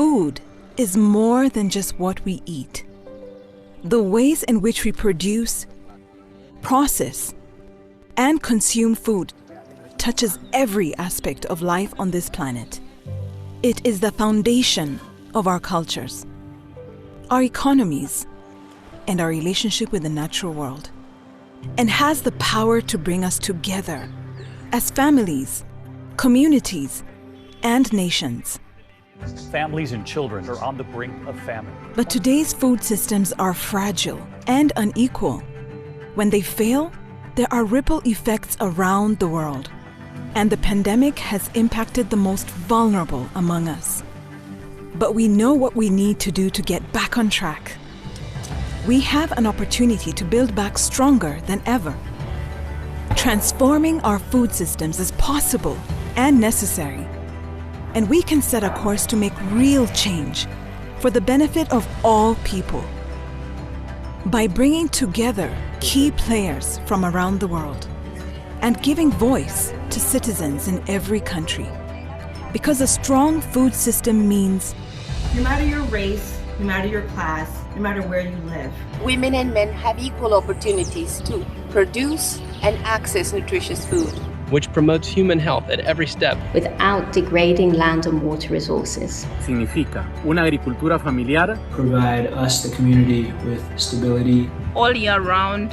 Food is more than just what we eat. The ways in which we produce, process, and consume food touches every aspect of life on this planet. It is the foundation of our cultures, our economies, and our relationship with the natural world, and has the power to bring us together as families, communities, and nations. Families and children are on the brink of famine. But today's food systems are fragile and unequal. When they fail, there are ripple effects around the world, and the pandemic has impacted the most vulnerable among us. But we know what we need to do to get back on track. We have an opportunity to build back stronger than ever. Transforming our food systems is possible and necessary, and we can set a course to make real change for the benefit of all people. By bringing together key players from around the world and giving voice to citizens in every country. Because a strong food system means no matter your race, no matter your class, no matter where you live, women and men have equal opportunities to produce and access nutritious food, which promotes human health at every step without degrading land and water resources. Significa una agricultura familiar. Provide us, the community, with stability. All year round,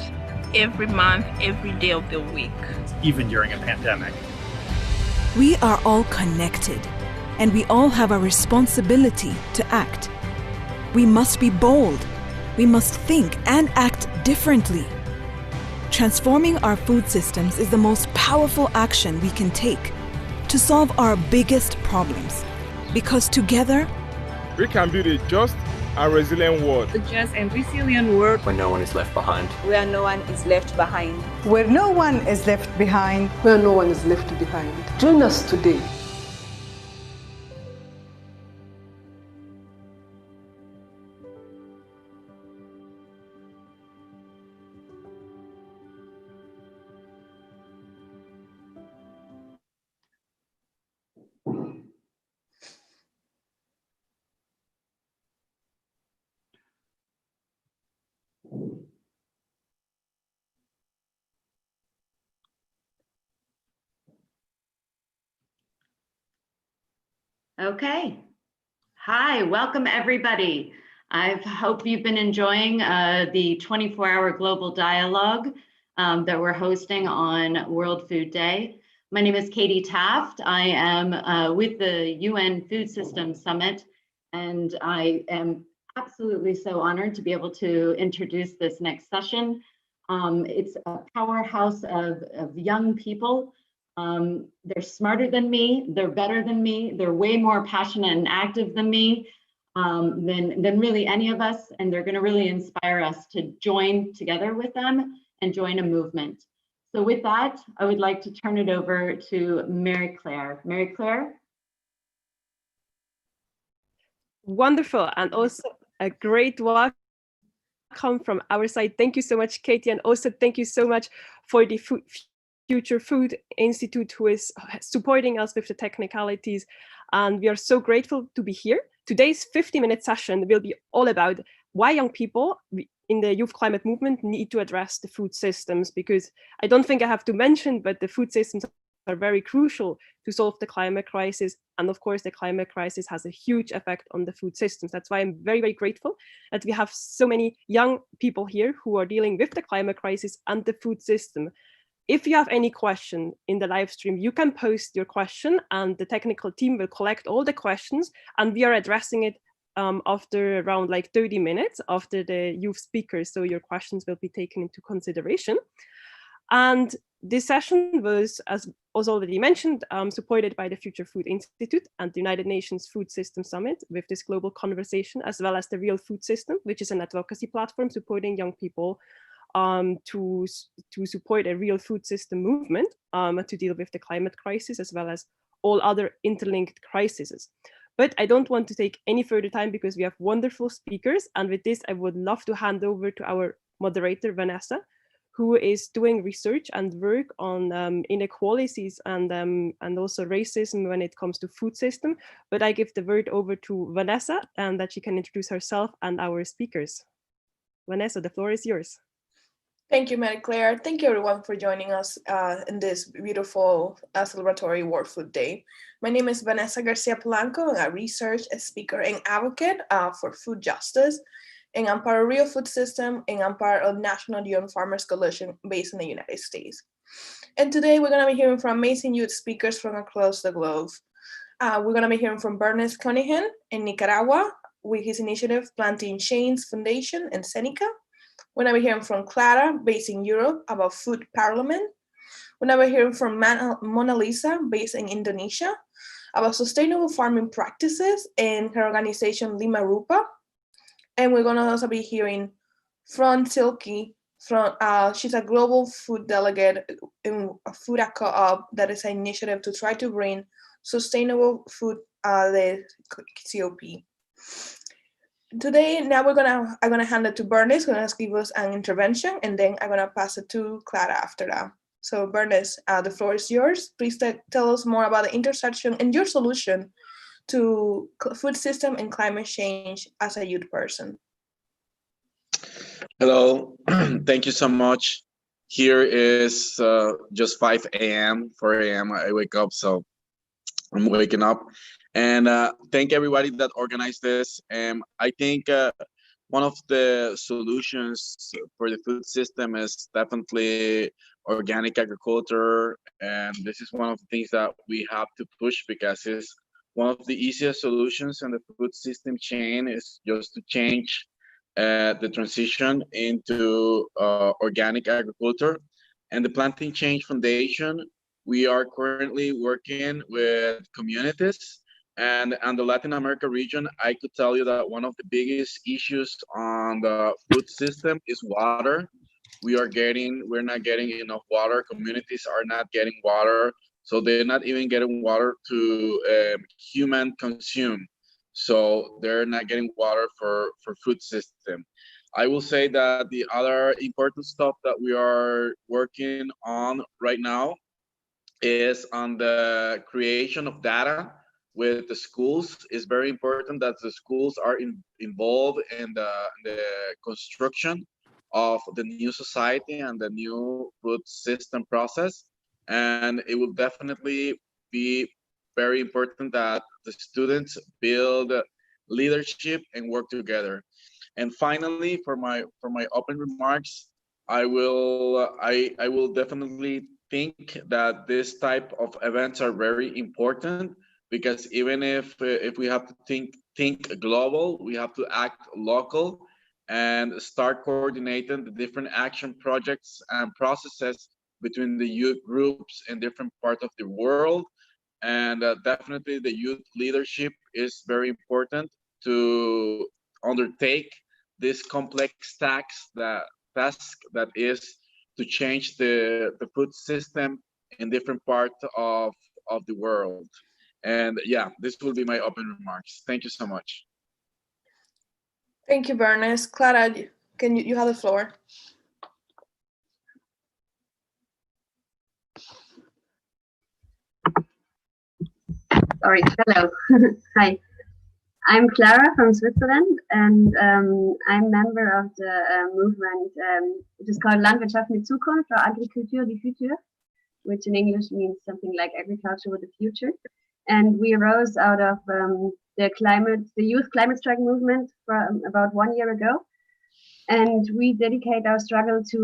every month, every day of the week. Even during a pandemic. We are all connected, and we all have a responsibility to act. We must be bold. We must think and act differently. Transforming our food systems is the most powerful action we can take to solve our biggest problems. Because together, we can build a just and resilient world. A just and resilient world where no one is left behind. Where no one is left behind. Where no one is left behind. Where no one is left behind. Join us today. Okay. Hi, welcome everybody. I hope you've been enjoying the 24-hour global dialogue that we're hosting on World Food Day. My name is Katie Taft. I am with the UN Food Systems Summit, and I am absolutely so honored to be able to introduce this next session. It's a powerhouse of young people. They're smarter than me, they're better than me, they're way more passionate and active than me, than really any of us, and they're gonna really inspire us to join together with them and join a movement. So with that, I would like to turn it over to Mary Claire. Mary Claire? Wonderful, and also a great welcome from our side. Thank you so much, Katie, and also thank you so much for the Future Food Institute, who is supporting us with the technicalities, and we are so grateful to be here. Today's 50-minute session will be all about why young people in the youth climate movement need to address the food systems, because I don't think I have to mention, but the food systems are very crucial to solve the climate crisis, and of course the climate crisis has a huge effect on the food systems. That's why I'm very, very grateful that we have so many young people here who are dealing with the climate crisis and the food system. If you have any question in the live stream, you can post your question and the technical team will collect all the questions, and we are addressing it after around like 30 minutes after the youth speakers. So your questions will be taken into consideration. And this session was, as was already mentioned, supported by the Future Food Institute and the United Nations Food System Summit with this global conversation, as well as the Real Food System, which is an advocacy platform supporting young people to support a real food system movement to deal with the climate crisis, as well as all other interlinked crises. But I don't want to take any further time because we have wonderful speakers. And with this, I would love to hand over to our moderator, Vanessa, who is doing research and work on inequalities and also racism when it comes to food system. But I give the word over to Vanessa, and that she can introduce herself and our speakers. Vanessa, the floor is yours. Thank you, Marie-Claire. Thank you everyone for joining us in this beautiful celebratory World Food Day. My name is Vanessa Garcia Polanco, and I research, a speaker and advocate for food justice. And I'm part of Real Food System, and I'm part of National UN Farmers Coalition based in the United States. And today we're gonna be hearing from amazing youth speakers from across the globe. We're gonna be hearing from Bernice Cunningham in Nicaragua with his initiative Planting Chains Foundation in Seneca. We're going to be hearing from Clara, based in Europe, about Food Parliament. We're going to be hearing from Mona Lisa, based in Indonesia, about sustainable farming practices and her organization Lima Rupa. And we're going to also be hearing from Silke, she's a global food delegate in a food co-op that is an initiative to try to bring sustainable food, the COP. Today, now I'm gonna hand it to Bernice, who's gonna give us an intervention, and then I'm gonna pass it to Clara after that. So Bernice, the floor is yours. Please tell us more about the intersection and your solution to food system and climate change as a youth person. Hello, thank you so much. Here is just 5 a.m., 4 a.m. I wake up, so I'm waking up. And thank everybody that organized this. I think one of the solutions for the food system is definitely organic agriculture. And this is one of the things that we have to push because it's one of the easiest solutions in the food system chain is just to change the transition into organic agriculture. And the Planting Change Foundation, we are currently working with communities. And the Latin America region, I could tell you that one of the biggest issues on the food system is water. We're not getting enough water. Communities are not getting water. So they're not even getting water to human consume. So they're not getting water for food system. I will say that the other important stuff that we are working on right now is on the creation of data with the schools. It's very important that the schools are involved in the construction of the new society and the new food system process. And it will definitely be very important that the students build leadership and work together. And finally, for my open remarks, I will definitely think that this type of events are very important, because even if we have to think global, we have to act local and start coordinating the different action projects and processes between the youth groups in different parts of the world. And definitely the youth leadership is very important to undertake this complex task that is to change the food system in different parts of the world. And yeah, this will be my open remarks. Thank you so much. Thank you, Bernice. Clara, you have the floor. Sorry, hello. Hi, I'm Clara from Switzerland, and I'm member of the movement, which is called Landwirtschaft mit Zukunft, or Agriculture du Futur, which in English means something like agriculture with the future. And we arose out of the youth climate strike movement from about 1 year ago. And we dedicate our struggle to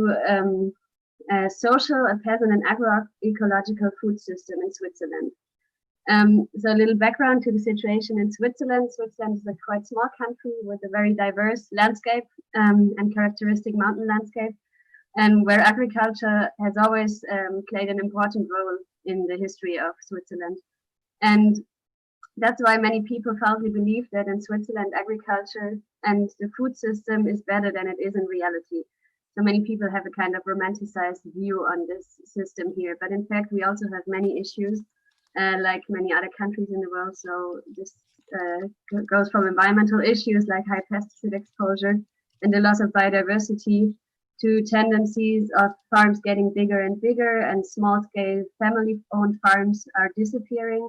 a social, a peasant and agroecological food system in Switzerland. So a little background to the situation in Switzerland. Switzerland is a quite small country with a very diverse landscape and characteristic mountain landscape, and where agriculture has always played an important role in the history of Switzerland. And that's why many people falsely believe that in Switzerland, agriculture and the food system is better than it is in reality. So many people have a kind of romanticized view on this system here. But in fact, we also have many issues, like many other countries in the world. So this goes from environmental issues like high pesticide exposure and the loss of biodiversity to tendencies of farms getting bigger and bigger, and small-scale family-owned farms are disappearing.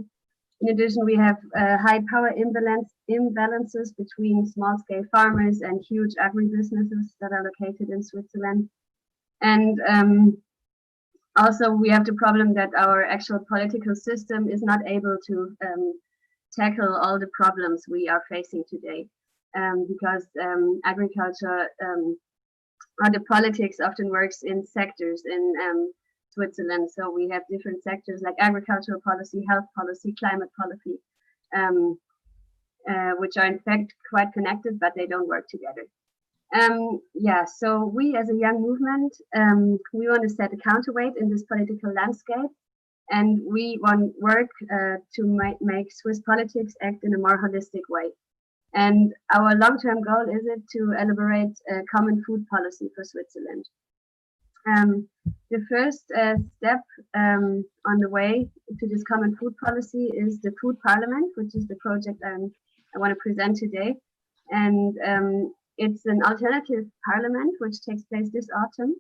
In addition, we have high power imbalances between small-scale farmers and huge agribusinesses that are located in Switzerland. And also, we have the problem that our actual political system is not able to tackle all the problems we are facing today, because agriculture or the politics often works in sectors in Switzerland. So we have different sectors like agricultural policy, health policy, climate policy, which are in fact quite connected, but they don't work together. Yeah, so we as a young movement, we want to set a counterweight in this political landscape, and we want work to make Swiss politics act in a more holistic way. And our long-term goal is it to elaborate a common food policy for Switzerland. The first step on the way to this common food policy is the Food Parliament, which is the project I want to present today. And it's an alternative parliament which takes place this autumn,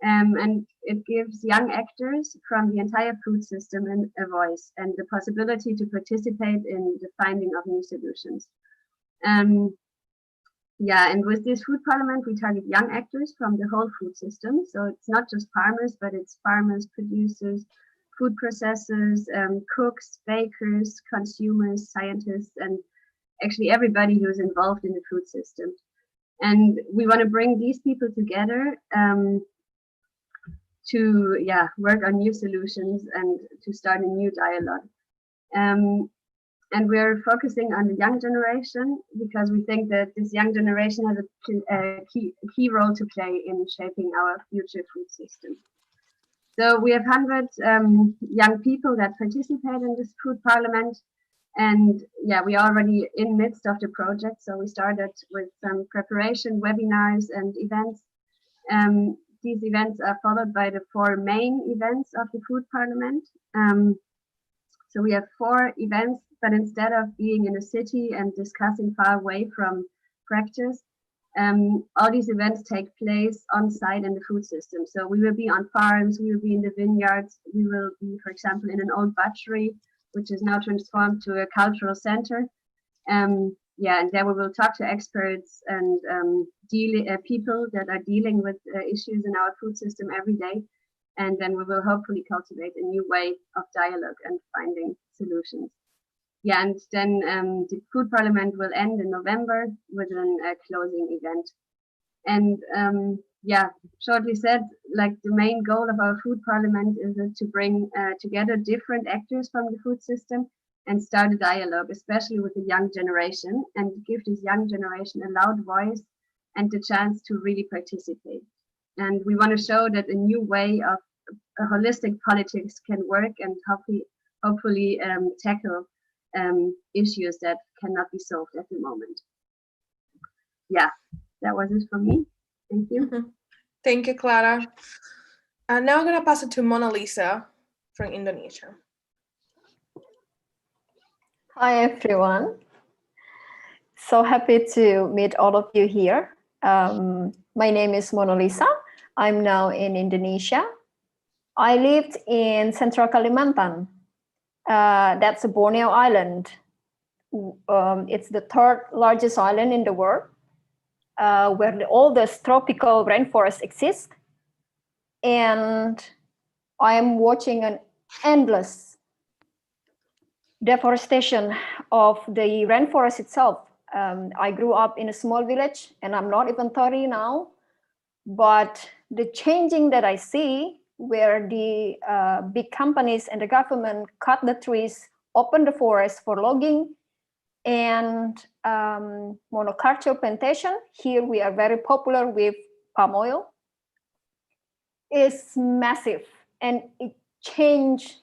and it gives young actors from the entire food system a voice and the possibility to participate in the finding of new solutions. Yeah, and with this food parliament, we target young actors from the whole food system. So it's not just farmers, but it's farmers, producers, food processors, cooks, bakers, consumers, scientists, and actually everybody who's involved in the food system. And we want to bring these people together to work on new solutions and to start a new dialogue. And we're focusing on the young generation because we think that this young generation has a key role to play in shaping our future food system. So we have 100 young people that participate in this food parliament. And yeah, we are already in midst of the project. So we started with some preparation, webinars and events. These events are followed by the 4 main events of the food parliament. So we have 4 events, but instead of being in a city and discussing far away from practice, all these events take place on site in the food system. So we will be on farms, we will be in the vineyards, we will be, for example, in an old butchery, which is now transformed to a cultural center. Yeah, and there we will talk to experts and people that are dealing with issues in our food system every day. And then we will hopefully cultivate a new way of dialogue and finding solutions. Yeah, and then the food parliament will end in November with a closing event. And yeah, shortly said, like the main goal of our food parliament is to bring together different actors from the food system and start a dialogue, especially with the young generation, and give this young generation a loud voice and the chance to really participate. And we want to show that a new way of holistic politics can work and hopefully tackle issues that cannot be solved at the moment. Yeah, that was it for me. Thank you. Thank you, Clara. And now I'm going to pass it to Mona Lisa from Indonesia. Hi, everyone. So happy to meet all of you here. My name is Mona Lisa. I'm now in Indonesia. I lived in Central Kalimantan. That's a Borneo island. It's the 3rd largest island in the world, where the oldest tropical rainforest exists. And I am watching an endless deforestation of the rainforest itself. I grew up in a small village, and I'm not even 30 now. But the changing that I see, where the big companies and the government cut the trees, open the forest for logging, and monoculture plantation. Here we are very popular with palm oil. Is massive, and it changed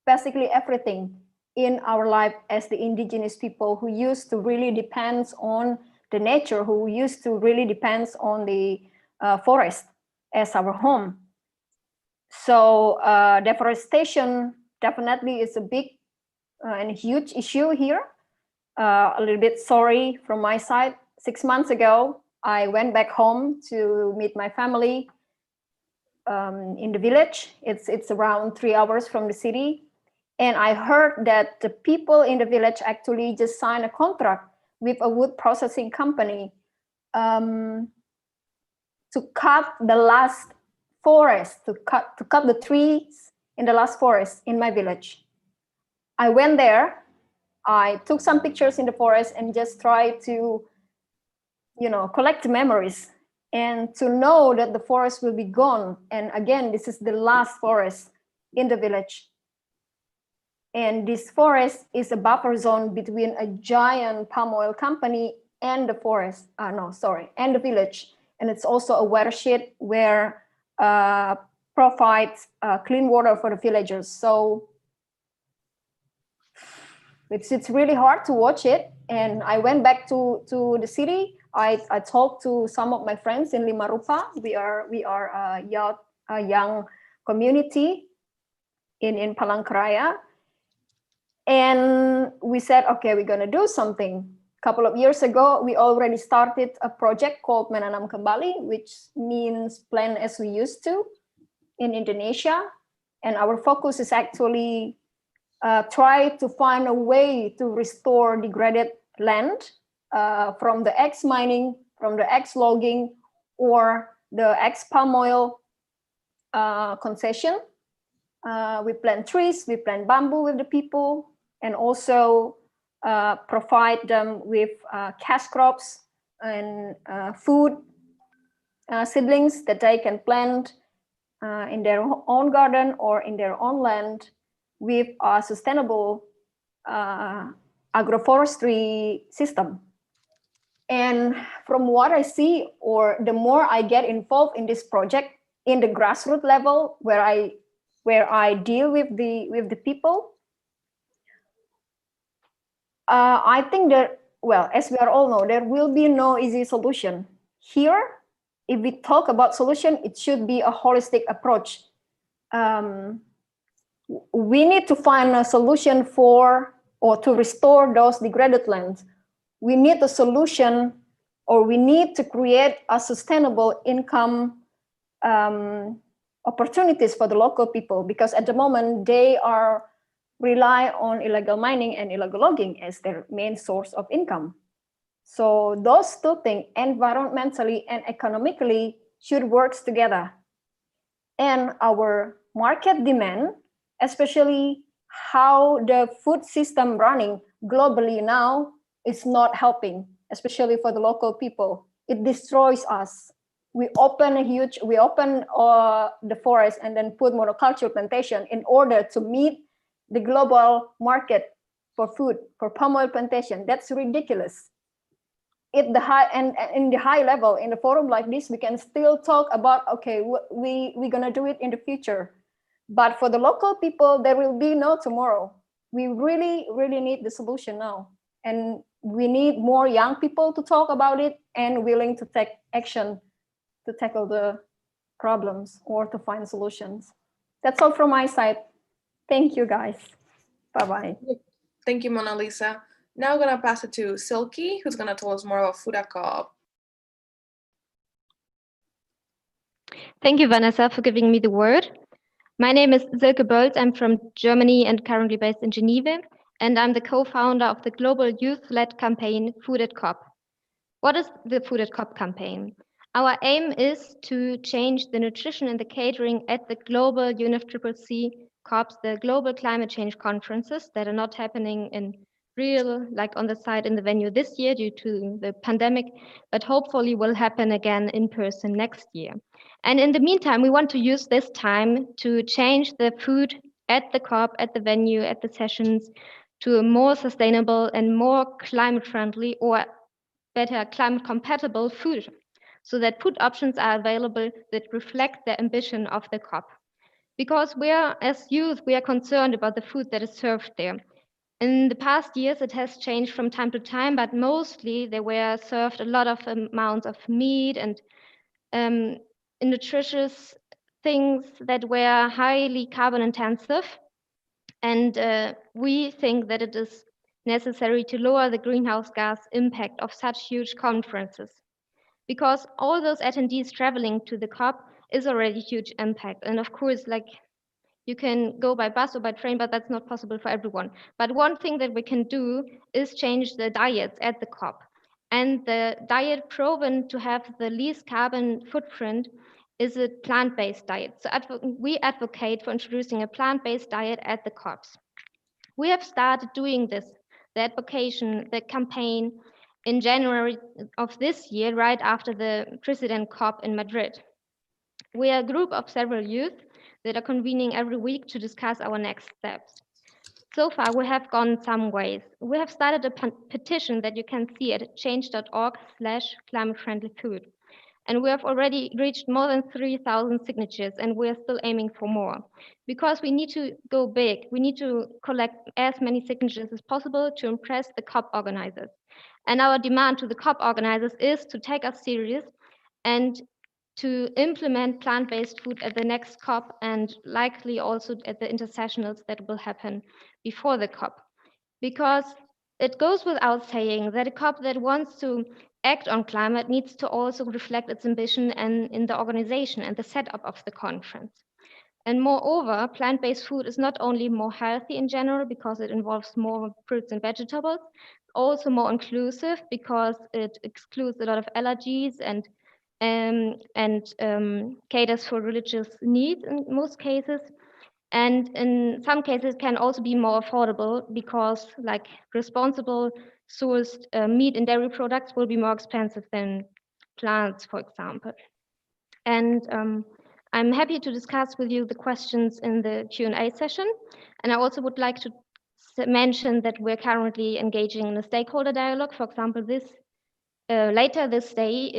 basically everything in our life as the indigenous people who used to really depend on the nature, who used to really depend on the forest as our home. So deforestation definitely is a big and huge issue here. A little bit sorry from my side. 6 months ago, I went back home to meet my family in the village. It's around 3 hours from the city. And I heard that the people in the village actually just signed a contract with a wood processing company to cut the last forest, to cut the trees in the last forest in my village. I went there, I took some pictures in the forest and just tried to, collect memories and to know that the forest will be gone. And again, this is the last forest in the village. And this forest is a buffer zone between a giant palm oil company and the forest, and the village. And it's also a watershed where provides clean water for the villagers. So it's really hard to watch it. And I went back to the city. I talked to some of my friends in Lima Rupa. We are a young community in Palangkaraya. And we said, okay, we're going to do something. A couple of years ago, we already started a project called Menanam Kembali, which means plant as we used to in Indonesia. And our focus is actually try to find a way to restore degraded land from the ex-mining, from the ex-logging, or the ex-palm oil concession. We plant trees, we plant bamboo with the people, and also provide them with cash crops and food seedlings that they can plant in their own garden or in their own land with a sustainable agroforestry system. And from what I see, or the more I get involved in this project in the grassroots level, where I deal with the people, I think that, well, as we all know, there will be no easy solution. Here, if we talk about solution, it should be a holistic approach. We need to find a solution for, or to restore those degraded lands. We need a solution, or we need to create a sustainable income opportunities for the local people, because at the moment they rely on illegal mining and illegal logging as their main source of income. So those two things, environmentally and economically, should work together. And our market demand, especially how the food system running globally now, is not helping, especially for the local people. It destroys us. We open the forest and then put monoculture plantation in order to meet the global market for food, for palm oil plantation. That's ridiculous. In the high level, in a forum like this, we can still talk about, okay, we're gonna do it in the future. But for the local people, there will be no tomorrow. We really, really need the solution now. And we need more young people to talk about it and willing to take action to tackle the problems or to find solutions. That's all from my side. Thank you, guys. Bye-bye. Thank you, Mona Lisa. Now I'm gonna pass it to Silke, who's gonna tell us more about Food Co-op. Thank you, Vanessa, for giving me the word. My name is Silke Bölz. I'm from Germany and currently based in Geneva, and I'm the co-founder of the global youth-led campaign Food Co-op. What is the Food Co-op campaign? Our aim is to change the nutrition and the catering at the global UNFAO COPs, the global climate change conferences that are not happening in real, like on the site in the venue this year due to the pandemic, but hopefully will happen again in person next year. And in the meantime, we want to use this time to change the food at the COP, at the venue, at the sessions, to a more sustainable and more climate friendly, or better climate compatible food, so that food options are available that reflect the ambition of the COP. Because as youth, we are concerned about the food that is served there. In the past years, it has changed from time to time, but mostly they were served a lot of amounts of meat and nutritious things that were highly carbon intensive. And we think that it is necessary to lower the greenhouse gas impact of such huge conferences. because all those attendees traveling to the COP is already a huge impact. And of course, like, you can go by bus or by train, but that's not possible for everyone. But one thing that we can do is change the diets at the COP. And the diet proven to have the least carbon footprint is a plant-based diet. So we advocate for introducing a plant-based diet at the COPs. We have started doing this, the advocation, the campaign, in January of this year, right after the President COP in Madrid. We are a group of several youth that are convening every week to discuss our next steps. So far, we have gone some ways. We have started a petition that you can see at change.org/climate-friendly-food. And we have already reached more than 3,000 signatures, and we are still aiming for more. Because we need to go big, we need to collect as many signatures as possible to impress the COP organizers. And our demand to the COP organizers is to take us serious and to implement plant-based food at the next COP, and likely also at the intersessionals that will happen before the COP. Because it goes without saying that a COP that wants to act on climate needs to also reflect its ambition and in the organization and the setup of the conference. And moreover, plant-based food is not only more healthy in general because it involves more fruits and vegetables, also more inclusive because it excludes a lot of allergies and caters for religious needs in most cases. And in some cases can also be more affordable because like responsible sourced meat and dairy products will be more expensive than plants, for example. And I'm happy to discuss with you the questions in the Q&A session. And I also would like to mention that we're currently engaging in a stakeholder dialogue. For example, later this day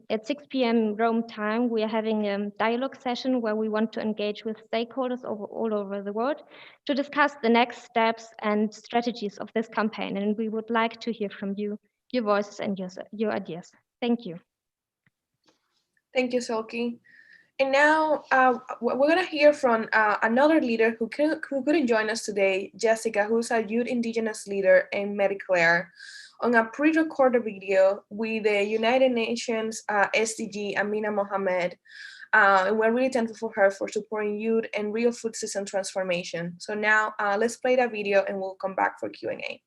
at 6 p.m. Rome time, we are having a dialogue session where we want to engage with stakeholders all over the world to discuss the next steps and strategies of this campaign. And we would like to hear from you, your voices and your ideas. Thank you. Thank you, Silke. And now we're going to hear from another leader who couldn't join us today, Jessica, who's a youth indigenous leader in Clara, on a pre-recorded video with the United Nations SDG Amina Mohamed. And we're really thankful for her for supporting youth and real food system transformation. So now let's play that video and we'll come back for Q&A.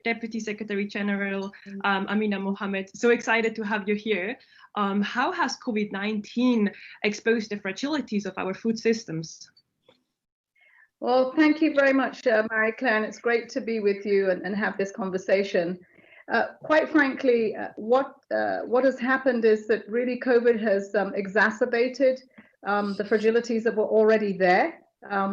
Deputy Secretary General Amina Mohamed, so excited to have you here. How has COVID-19 exposed the fragilities of our food systems? Well, thank you very much, Marie-Claire, and it's great to be with you and have this conversation. Quite frankly, what has happened is that really COVID has exacerbated the fragilities that were already there.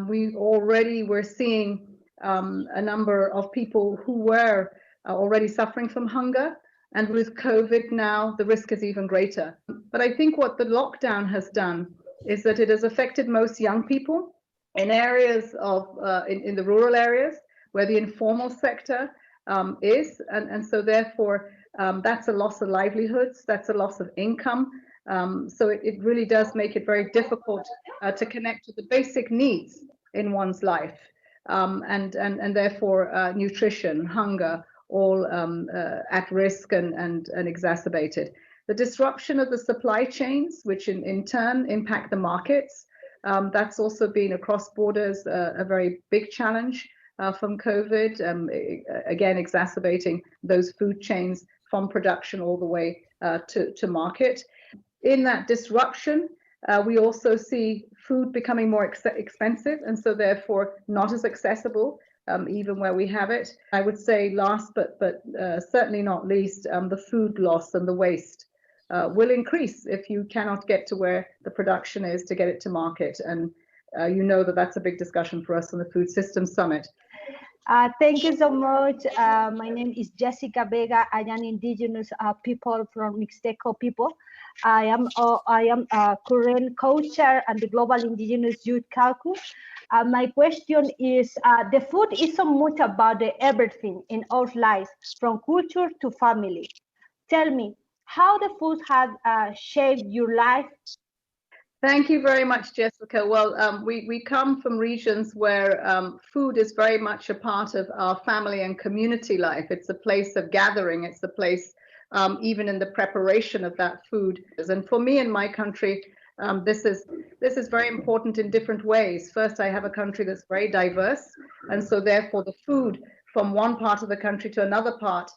We already were seeing a number of people who were already suffering from hunger, and with COVID now the risk is even greater. But I think what the lockdown has done is that it has affected most young people in areas of in the rural areas where the informal sector is, and so therefore that's a loss of livelihoods, that's a loss of income. So it really does make it very difficult to connect to the basic needs in one's life. And therefore nutrition, hunger, all at risk and exacerbated. The disruption of the supply chains, which in turn impact the markets, that's also been across borders a very big challenge from COVID, again exacerbating those food chains from production all the way to market. In that disruption, we also see food becoming more expensive, and so therefore not as accessible, even where we have it. I would say last but certainly not least, the food loss and the waste will increase if you cannot get to where the production is to get it to market. And you know that that's a big discussion for us on the Food Systems Summit. Thank you so much. My name is Jessica Vega. I am indigenous people from Mixteco people. I am a current co-chair and the Global Indigenous Youth Caucus. My question is, the food is so much about everything in our lives, from culture to family. Tell me, how the food has shaped your life? Thank you very much, Jessica. Well, we come from regions where food is very much a part of our family and community life. It's a place of gathering. It's a place even in the preparation of that food. And for me in my country, this is very important in different ways. First, I have a country that's very diverse, and so therefore the food from one part of the country to another part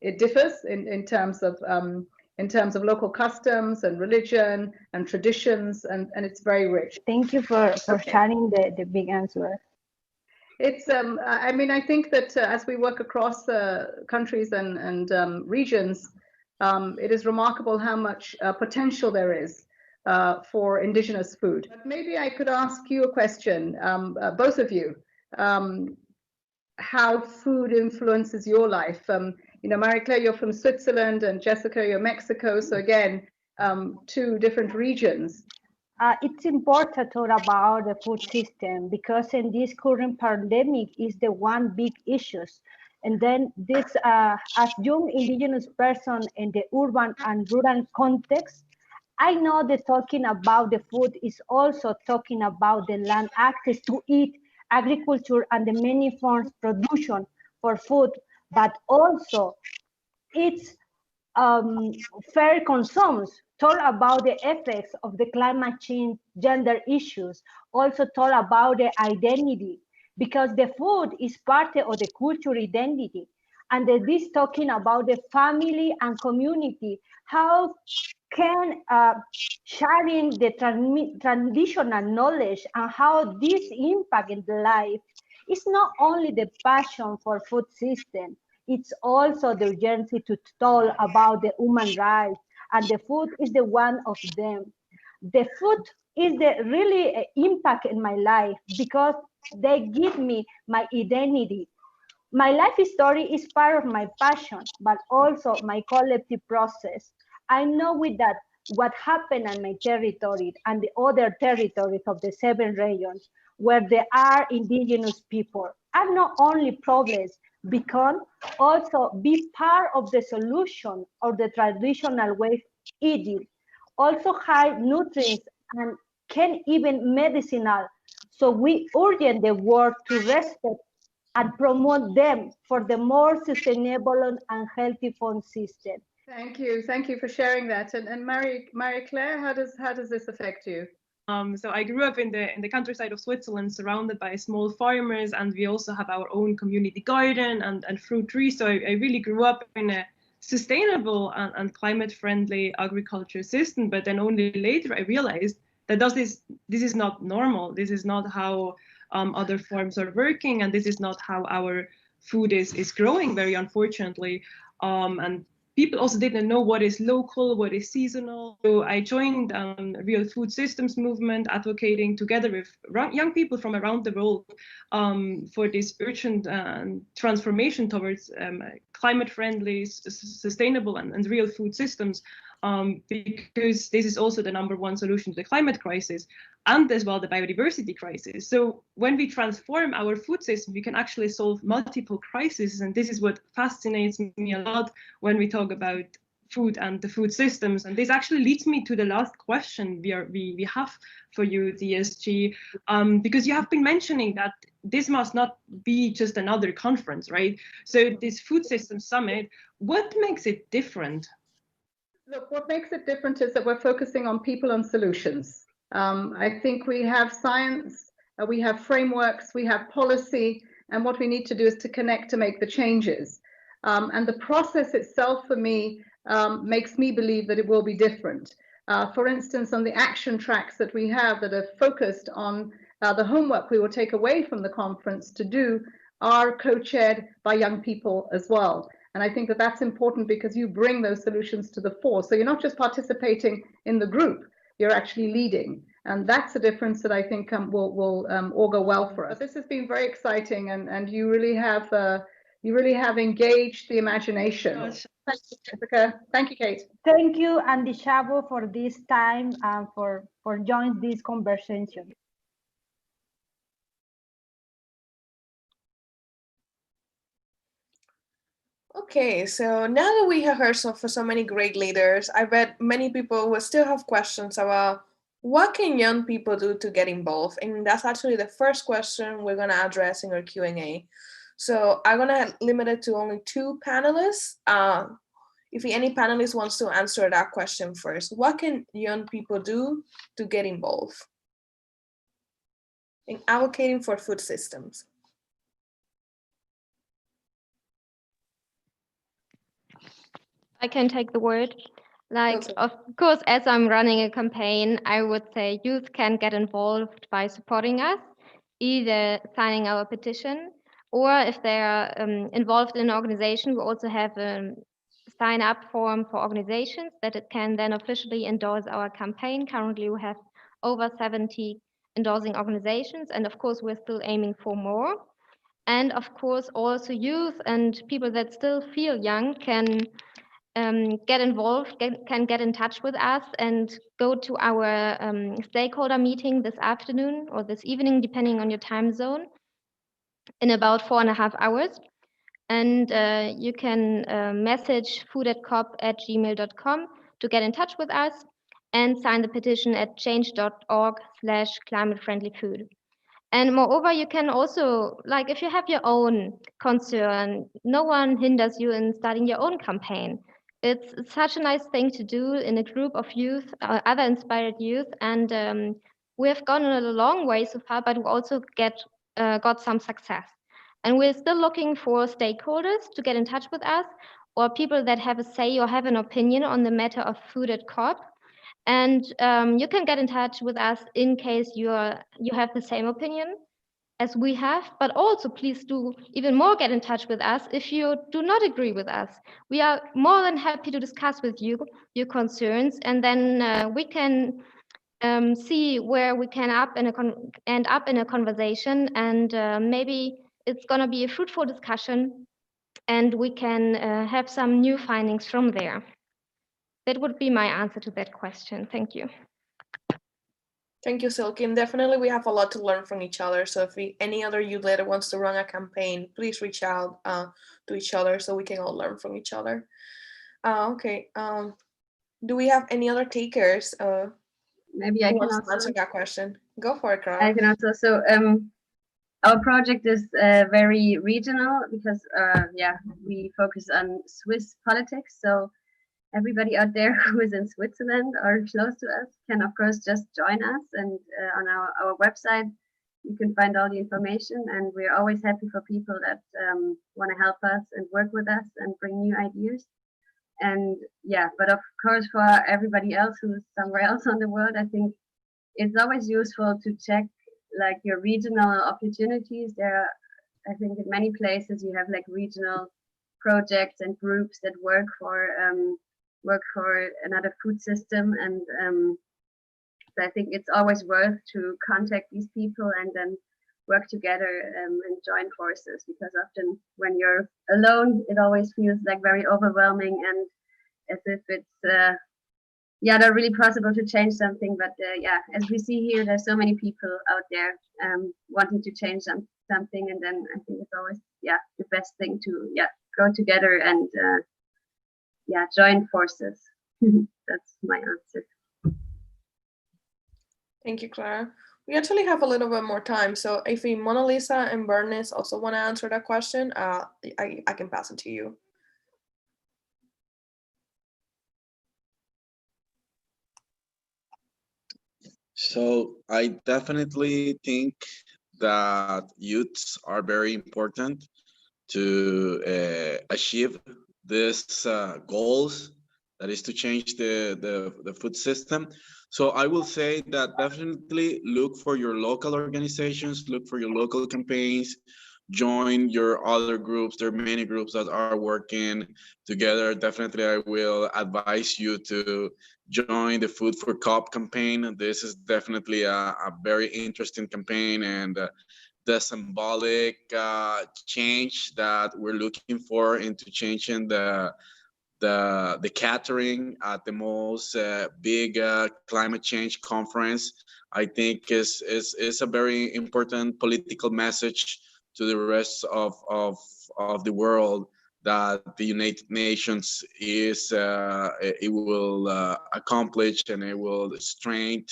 it differs in terms of local customs and religion and traditions, and it's very rich. Thank you for sharing the big answer. It's I mean, I think that as we work across countries and regions, it is remarkable how much potential there is for indigenous food. But maybe I could ask you a question, both of you, how food influences your life. You know, Marie-Claire, you're from Switzerland, and Jessica, you're Mexico. So again, two different regions. It's important to talk about the food system, because in this current pandemic is the one big issues. And then this, as young indigenous person in the urban and rural context, I know that talking about the food is also talking about the land access to eat, agriculture, and the many forms production for food, but also it's fair consumption. Talk about the effects of the climate change, gender issues, also talk about the identity, because the food is part of the cultural identity. And this talking about the family and community, how can sharing the traditional knowledge and how this impact in the life is not only the passion for food system, it's also the urgency to talk about the human rights, and the food is the one of them. The food is the really impact in my life, because they give me my identity. My life story is part of my passion, but also my collective process. I know with that what happened in my territory and the other territories of the 7 regions where there are indigenous people are not only problems, because also be part of the solution of the traditional way of eating, also high nutrients and can even medicinal. So we urge the world to respect and promote them for the more sustainable and healthy food system. Thank you for sharing that. And Marie-Claire, how does this affect you? So I grew up in the countryside of Switzerland, surrounded by small farmers, and we also have our own community garden and fruit trees. So I really grew up in a sustainable and climate-friendly agriculture system. But then only later I realized that this is not normal. This is not how other farms are working, and this is not how our food is growing, very unfortunately. And people also didn't know what is local, what is seasonal. So I joined Real Food Systems movement, advocating together with young people from around the world for this urgent transformation towards climate-friendly, sustainable, and real food systems, because this is also the #1 solution to the climate crisis and as well the biodiversity crisis. So when we transform our food system, we can actually solve multiple crises, and this is what fascinates me a lot when we talk about food and the food systems. And this actually leads me to the last question we have for you, DSG, because you have been mentioning that this must not be just another conference, right? So this Food Systems Summit, what makes it different? Look, what makes it different is that we're focusing on people and solutions. I think we have science, we have frameworks, we have policy, and what we need to do is to connect to make the changes. And the process itself, for me, makes me believe that it will be different. For instance, on the action tracks that we have that are focused on the homework we will take away from the conference to do are co-chaired by young people as well. And I think that that's important, because you bring those solutions to the fore. So you're not just participating in the group, you're actually leading. And that's a difference that I think will augur well for us. This has been very exciting, and you really have engaged the imagination. Thank you, Jessica. Thank you, Kate. Thank you, Andy Shabo, for this time and for joining this conversation. Okay, so now that we have heard for so many great leaders, I bet many people will still have questions about what can young people do to get involved? And that's actually the first question we're going to address in our Q&A. So I'm going to limit it to only 2 panelists. If any panelist wants to answer that question first, what can young people do to get involved in advocating for food systems? I can take the word. Like, of course, as I'm running a campaign, I would say youth can get involved by supporting us, either signing our petition, or if they are involved in an organization, we also have a sign-up form for organizations that it can then officially endorse our campaign. Currently, we have over 70 endorsing organizations, and of course, we're still aiming for more. And of course, also youth and people that still feel young can get involved, can get in touch with us and go to our stakeholder meeting this afternoon or this evening, depending on your time zone, in about 4.5 hours. And you can message food@cop@gmail.com to get in touch with us and sign the petition at change.org/climate-friendly-food. And moreover, you can also, like, if you have your own concern, no one hinders you in starting your own campaign. It's such a nice thing to do in a group of youth, other inspired youth, and we have gone a long way so far, but we also got some success. And we're still looking for stakeholders to get in touch with us, or people that have a say or have an opinion on the matter of food at COP. And you can get in touch with us in case you have the same opinion as we have, but also please do even more get in touch with us if you do not agree with us. We are more than happy to discuss with you your concerns, and then we can see where we can end up in a conversation, and maybe it's going to be a fruitful discussion, and we can have some new findings from there. That would be my answer to that question. Thank you. Thank you, Silke. And definitely we have a lot to learn from each other. So if any other youth leader wants to run a campaign, please reach out to each other so we can all learn from each other. Okay. Do we have any other takers? Maybe I can also answer that question. Go for it, Clara. I can also. So our project is very regional because we focus on Swiss politics. So everybody out there who is in Switzerland or close to us can, of course, just join us. And on our website, you can find all the information. And we're always happy for people that want to help us and work with us and bring new ideas. And but of course, for everybody else who's somewhere else on the world, I think it's always useful to check like your regional opportunities. I think in many places you have like regional projects and groups that work for another food system, and so I think it's always worth to contact these people and then work together and join forces, because often when you're alone it always feels like very overwhelming and as if it's not really possible to change something. But as we see here, there's so many people out there wanting to change something, and then I think it's always the best thing to go together and join forces. That's my answer. Thank you, Clara. We actually have a little bit more time, so if Mona Lisa and Bernice also want to answer that question, I can pass it to you. So I definitely think that youths are very important to achieve these goals, that is to change the food system. So I will say that definitely look for your local organizations, look for your local campaigns, join your other groups. There are many groups that are working together. Definitely, I will advise you to join the Food for COP campaign. This is definitely a very interesting campaign, and the symbolic change that we're looking for into changing the catering at the most big climate change conference, I think is a very important political message to the rest of the world, that the United Nations is it will accomplish, and it will strengthen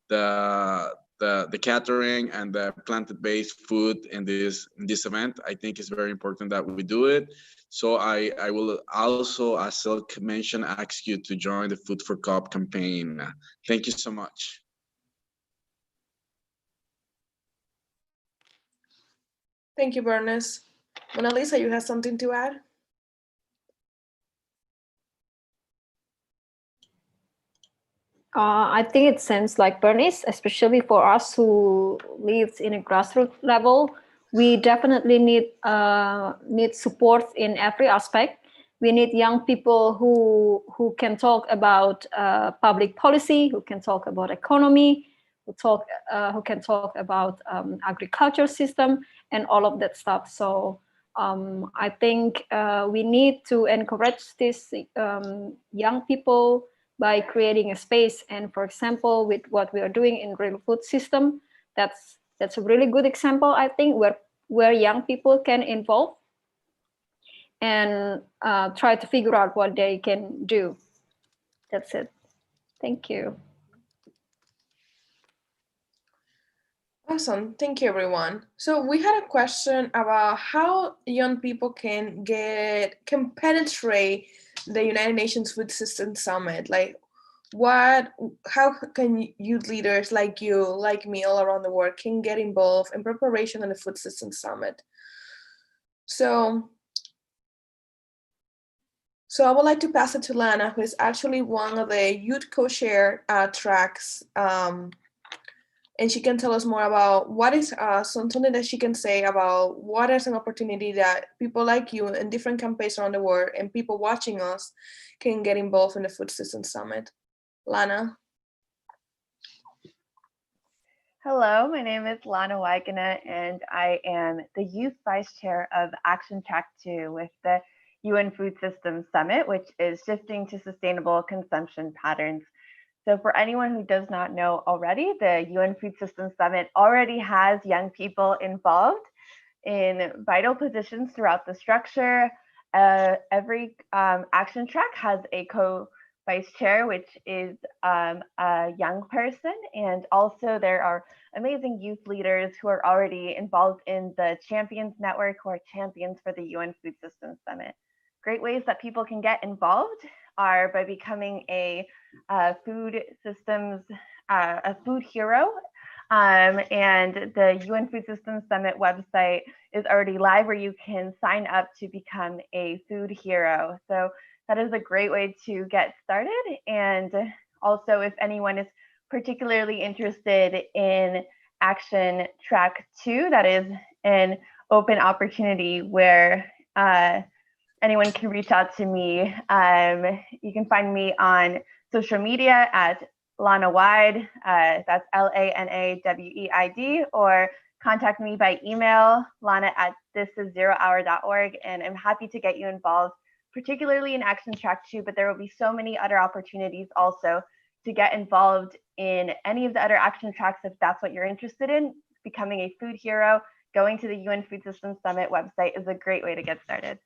the catering and the plant-based food in this event. I think it's very important that we do it. So I will also, as Silke mentioned, ask you to join the Food for COP campaign. Thank you so much. Thank you, Bernice. Mona Lisa, you have something to add? I think it seems like Bernice, especially for us who lives in a grassroots level, we definitely need support in every aspect. We need young people who can talk about public policy, who can talk about economy, who can talk about agriculture system and all of that stuff. So I think we need to encourage these young people by creating a space. And for example, with what we are doing in real food system, that's a really good example, I think, where young people can involve and try to figure out what they can do. That's it. Thank you. Awesome. Thank you, everyone. So we had a question about how young people can penetrate the United Nations Food System Summit. Like, how can youth leaders like you, like me, all around the world can get involved in preparation on the Food System Summit? So I would like to pass it to Lana, who is actually one of the youth co-chair tracks. And she can tell us more about what is something that she can say about what is an opportunity that people like you in different campaigns around the world and people watching us can get involved in the Food System Summit. Lana. Hello, my name is Lana Wagener, and I am the Youth Vice Chair of Action Track 2 with the UN Food Systems Summit, which is shifting to sustainable consumption patterns. So for anyone who does not know already, the UN Food Systems Summit already has young people involved in vital positions throughout the structure. Every action track has a co-vice chair, which is a young person. And also there are amazing youth leaders who are already involved in the Champions Network, who are champions for the UN Food Systems Summit. Great ways that people can get involved are by becoming a food systems, a food hero. And the UN Food Systems Summit website is already live where you can sign up to become a food hero. So that is a great way to get started. And also if anyone is particularly interested in Action Track 2, that is an open opportunity where anyone can reach out to me. You can find me on social media at Lana Wide, that's LANAWEID, or contact me by email, lana@thisiszerohour.org, and I'm happy to get you involved, particularly in Action Track 2, but there will be so many other opportunities also to get involved in any of the other action tracks if that's what you're interested in. Becoming a food hero, going to the UN Food Systems Summit website is a great way to get started.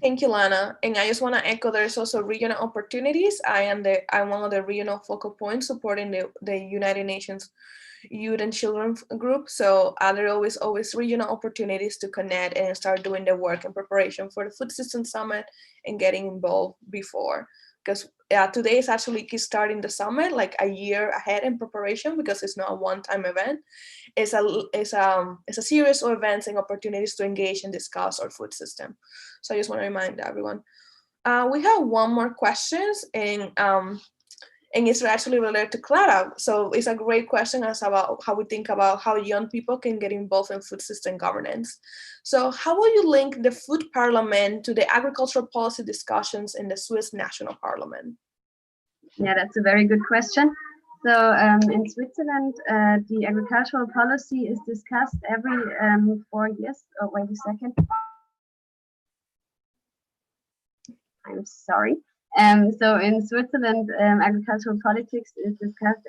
Thank you, Lana. And I just want to echo there's also regional opportunities. I'm one of the regional focal points supporting the United Nations Youth and Children group. So there are always regional opportunities to connect and start doing the work in preparation for the Food System Summit and getting involved before. Because today is actually starting the summit like a year ahead in preparation, because it's not a one-time event. It's a series of events and opportunities to engage and discuss our food system. So I just want to remind everyone. We have one more question, and it's actually related to Clara. So it's a great question as about how we think about how young people can get involved in food system governance. So how will you link the food parliament to the agricultural policy discussions in the Swiss National Parliament? Yeah, that's a very good question. So in Switzerland, the agricultural policy is discussed every 4 years. Oh, wait a second. I'm sorry. So in Switzerland, agricultural politics is discussed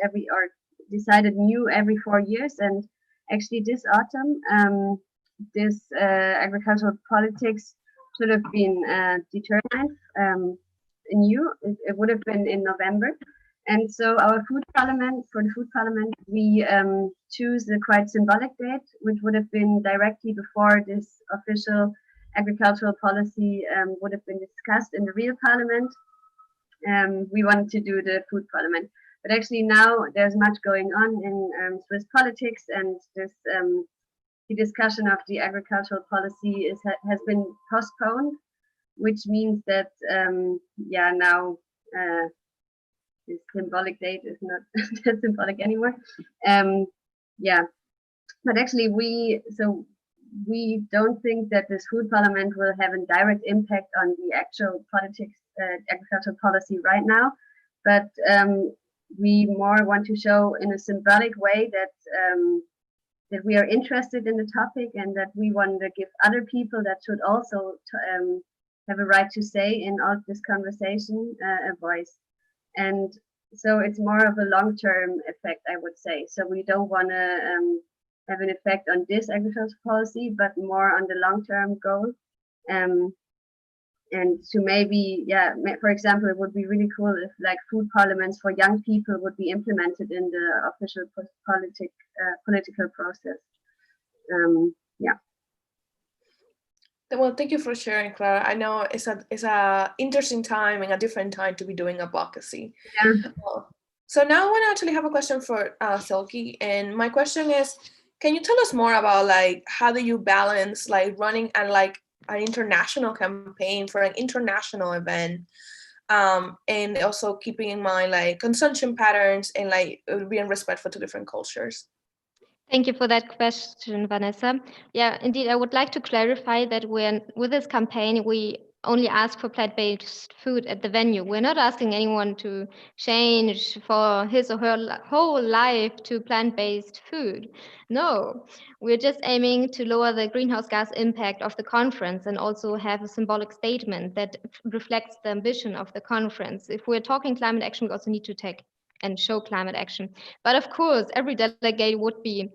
decided new every 4 years. And actually this autumn, this agricultural politics should have been determined anew. It would have been in November. And so our for the food parliament, we choose a quite symbolic date, which would have been directly before this official agricultural policy would have been discussed in the real parliament. We wanted to do the food parliament. But actually now there's much going on in Swiss politics, and this the discussion of the agricultural policy has been postponed, which means that now this symbolic date is not that symbolic anymore. But actually we don't think that this food parliament will have a direct impact on the actual politics, agricultural policy right now, but we more want to show in a symbolic way that that we are interested in the topic, and that we want to give other people that should also have a right to say in all this conversation a voice. And so it's more of a long-term effect, I would say. So we don't want to have an effect on this agricultural policy, but more on the long-term goal. And to maybe, for example, it would be really cool if like food parliaments for young people would be implemented in the official political process. Well, thank you for sharing, Clara. I know it's a interesting time and a different time to be doing advocacy. Yeah. So now I want to actually have a question for Silke, and my question is, can you tell us more about like how do you balance like running and like an international campaign for an international event, and also keeping in mind like consumption patterns and like being respectful to different cultures? Thank you for that question, Vanessa. Yeah, indeed, I would like to clarify that with this campaign, we only ask for plant-based food at the venue. We're not asking anyone to change for his or her whole life to plant-based food. No, we're just aiming to lower the greenhouse gas impact of the conference and also have a symbolic statement that reflects the ambition of the conference. If we're talking climate action, we also need to take and show climate action. But of course, every delegate would be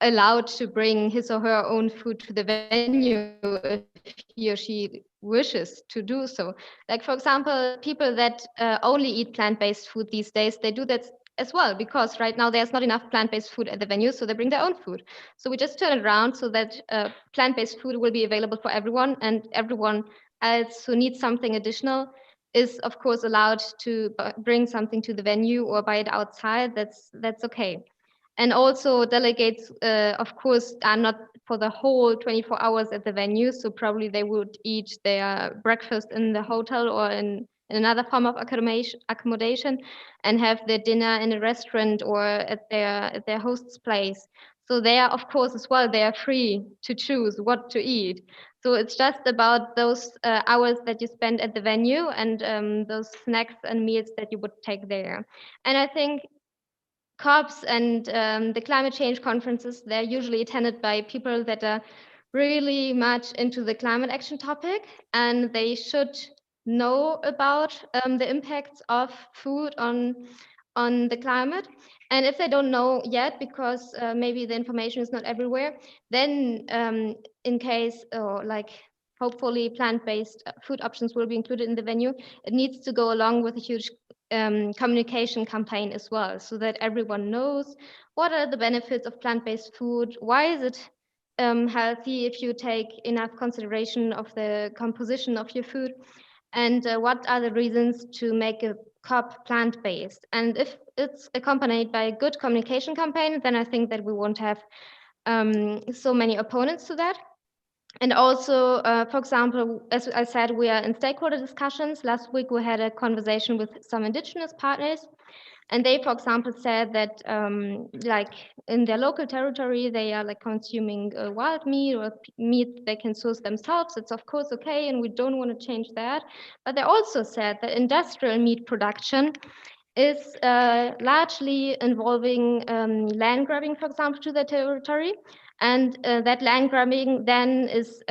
allowed to bring his or her own food to the venue if he or she wishes to do so. Like, for example, people that only eat plant-based food these days, they do that as well, because right now there's not enough plant-based food at the venue, so they bring their own food. So we just turn it around so that plant-based food will be available for everyone, and everyone else who needs something additional is of course allowed to bring something to the venue or buy it outside. That's okay. And also delegates, of course, are not for the whole 24 hours at the venue. So probably they would eat their breakfast in the hotel or in another form of accommodation, and have their dinner in a restaurant or at their host's place. So they are, of course, as well, they are free to choose what to eat. So it's just about those hours that you spend at the venue and those snacks and meals that you would take there. And I think COPs and the climate change conferences, they're usually attended by people that are really much into the climate action topic, and they should know about the impacts of food on the climate. And if they don't know yet, because maybe the information is not everywhere, then in case, like hopefully plant-based food options will be included in the venue, it needs to go along with a huge communication campaign as well, so that everyone knows what are the benefits of plant-based food, why is it healthy if you take enough consideration of the composition of your food, and what are the reasons to make a COP plant-based. And if it's accompanied by a good communication campaign, then I think that we won't have so many opponents to that. And also, for example, as I said, we are in stakeholder discussions. Last week, we had a conversation with some indigenous partners, and they, for example, said that like in their local territory, they are like consuming wild meat or meat they can source themselves. It's of course okay, and we don't want to change that. But they also said that industrial meat production is largely involving land grabbing, for example, to their territory. And that land grabbing then is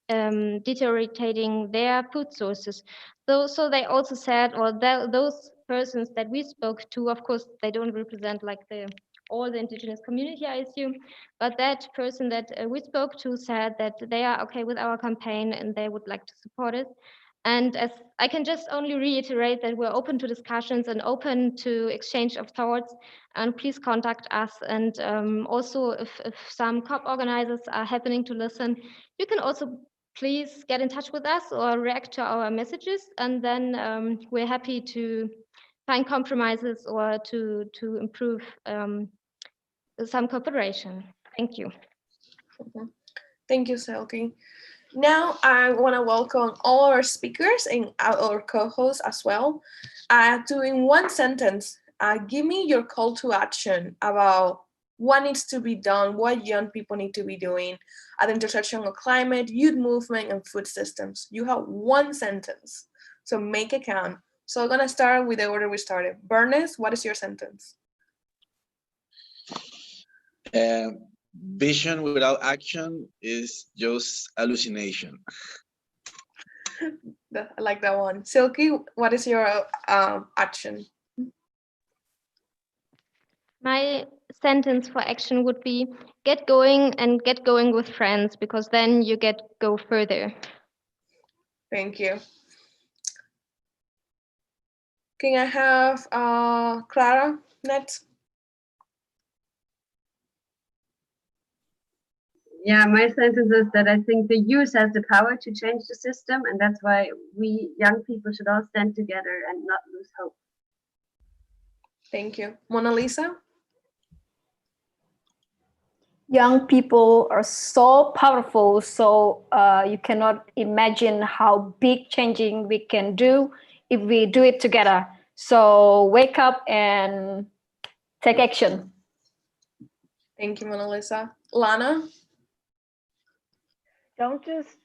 deteriorating their food sources. So they also said, or those persons that we spoke to, of course, they don't represent like the all the indigenous community, I assume. But that person that we spoke to said that they are okay with our campaign and they would like to support it. And as I can just only reiterate that we're open to discussions and open to exchange of thoughts, and please contact us. And also if some COP organizers are happening to listen, you can also please get in touch with us or react to our messages. And then we're happy to find compromises or to improve some cooperation. Thank you. Thank you, Silke. Now I want to welcome all our speakers and our co-hosts as well. To in one sentence, give me your call to action about what needs to be done, what young people need to be doing at the intersection of climate, youth movement, and food systems. You have one sentence, so make it count. So I'm gonna start with the order we started. Bernice, what is your sentence? Vision without action is just hallucination. I like that one. Silke, what is your action? My sentence for action would be get going and get going with friends, because then you go further. Thank you. Can I have Clara next? Yeah, my sentence is that I think the youth has the power to change the system, and that's why we young people should all stand together and not lose hope. Thank you. Mona Lisa? Young people are so powerful, so you cannot imagine how big changing we can do if we do it together. So wake up and take action. Thank you, Mona Lisa. Lana? Don't just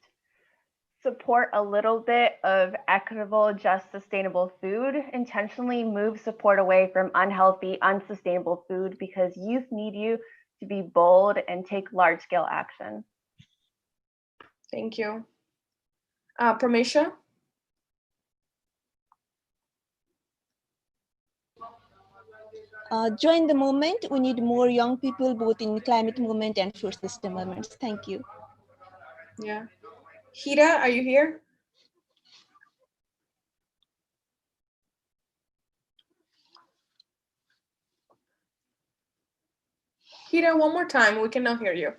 support a little bit of equitable, just, sustainable food. Intentionally move support away from unhealthy, unsustainable food, because youth need you to be bold and take large-scale action. Thank you. Pramisha? Join the movement. We need more young people, both in climate movement and food system movements. Thank you. Yeah. Hira, are you here? Hira, one more time. We cannot hear you.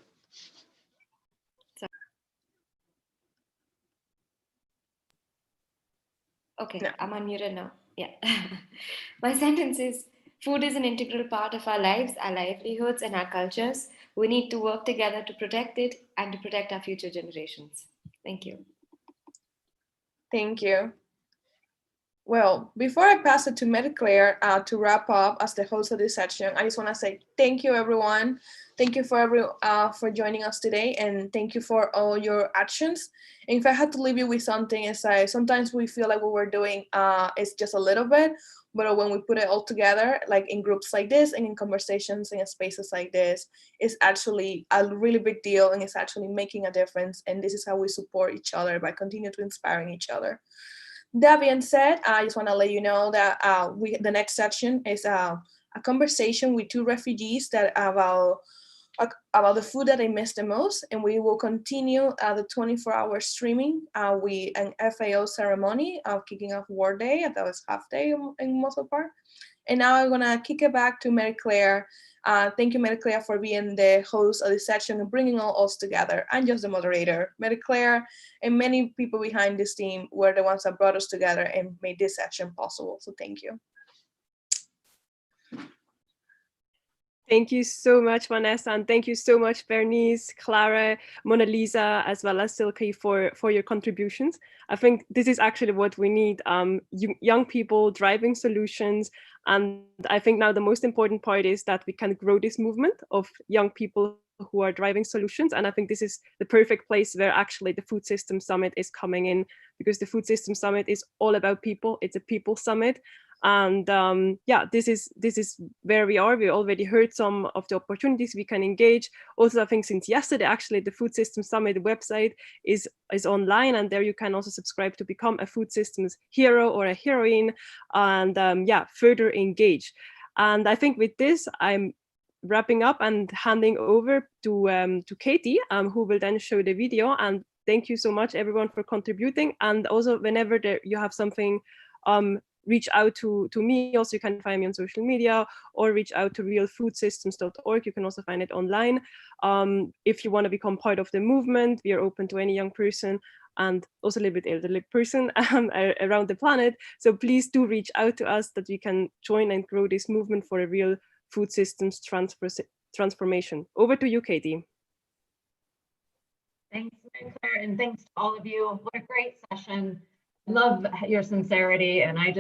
Okay, no. I'm unmuted now. Yeah. My sentence is, food is an integral part of our lives, our livelihoods, and our cultures. We need to work together to protect it and to protect our future generations. Thank you. Thank you. Well, before I pass it to Marie-Claire to wrap up as the host of this session, I just want to say thank you, everyone. Thank you for joining us today, and thank you for all your actions. And if I had to leave you with something, is sometimes we feel like what we're doing is just a little bit, but when we put it all together, like in groups like this and in conversations in spaces like this, it's actually a really big deal, and it's actually making a difference. And this is how we support each other, by continuing to inspiring each other. That being said, I just want to let you know that the next section is a conversation with two refugees that about the food that they miss the most, and we will continue the 24-hour streaming with an FAO ceremony of kicking off World Day. That was half day in most of part. And now I'm gonna kick it back to Marie-Claire. Thank you, Marie-Claire, for being the host of this session and bringing all us together. I'm just the moderator. Marie-Claire and many people behind this team were the ones that brought us together and made this session possible. So thank you. Thank you so much, Vanessa, and thank you so much, Bernice, Clara, Mona Lisa, as well as Silke for your contributions. I think this is actually what we need, young people driving solutions. And I think now the most important part is that we can grow this movement of young people who are driving solutions. And I think this is the perfect place where actually the Food System Summit is coming in, because the Food System Summit is all about people. It's a people summit. And yeah, this is where we are. We already heard some of the opportunities we can engage. Also, I think since yesterday, actually, the Food System Summit website is online, and there you can also subscribe to become a food systems hero or a heroine, and yeah, further engage. And I think with this, I'm wrapping up and handing over to Katie, who will then show the video. And thank you so much, everyone, for contributing. And also, whenever you have something, reach out to me. Also, you can find me on social media, or reach out to realfoodsystems.org. You can also find it online. If you want to become part of the movement, we are open to any young person and also a little bit elderly person around the planet. So please do reach out to us, that we can join and grow this movement for a real food systems transformation. Over to you, Katie. Thanks, Claire, and thanks to all of you. What a great session. I love your sincerity, and I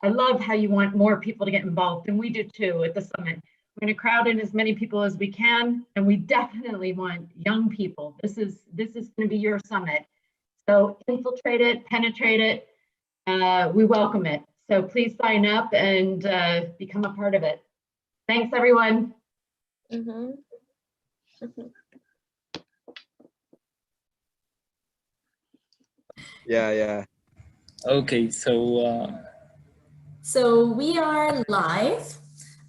love how you want more people to get involved, and we do too at the summit. We're going to crowd in as many people as we can, and we definitely want young people. This is going to be your summit. So infiltrate it, penetrate it. We welcome it. So please sign up and become a part of it. Thanks, everyone. Yeah. Okay, so we are live.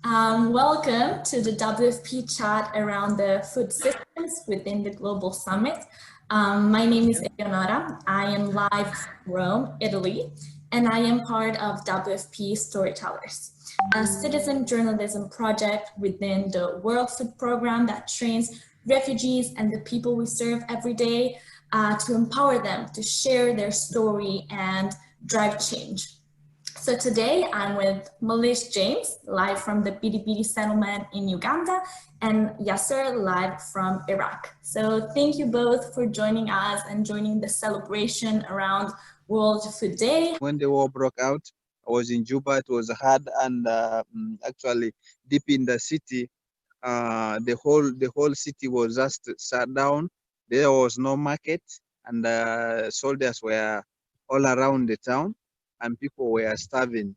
Welcome to the WFP chat around the food systems within the Global Summit. My name is Eleonora. I am live from Rome, Italy, and I am part of WFP Storytellers, a citizen journalism project within the World Food Program that trains refugees and the people we serve every day to empower them to share their story and drive change. So today I'm with Malish James, live from the Bidi settlement in Uganda, and Yasser, live from Iraq. So thank you both for joining us and joining the celebration around World Food Day. When the war broke out, I was in Juba. It was hard, and actually deep in the city, the whole city was just shut down. There was no market, and soldiers were all around the town, and people were starving.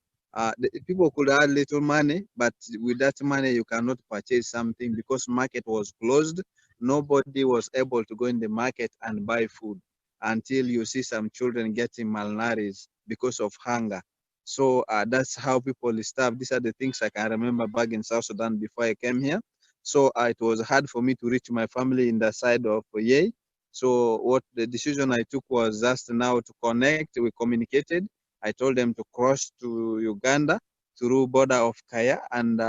People could have little money, but with that money you cannot purchase something because market was closed. Nobody was able to go in the market and buy food until you see some children getting malnourished because of hunger. So that's how people starve. These are the things I can remember back in South Sudan before I came here. So it was hard for me to reach my family in the side of Ye. So what the decision I took was just now to connect. We communicated. I told them to cross to Uganda through border of Kaya, and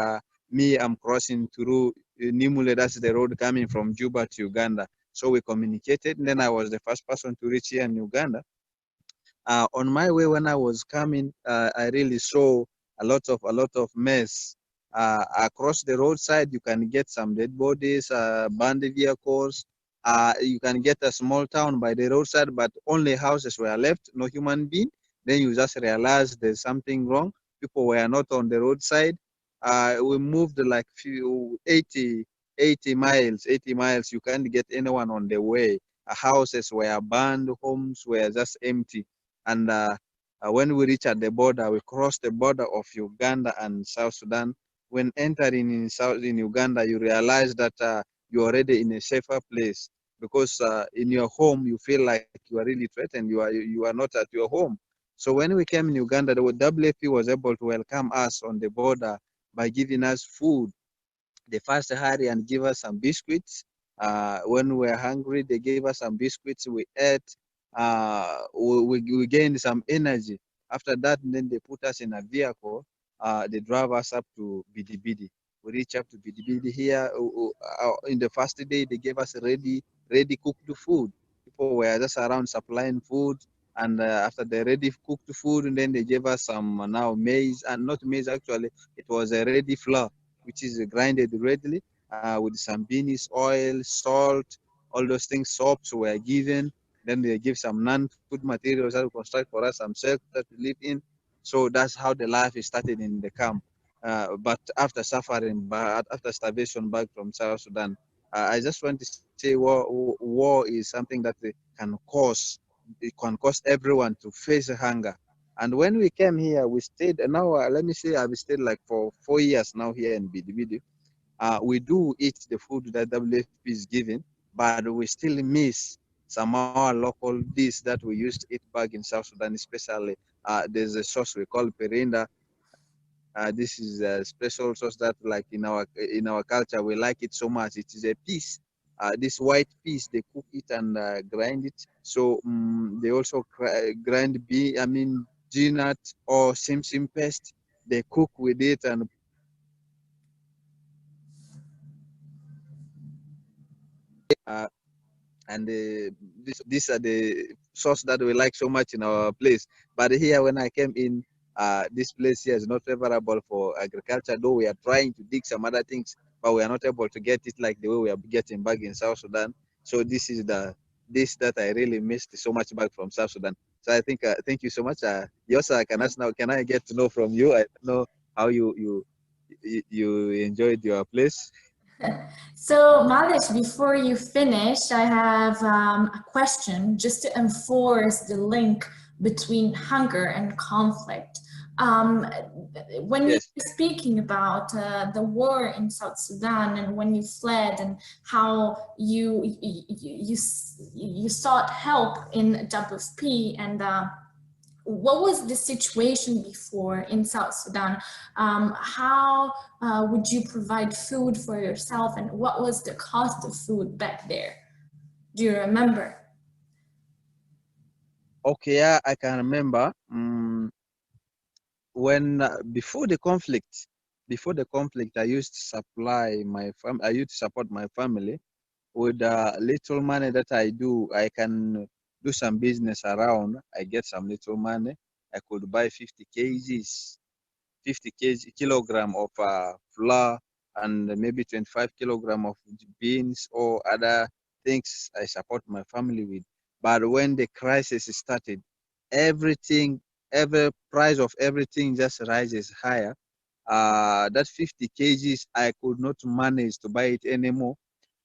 me, I'm crossing through Nimule. That's the road coming from Juba to Uganda. So we communicated, and then I was the first person to reach here in Uganda. On my way, when I was coming, I really saw a lot of mess. Across the roadside, you can get some dead bodies, burned vehicles. You can get a small town by the roadside, but only houses were left, no human being. Then you just realize there's something wrong. People were not on the roadside. We moved like 80 miles. You can't get anyone on the way. Houses were burned, homes were just empty. And when we reached at the border, we crossed the border of Uganda and South Sudan. When entering in Uganda, you realize that you're already in a safer place, because in your home you feel like you are really threatened. You are not at your home. So when we came in Uganda, the WFP was able to welcome us on the border by giving us food. They first hurry and give us some biscuits. When we were hungry, they gave us some biscuits. We ate. We gained some energy. After that, then they put us in a vehicle. They drove us up to Bidi. We reached up to Bidi here. In the first day, they gave us ready cooked food. People were just around supplying food. And after the ready cooked food, and then they gave us some now maize, and not maize actually, it was a ready flour, which is grinded readily with some beans, oil, salt, all those things. Soaps were given. Then they give some non-food materials that will construct for us some shelter that we live in. So that's how the life is started in the camp. But after suffering, after starvation back from South Sudan, I just want to say war is something that can cause everyone to face hunger. And when we came here, we stayed. Now, let me say, I've stayed like for 4 years now here in Bidi. We do eat the food that WFP is giving, but we still miss some of our local dish that we used to eat back in South Sudan, especially there's a sauce we call perinda. This is a special sauce that, like in our culture, we like it so much. It is a piece. This white piece, they cook it and grind it. So they also grind peanut or sim paste. They cook with it and these are the sauce that we like so much in our place. But here, when I came in, this place here is not favorable for agriculture, though we are trying to dig some other things, but we are not able to get it like the way we are getting back in South Sudan. So this is the dish that I really missed so much back from South Sudan. So I think thank you so much. Yosa, can I get to know from you? I don't know how you enjoyed your place. So, Malish, before you finish, I have a question just to enforce the link between hunger and conflict. When you were speaking about the war in South Sudan and when you fled and how you sought help in WFP and what was the situation before in South Sudan? How would you provide food for yourself and what was the cost of food back there? Do you remember? Okay, yeah, I can remember. When before the conflict, I used to supply my I used to support my family with little money that I do. I can do some business around. I get some little money. I could buy 50 kilogram of flour and maybe 25 kilogram of beans or other things I support my family with. But when the crisis started, every price of everything just rises higher. That 50 kgs, I could not manage to buy it anymore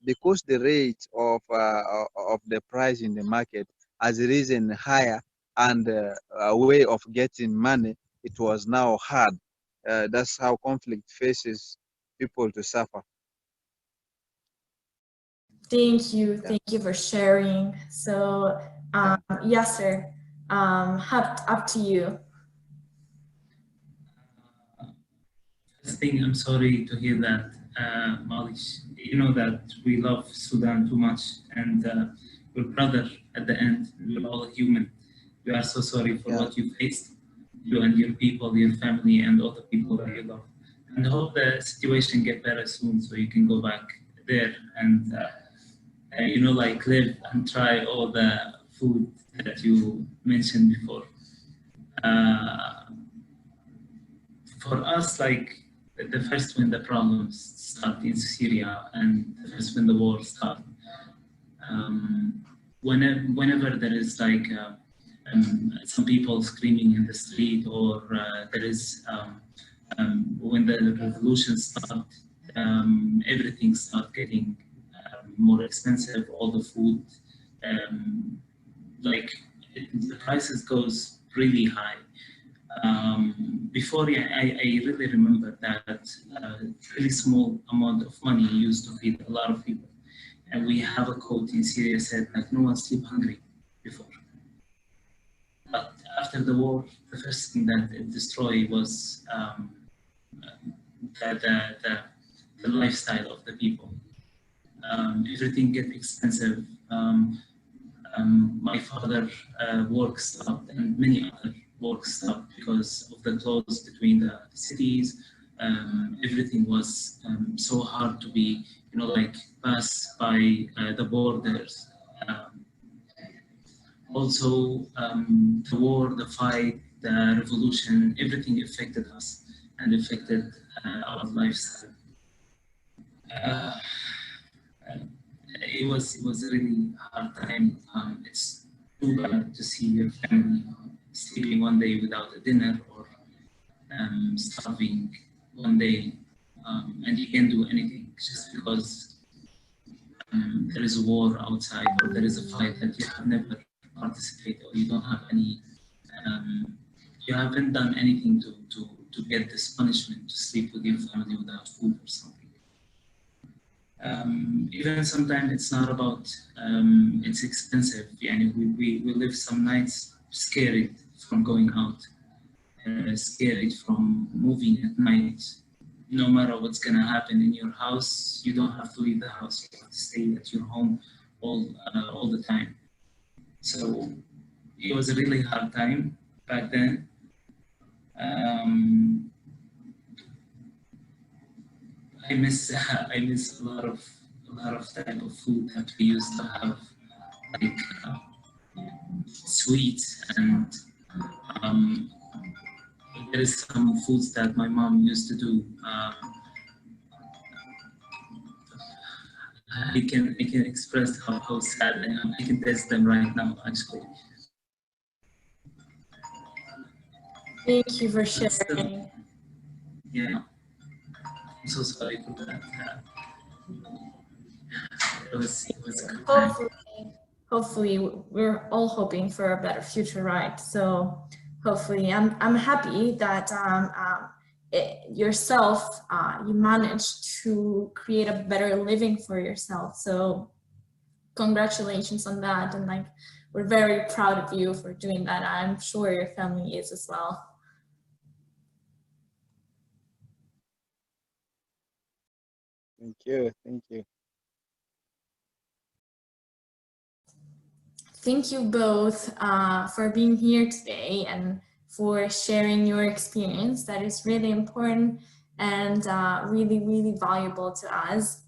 because the rate of the price in the market has risen higher, and a way of getting money, it was now hard. That's how conflict faces people to suffer. Thank you for sharing. So, Yasser, up to you. First thing, I'm sorry to hear that, Malish. You know that we love Sudan too much, and we're brother at the end. We're all human. We are so sorry for what you faced, you and your people, your family, and all the people that you love. And I hope the situation get better soon, so you can go back there and like live and try all the food that you mentioned before. For us, like the first when the problems start in Syria and the first when the war started, whenever there is like some people screaming in the street, or there is when the revolution started, everything started getting more expensive. All the food, the prices goes really high. Before, I really remember that really small amount of money used to feed a lot of people. And we have a quote in Syria said, like, no one sleep hungry before. But after the war, the first thing that it destroyed was the lifestyle of the people. Everything gets expensive. My father work stopped, and many other work stopped because of the close between the cities. Everything was so hard to be, pass by the borders. Also, the war, the fight, the revolution, everything affected us and affected our lifestyle. It was a really hard time. It's too bad to see your family sleeping one day without a dinner, or starving one day, and you can't do anything just because there is a war outside, or there is a fight that you have never participated, or you don't have any, you haven't done anything to get this punishment, to sleep with your family without food or something. Even sometimes it's not about it's expensive. We live some nights scared from going out. scared from moving at night. No matter what's gonna happen in your house, you don't have to leave the house. You have to stay at your home all the time. So it was a really hard time back then. I miss a lot of type of food that we used to have, like sweets, and there is some foods that my mom used to do. I can express how sad I am. I can taste them right now, actually. Thank you for sharing. Yeah, I'm so sorry for that. It was a good time. Hopefully, we're all hoping for a better future, right? So hopefully, I'm happy that yourself, you managed to create a better living for yourself. So congratulations on that. And like, we're very proud of you for doing that. I'm sure your family is as well. Thank you. Thank you. Thank you both for being here today and for sharing your experience. That is really important and really, really valuable to us.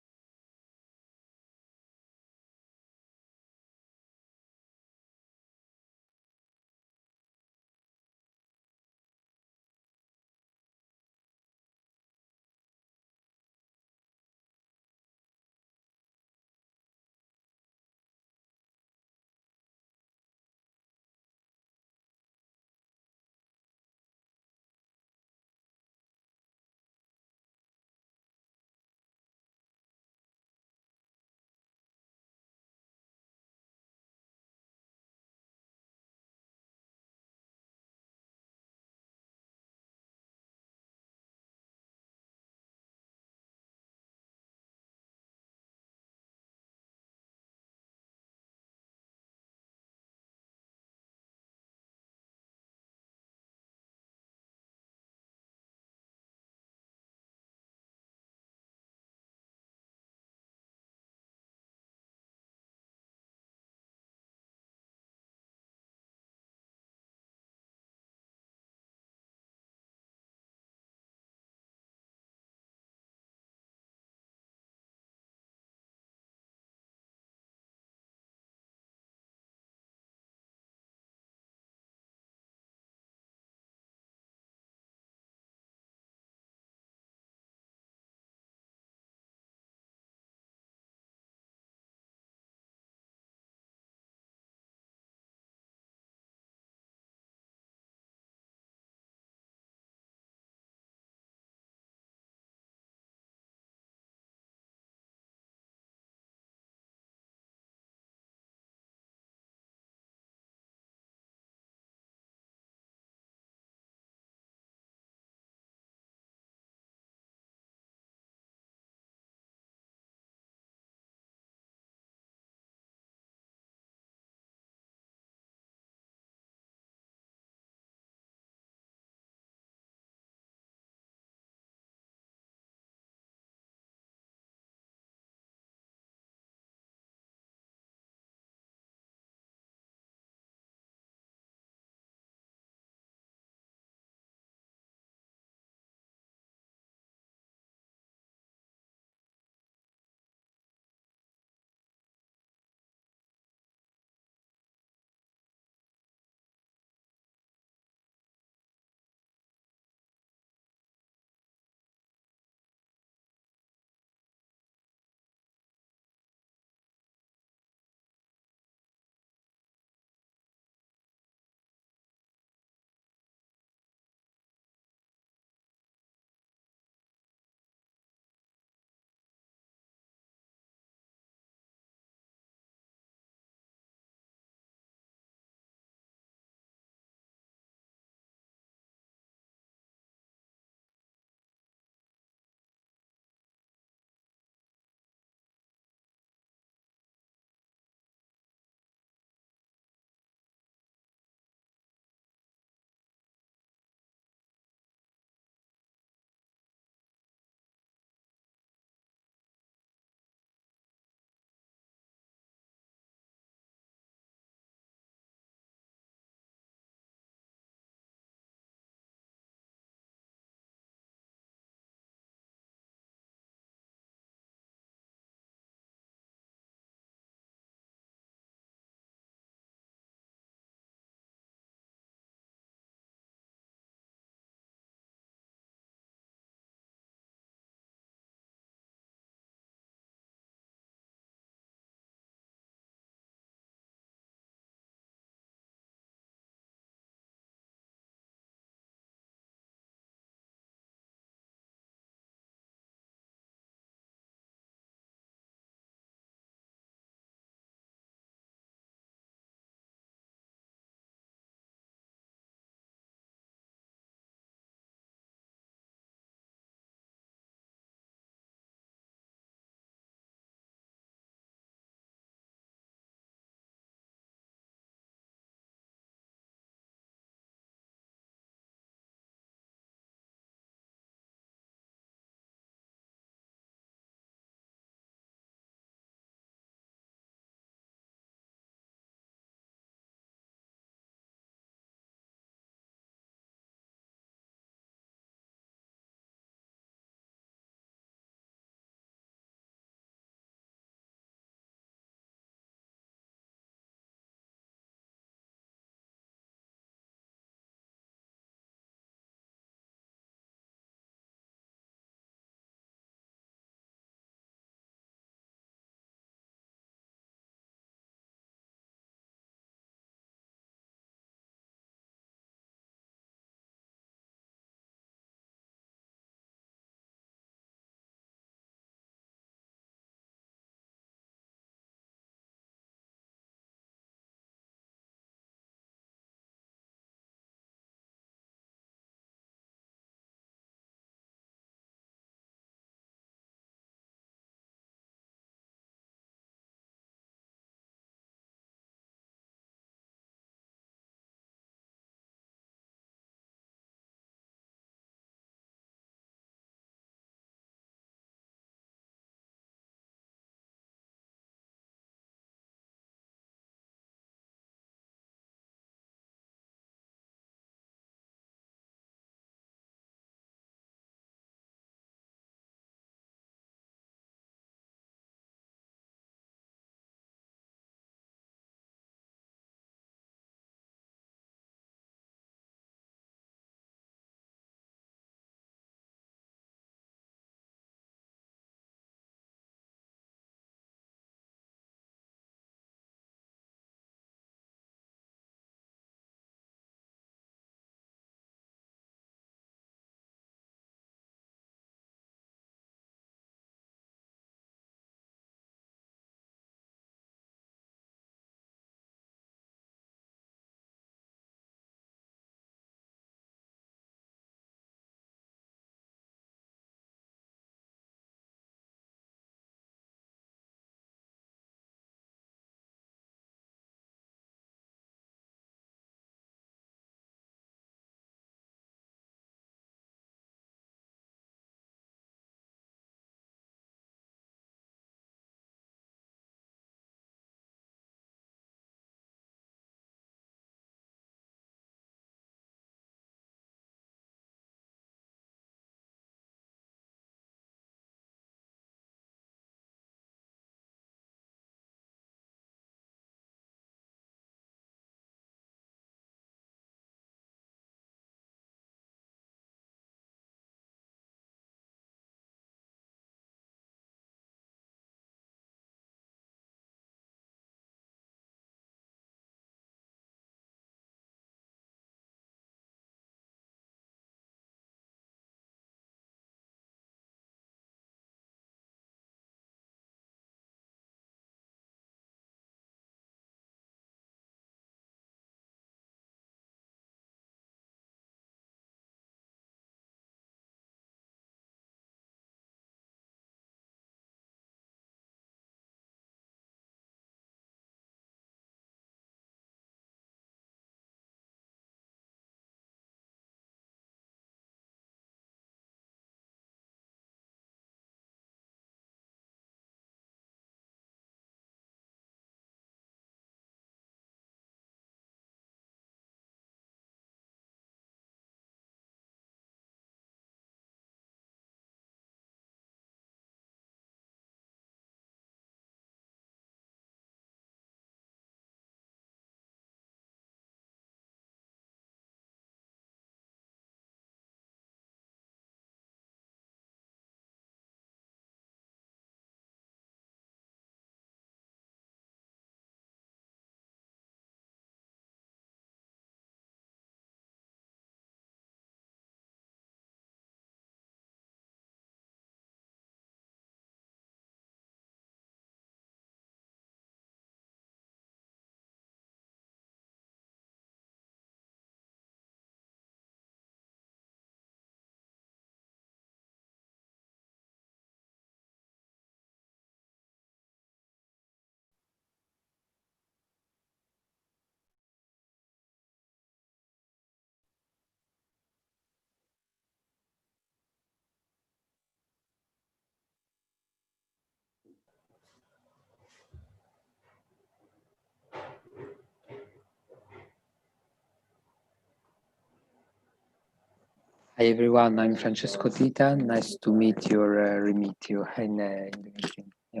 Hi everyone, I'm Francesco Tita. Nice to meet you or re-meet you in the meeting. Yeah,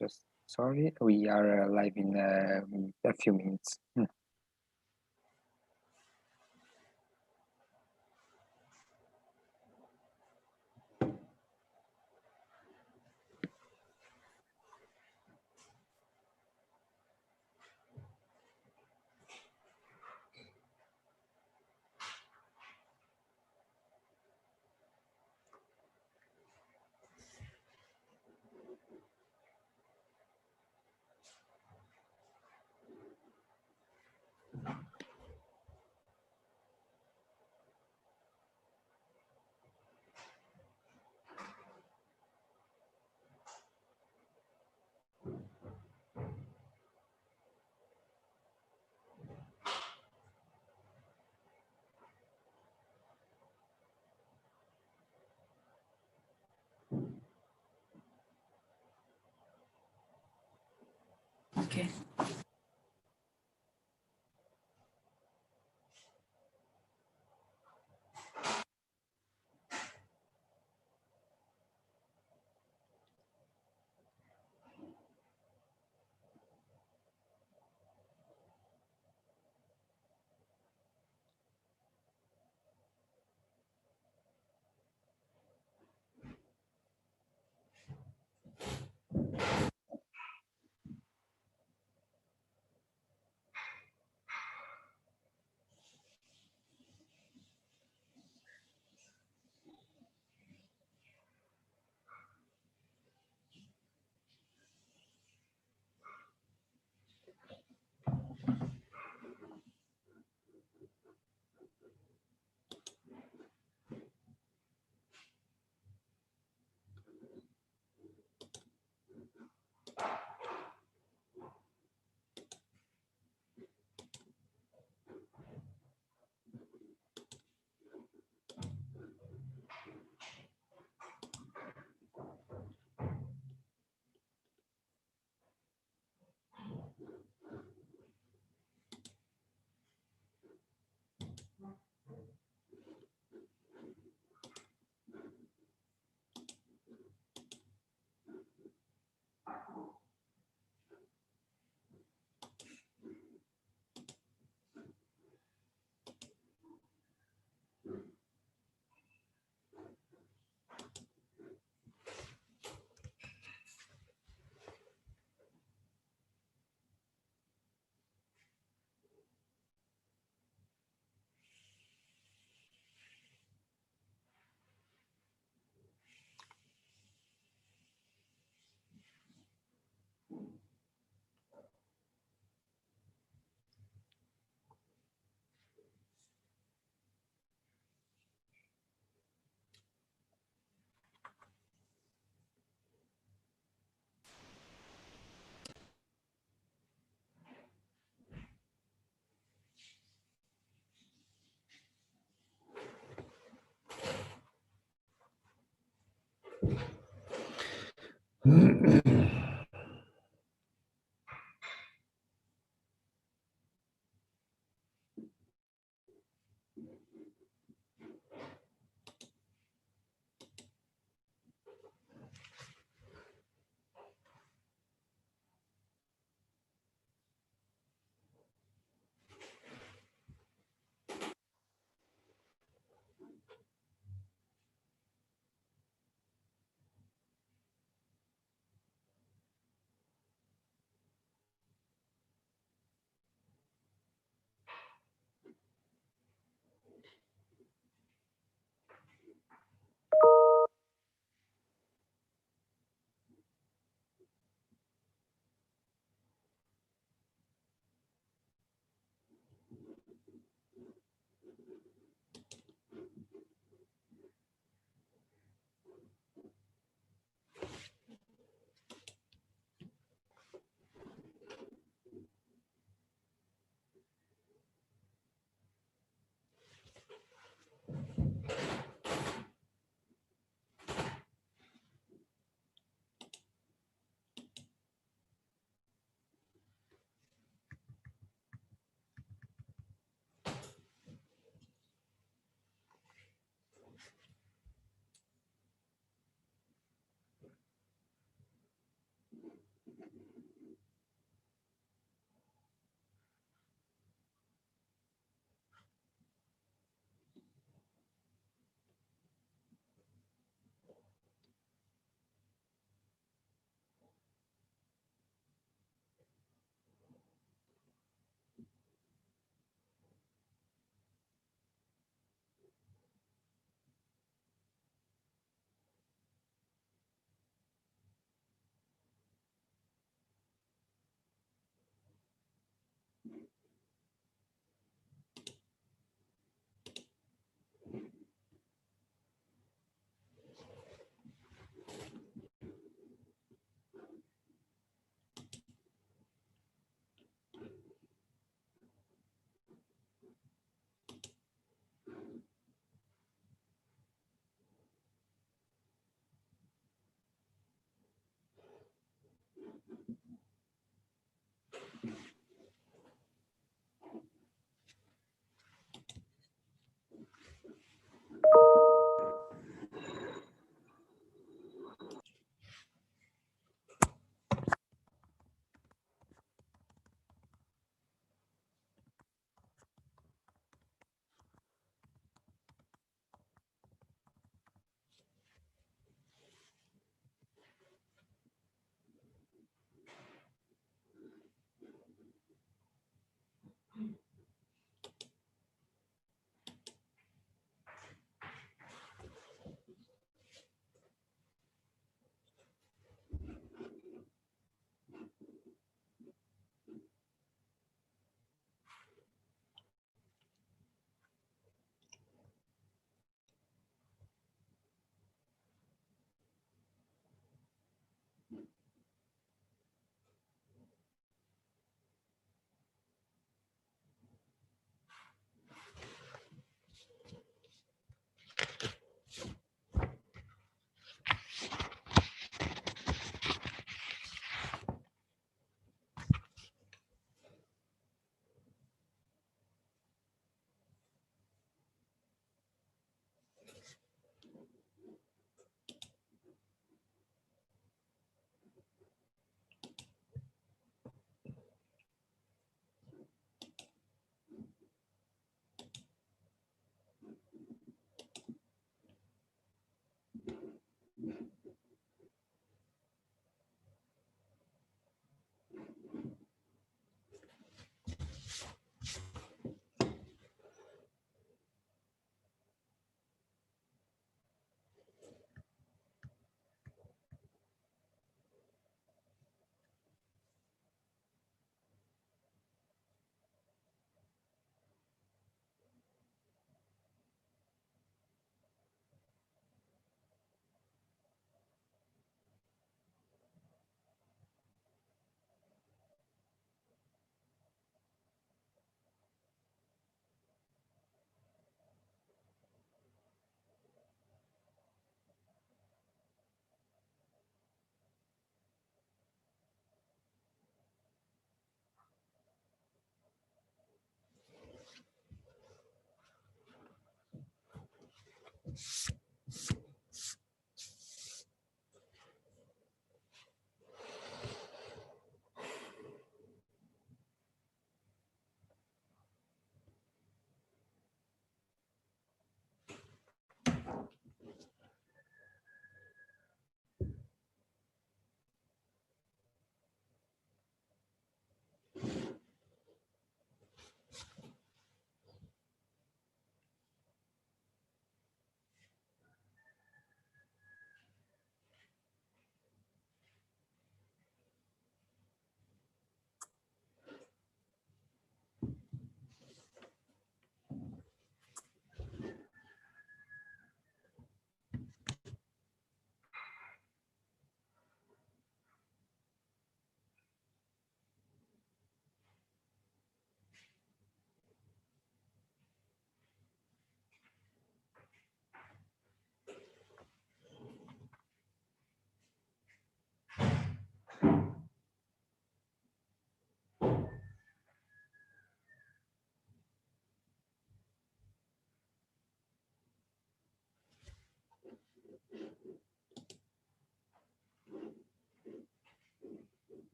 just sorry, we are live in a few minutes. Okay.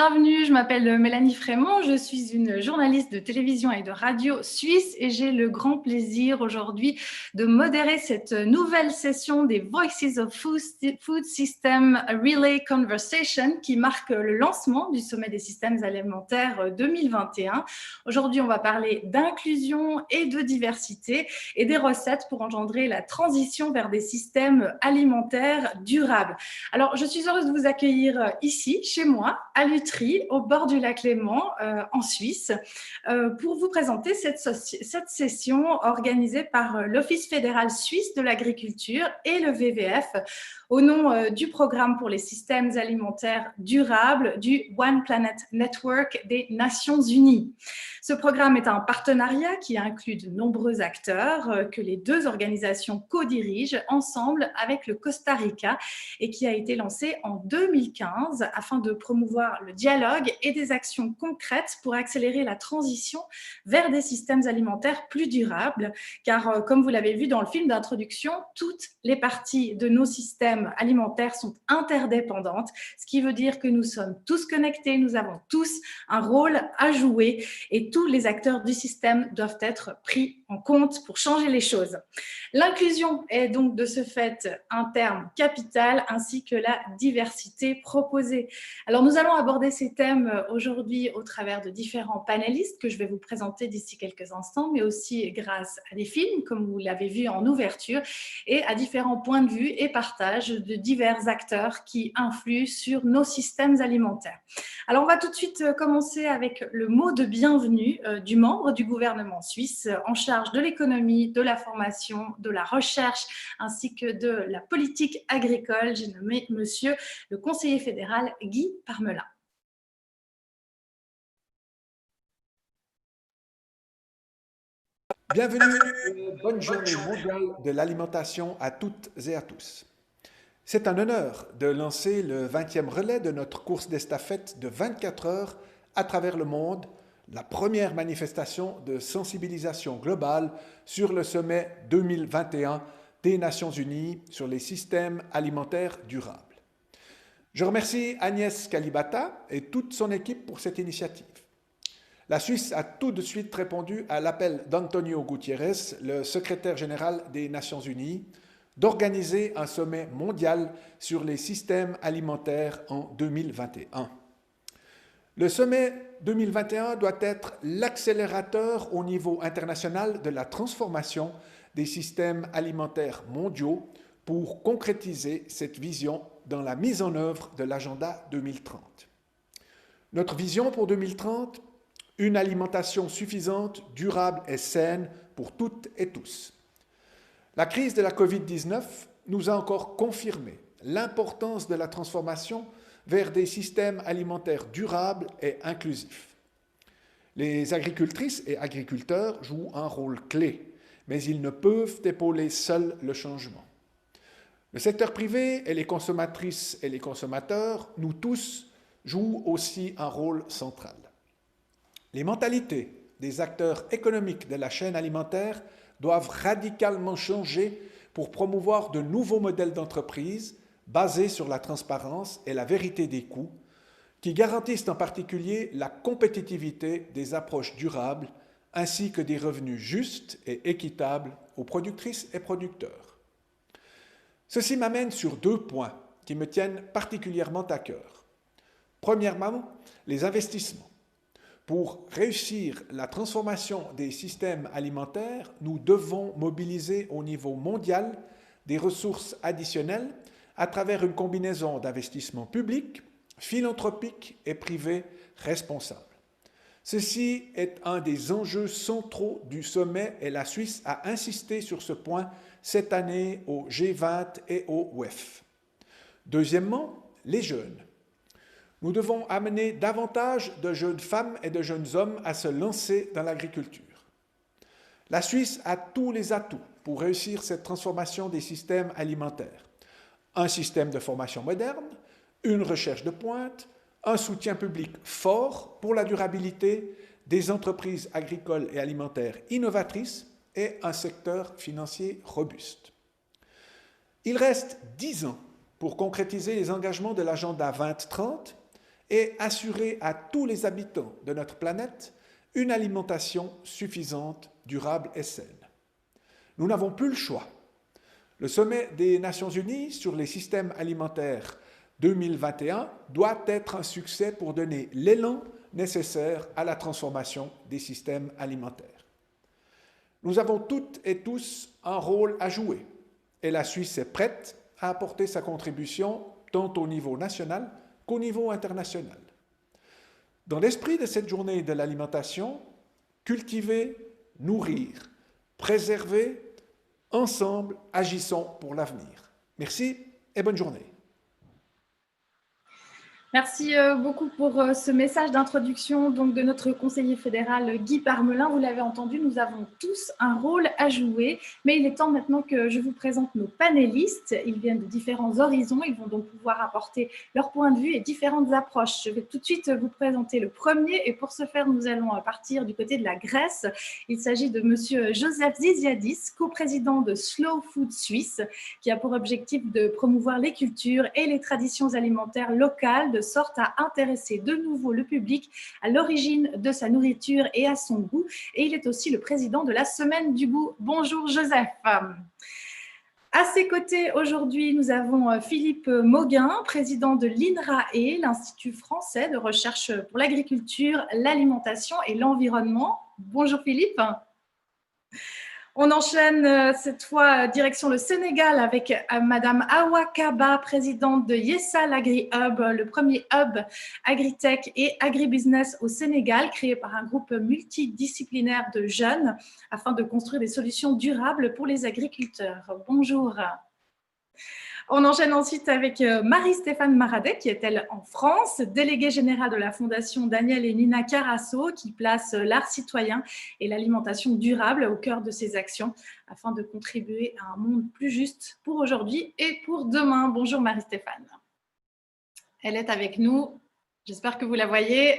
bienvenue, je m'appelle Mélanie Frémont, je suis une journaliste de télévision et de radio suisse et j'ai le grand plaisir aujourd'hui de modérer cette nouvelle session des Voices of Food System Relay Conversation qui marque le lancement du sommet des systèmes alimentaires 2021. Aujourd'hui, on va parler d'inclusion et de diversité et des recettes pour engendrer la transition vers des systèmes alimentaires durables. Alors, je suis heureuse de vous accueillir ici, chez moi, à Lutry, au bord du lac Léman, en Suisse, pour vous présenter cette session organisée par l'Office fédéral suisse de l'agriculture et le WWF au nom du programme pour les systèmes alimentaires durables du One Planet Network des Nations Unies. Ce programme est un partenariat qui inclut de nombreux acteurs que les deux organisations co-dirigent ensemble avec le Costa Rica et qui a été lancé en 2015 afin de promouvoir le dialogue et des actions concrètes pour accélérer la transition vers des systèmes alimentaires plus durables. Car comme vous l'avez vu dans le film d'introduction, toutes les parties de nos systèmes alimentaires sont interdépendantes, ce qui veut dire que nous sommes tous connectés, nous avons tous un rôle à jouer et tous les acteurs du système doivent être pris en compte pour changer les choses. L'inclusion est donc de ce fait un terme capital ainsi que la diversité proposée. Alors nous allons aborder ces thèmes aujourd'hui au travers de différents panélistes que je vais vous présenter d'ici quelques instants, mais aussi grâce à des films, comme vous l'avez vu en ouverture, et à différents points de vue et partages de divers acteurs qui influent sur nos systèmes alimentaires. Alors on va tout de suite commencer avec le mot de bienvenue du membre du gouvernement suisse en charge de l'économie, de la formation, de la recherche ainsi que de la politique agricole. J'ai nommé monsieur le conseiller fédéral Guy Parmelin. Bienvenue et bonne journée mondiale de l'alimentation à toutes et à tous. C'est un honneur de lancer le 20e relais de notre course d'estafette de 24 heures à travers le monde, la première manifestation de sensibilisation globale sur le sommet 2021 des Nations Unies sur les systèmes alimentaires durables. Je remercie Agnès Kalibata et toute son équipe pour cette initiative. La Suisse a tout de suite répondu à l'appel d'Antonio Gutiérrez, le secrétaire général des Nations Unies, d'organiser un sommet mondial sur les systèmes alimentaires en 2021. Le sommet 2021 doit être l'accélérateur au niveau international de la transformation des systèmes alimentaires mondiaux pour concrétiser cette vision dans la mise en œuvre de l'agenda 2030. Notre vision pour 2030, une alimentation suffisante, durable et saine pour toutes et tous. La crise de la Covid-19 nous a encore confirmé l'importance de la transformation vers des systèmes alimentaires durables et inclusifs. Les agricultrices et agriculteurs jouent un rôle clé, mais ils ne peuvent épauler seuls le changement. Le secteur privé et les consommatrices et les consommateurs, nous tous, jouent aussi un rôle central. Les mentalités des acteurs économiques de la chaîne alimentaire doivent radicalement changer pour promouvoir de nouveaux modèles d'entreprise basés sur la transparence et la vérité des coûts, qui garantissent en particulier la compétitivité des approches durables ainsi que des revenus justes et équitables aux productrices et producteurs. Ceci m'amène sur 2 points qui me tiennent particulièrement à cœur. Premièrement, les investissements. Pour réussir la transformation des systèmes alimentaires, nous devons mobiliser au niveau mondial des ressources additionnelles à travers une combinaison d'investissements publics, philanthropiques et privés responsables. Ceci est un des enjeux centraux du sommet et la Suisse a insisté sur ce point cette année au G20 et au WEF. Deuxièmement, les jeunes. Nous devons amener davantage de jeunes femmes et de jeunes hommes à se lancer dans l'agriculture. La Suisse a tous les atouts pour réussir cette transformation des systèmes alimentaires. Un système de formation moderne, une recherche de pointe, un soutien public fort pour la durabilité, des entreprises agricoles et alimentaires innovatrices et un secteur financier robuste. Il reste 10 ans pour concrétiser les engagements de l'agenda 2030 et assurer à tous les habitants de notre planète une alimentation suffisante, durable et saine. Nous n'avons plus le choix. Le sommet des Nations Unies sur les systèmes alimentaires 2021 doit être un succès pour donner l'élan nécessaire à la transformation des systèmes alimentaires. Nous avons toutes et tous un rôle à jouer et la Suisse est prête à apporter sa contribution tant au niveau national qu'au niveau international. Dans l'esprit de cette journée de l'alimentation, cultiver, nourrir, préserver, ensemble, agissons pour l'avenir. Merci et bonne journée. Merci beaucoup pour ce message d'introduction donc, de notre conseiller fédéral Guy Parmelin. Vous l'avez entendu, nous avons tous un rôle à jouer, mais il est temps maintenant que je vous présente nos panélistes. Ils viennent de différents horizons, ils vont donc pouvoir apporter leur point de vue et différentes approches. Je vais tout de suite vous présenter le premier et pour ce faire, nous allons partir du côté de la Grèce. Il s'agit de monsieur Joseph Ziziadis, coprésident de Slow Food Suisse, qui a pour objectif de promouvoir les cultures et les traditions alimentaires locales de sorte à intéresser de nouveau le public à l'origine de sa nourriture et à son goût. Et il est aussi le président de la Semaine du goût. Bonjour Joseph. À ses côtés, aujourd'hui, nous avons Philippe Mauguin, président de l'INRAE, l'Institut français de recherche pour l'agriculture, l'alimentation et l'environnement. Bonjour Philippe. On enchaîne cette fois direction le Sénégal avec Madame Awa Kaba, présidente de Yessal Agri Hub, le premier hub agritech et agribusiness au Sénégal, créé par un groupe multidisciplinaire de jeunes afin de construire des solutions durables pour les agriculteurs. Bonjour. On enchaîne ensuite avec Marie-Stéphane Maradet, qui est elle en France, déléguée générale de la Fondation Daniel et Nina Carasso, qui place l'art citoyen et l'alimentation durable au cœur de ses actions, afin de contribuer à un monde plus juste pour aujourd'hui et pour demain. Bonjour Marie-Stéphane. Elle est avec nous, j'espère que vous la voyez.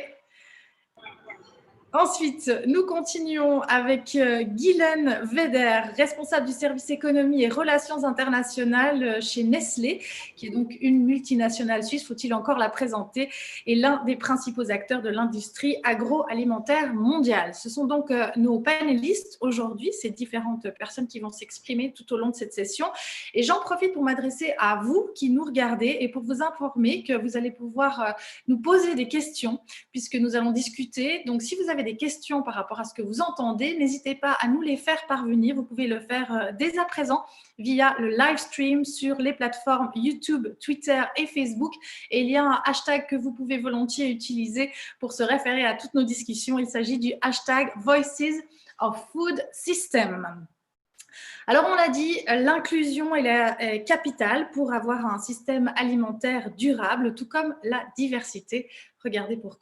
Ensuite, nous continuons avec Guylaine Weder, responsable du service économie et relations internationales chez Nestlé, qui est donc une multinationale suisse, faut-il encore la présenter, et l'un des principaux acteurs de l'industrie agroalimentaire mondiale. Ce sont donc nos panélistes aujourd'hui, ces différentes personnes qui vont s'exprimer tout au long de cette session. Et j'en profite pour m'adresser à vous qui nous regardez et pour vous informer que vous allez pouvoir nous poser des questions, puisque nous allons discuter. Donc, si vous avez des questions par rapport à ce que vous entendez, n'hésitez pas à nous les faire parvenir. Vous pouvez le faire dès à présent via le live stream sur les plateformes YouTube, Twitter et Facebook. Et il y a un hashtag que vous pouvez volontiers utiliser pour se référer à toutes nos discussions. Il s'agit du hashtag Voices of Food System. Alors, on l'a dit, l'inclusion est capitale pour avoir un système alimentaire durable, tout comme la diversité. Regardez pourquoi.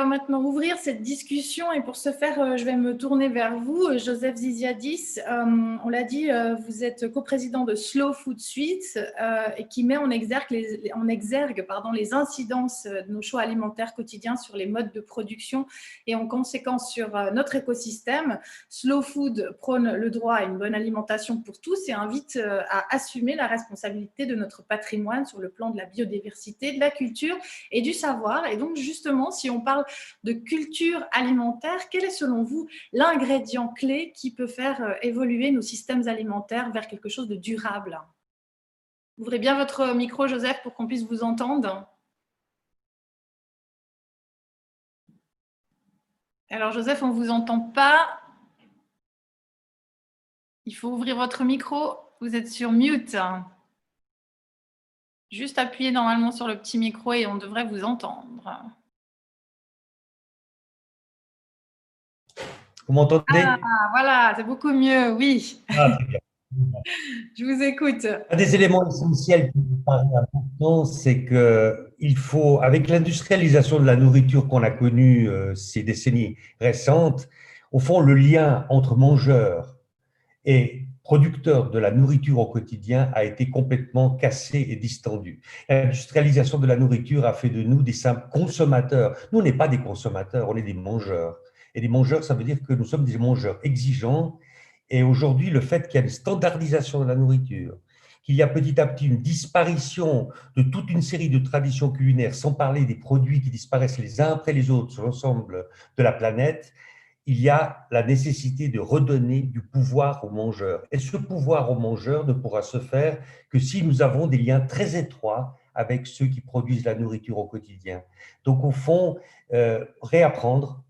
maintenant ouvrir cette discussion et pour ce faire, je vais me tourner vers vous, Joseph Ziziadis. On l'a dit, vous êtes coprésident de Slow Food Suite et qui met en exergue les incidences de nos choix alimentaires quotidiens sur les modes de production et en conséquence sur notre écosystème. Slow Food prône le droit à une bonne alimentation pour tous et invite à assumer la responsabilité de notre patrimoine sur le plan de la biodiversité, de la culture et du savoir. Et donc justement, si on parle de culture alimentaire, quel est selon vous l'ingrédient clé qui peut faire évoluer nos systèmes alimentaires vers quelque chose de durable? Ouvrez bien votre micro, Joseph, pour qu'on puisse vous entendre. Alors Joseph, on ne vous entend pas. Il faut ouvrir votre micro. Vous êtes sur mute. Juste appuyez normalement sur le petit micro et on devrait vous entendre. Vous m'entendez? Ah, voilà, c'est beaucoup mieux, oui. Ah, très bien. Je vous écoute. Un des éléments essentiels qui me paraît important, c'est qu'il faut, avec l'industrialisation de la nourriture qu'on a connue ces décennies récentes, au fond, le lien entre mangeurs et producteurs de la nourriture au quotidien a été complètement cassé et distendu. L'industrialisation de la nourriture a fait de nous des simples consommateurs. Nous, on n'est pas des consommateurs, on est des mangeurs. Et des mangeurs, ça veut dire que nous sommes des mangeurs exigeants. Et aujourd'hui, le fait qu'il y a une standardisation de la nourriture, qu'il y a petit à petit une disparition de toute une série de traditions culinaires, sans parler des produits qui disparaissent les uns après les autres sur l'ensemble de la planète, il y a la nécessité de redonner du pouvoir aux mangeurs. Et ce pouvoir aux mangeurs ne pourra se faire que si nous avons des liens très étroits avec ceux qui produisent la nourriture au quotidien. Donc, au fond, réapprendre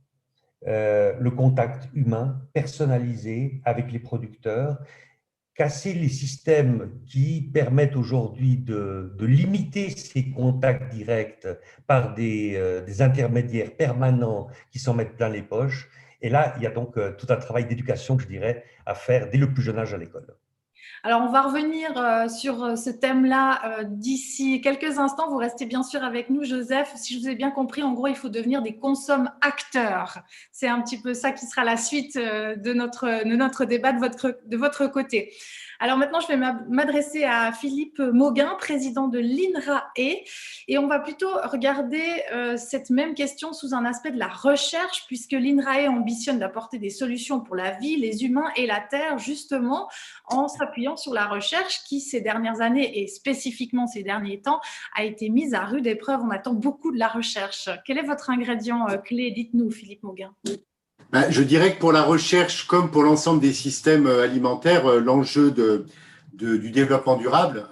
le contact humain personnalisé avec les producteurs, casser les systèmes qui permettent aujourd'hui de limiter ces contacts directs par des intermédiaires permanents qui s'en mettent plein les poches. Et là, il y a donc tout un travail d'éducation, je dirais, à faire dès le plus jeune âge à l'école. Alors, on va revenir sur ce thème-là d'ici quelques instants. Vous restez bien sûr avec nous, Joseph. Si je vous ai bien compris, en gros, il faut devenir des consomme-acteurs. C'est un petit peu ça qui sera la suite de notre débat de votre côté. Alors maintenant, je vais m'adresser à Philippe Mauguin, président de l'INRAE, et on va plutôt regarder cette même question sous un aspect de la recherche, puisque l'INRAE ambitionne d'apporter des solutions pour la vie, les humains et la Terre, justement en s'appuyant sur la recherche qui, ces dernières années et spécifiquement ces derniers temps, a été mise à rude épreuve. On attend beaucoup de la recherche. Quel est votre ingrédient clé? Dites-nous, Philippe Mauguin. Je dirais que pour la recherche, comme pour l'ensemble des systèmes alimentaires, l'enjeu du développement durable,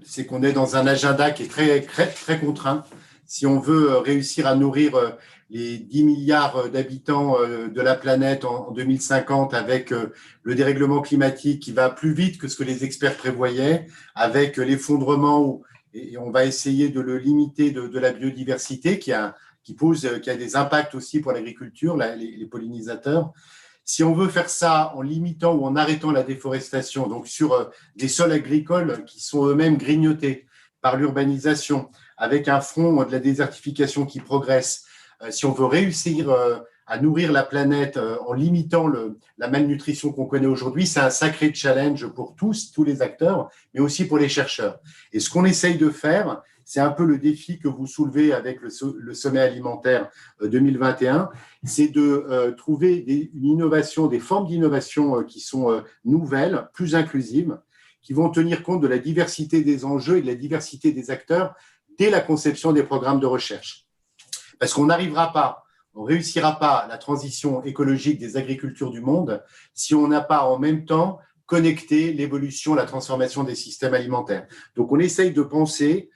c'est qu'on est dans un agenda qui est très contraint. Si on veut réussir à nourrir les 10 milliards d'habitants de la planète en 2050 avec le dérèglement climatique qui va plus vite que ce que les experts prévoyaient, avec l'effondrement, et on va essayer de le limiter de la biodiversité qui a des impacts aussi pour l'agriculture, les pollinisateurs. Si on veut faire ça en limitant ou en arrêtant la déforestation, donc sur des sols agricoles qui sont eux-mêmes grignotés par l'urbanisation, avec un front de la désertification qui progresse, si on veut réussir à nourrir la planète en limitant la malnutrition qu'on connaît aujourd'hui, c'est un sacré challenge pour tous les acteurs, mais aussi pour les chercheurs. Et ce qu'on essaye de faire, c'est un peu le défi que vous soulevez avec le sommet alimentaire 2021, c'est de trouver une innovation, des formes d'innovation qui sont nouvelles, plus inclusives, qui vont tenir compte de la diversité des enjeux et de la diversité des acteurs dès la conception des programmes de recherche. Parce qu'on n'arrivera pas, on ne réussira pas la transition écologique des agricultures du monde si on n'a pas en même temps connecté l'évolution, la transformation des systèmes alimentaires. Donc on essaye de penser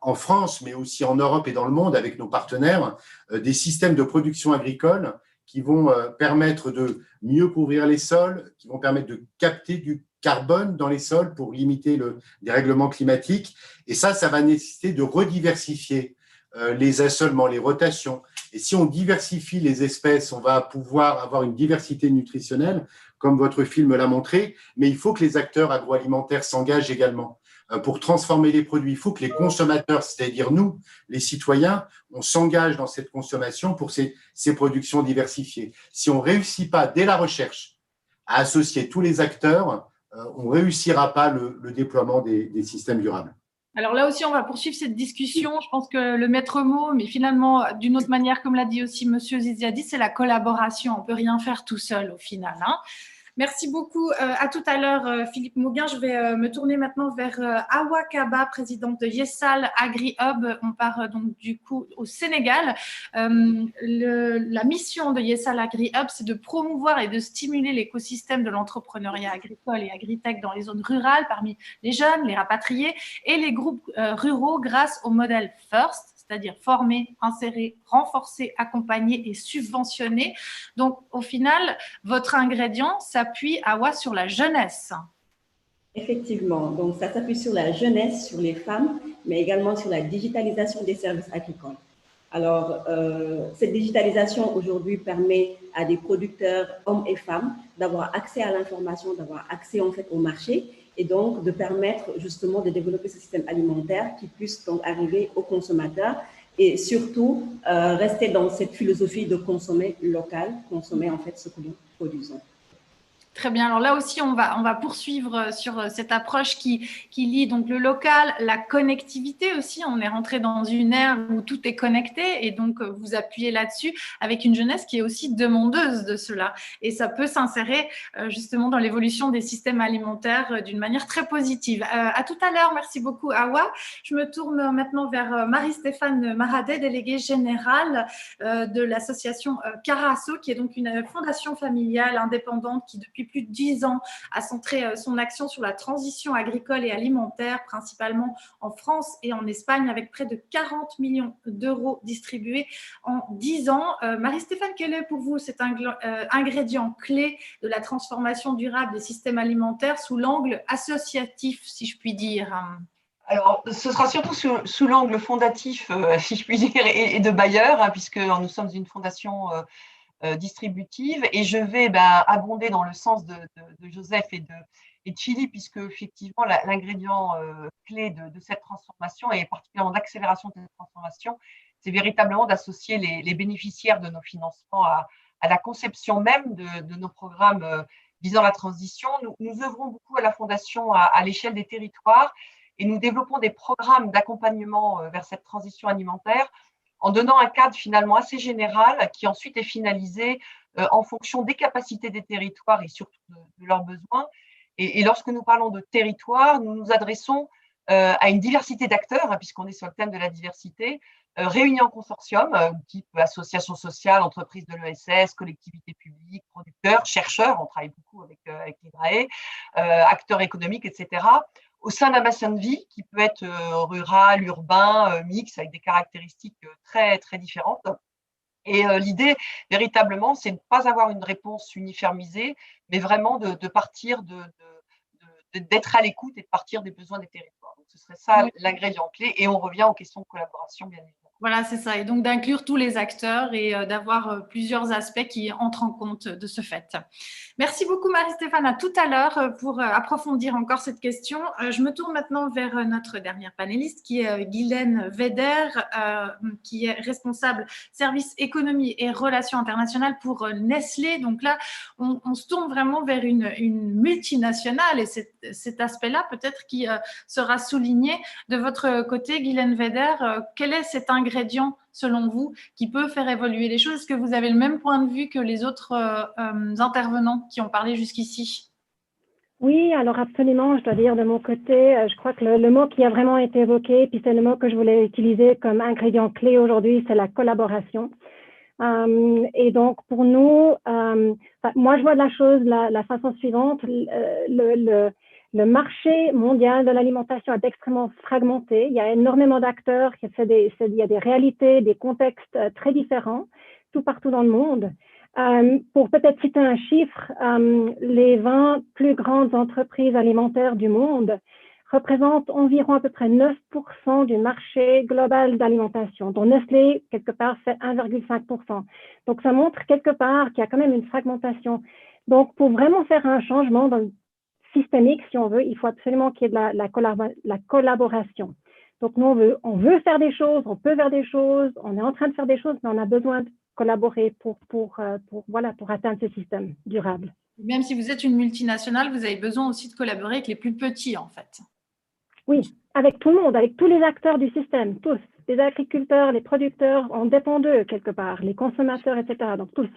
en France, mais aussi en Europe et dans le monde avec nos partenaires, des systèmes de production agricole qui vont permettre de mieux couvrir les sols, qui vont permettre de capter du carbone dans les sols pour limiter le dérèglement climatique. Et ça va nécessiter de rediversifier les assolements, les rotations. Et si on diversifie les espèces, on va pouvoir avoir une diversité nutritionnelle, comme votre film l'a montré, mais il faut que les acteurs agroalimentaires s'engagent également. pour transformer les produits. Il faut que les consommateurs, c'est-à-dire nous, les citoyens, on s'engage dans cette consommation pour ces productions diversifiées. Si on ne réussit pas, dès la recherche, à associer tous les acteurs, on ne réussira pas le déploiement des systèmes durables. Alors là aussi, on va poursuivre cette discussion. Je pense que le maître mot, mais finalement, d'une autre manière, comme l'a dit aussi Monsieur Ziziadi, c'est la collaboration. On ne peut rien faire tout seul au final, hein. Merci beaucoup. À tout à l'heure, Philippe Mauguin. Je vais me tourner maintenant vers Awa Kaba, présidente de Yessal Agri Hub. On part donc du coup au Sénégal. La mission de Yessal Agri Hub, c'est de promouvoir et de stimuler l'écosystème de l'entrepreneuriat agricole et agritech dans les zones rurales, parmi les jeunes, les rapatriés et les groupes ruraux grâce au modèle FIRST, c'est-à-dire former, insérer, renforcer, accompagner et subventionner. Donc, au final, votre ingrédient s'appuie sur la jeunesse. Effectivement, donc ça s'appuie sur la jeunesse, sur les femmes, mais également sur la digitalisation des services agricoles. Alors, cette digitalisation aujourd'hui permet à des producteurs, hommes et femmes, d'avoir accès à l'information, d'avoir accès en fait au marché et donc de permettre justement de développer ce système alimentaire qui puisse donc arriver aux consommateurs et surtout rester dans cette philosophie de consommer local, consommer en fait ce que nous produisons. Très bien. Alors là aussi, on va poursuivre sur cette approche qui lie donc le local, la connectivité aussi. On est rentré dans une ère où tout est connecté et donc vous appuyez là-dessus avec une jeunesse qui est aussi demandeuse de cela. Et ça peut s'insérer justement dans l'évolution des systèmes alimentaires d'une manière très positive. À tout à l'heure. Merci beaucoup, Awa. Je me tourne maintenant vers Marie-Stéphane Maradet, déléguée générale de l'association Carasso, qui est donc une fondation familiale indépendante qui, depuis plus de 10 ans, a centré son action sur la transition agricole et alimentaire, principalement en France et en Espagne, avec près de 40 millions d'euros distribués en 10 ans. Marie-Stéphane, quel est pour vous cet ingrédient clé de la transformation durable des systèmes alimentaires sous l'angle associatif, si je puis dire ? Alors, ce sera surtout sous l'angle fondatif, si je puis dire, et de bailleur, hein, puisque nous sommes une fondation distributive, et je vais abonder dans le sens de Joseph et de Philippe, puisque effectivement l'ingrédient clé de cette transformation et particulièrement d'accélération de cette transformation, c'est véritablement d'associer les bénéficiaires de nos financements à la conception même de nos programmes visant la transition. Nous œuvrons beaucoup à la fondation à l'échelle des territoires et nous développons des programmes d'accompagnement vers cette transition alimentaire en donnant un cadre finalement assez général qui ensuite est finalisé en fonction des capacités des territoires et surtout de leurs besoins. Et lorsque nous parlons de territoire, nous nous adressons à une diversité d'acteurs, hein, puisqu'on est sur le thème de la diversité, réunis en consortium, type associations sociales, entreprises de l'ESS, collectivités publiques, producteurs, chercheurs, on travaille beaucoup avec l'IDRAE, acteurs économiques, etc., au sein d'un bassin de vie qui peut être rural, urbain, mixte, avec des caractéristiques très, très différentes. Et l'idée, véritablement, c'est de ne pas avoir une réponse uniformisée, mais vraiment de partir, d'être à l'écoute et de partir des besoins des territoires. Donc, ce serait ça l'ingrédient clé. Et on revient aux questions de collaboration, bien évidemment. Voilà, c'est ça. Et donc d'inclure tous les acteurs et d'avoir plusieurs aspects qui entrent en compte de ce fait. Merci beaucoup Marie-Stéphane. À tout à l'heure pour approfondir encore cette question. Je me tourne maintenant vers notre dernière panéliste qui est Guylaine Weder, qui est responsable service économie et relations internationales pour Nestlé. Donc là, on se tourne vraiment vers une multinationale et cet aspect-là peut-être qui sera souligné. De votre côté, Guylaine Weder, quel est cet ingrédient selon vous qui peut faire évoluer les choses? Est-ce que vous avez le même point de vue que les autres intervenants qui ont parlé jusqu'ici? Oui, alors absolument, je dois dire de mon côté, je crois que le mot qui a vraiment été évoqué, puis c'est le mot que je voulais utiliser comme ingrédient clé aujourd'hui, c'est la collaboration. Et donc pour nous, moi je vois de la chose la façon suivante, le marché mondial de l'alimentation est extrêmement fragmenté. Il y a énormément d'acteurs, il y a des réalités, des contextes très différents, tout partout dans le monde. Pour peut-être citer un chiffre, les 20 plus grandes entreprises alimentaires du monde représentent environ à peu près 9% du marché global d'alimentation, dont Nestlé, quelque part, fait 1,5%. Donc, ça montre quelque part qu'il y a quand même une fragmentation. Donc, pour vraiment faire un changement systémique, si on veut, il faut absolument qu'il y ait de la collaboration. Donc, nous, on veut faire des choses, on peut faire des choses, on est en train de faire des choses, mais on a besoin de collaborer pour atteindre ce système durable. Même si vous êtes une multinationale, vous avez besoin aussi de collaborer avec les plus petits, en fait. Oui, avec tout le monde, avec tous les acteurs du système, tous. Les agriculteurs, les producteurs, on dépend d'eux quelque part, les consommateurs, etc. Donc, tous.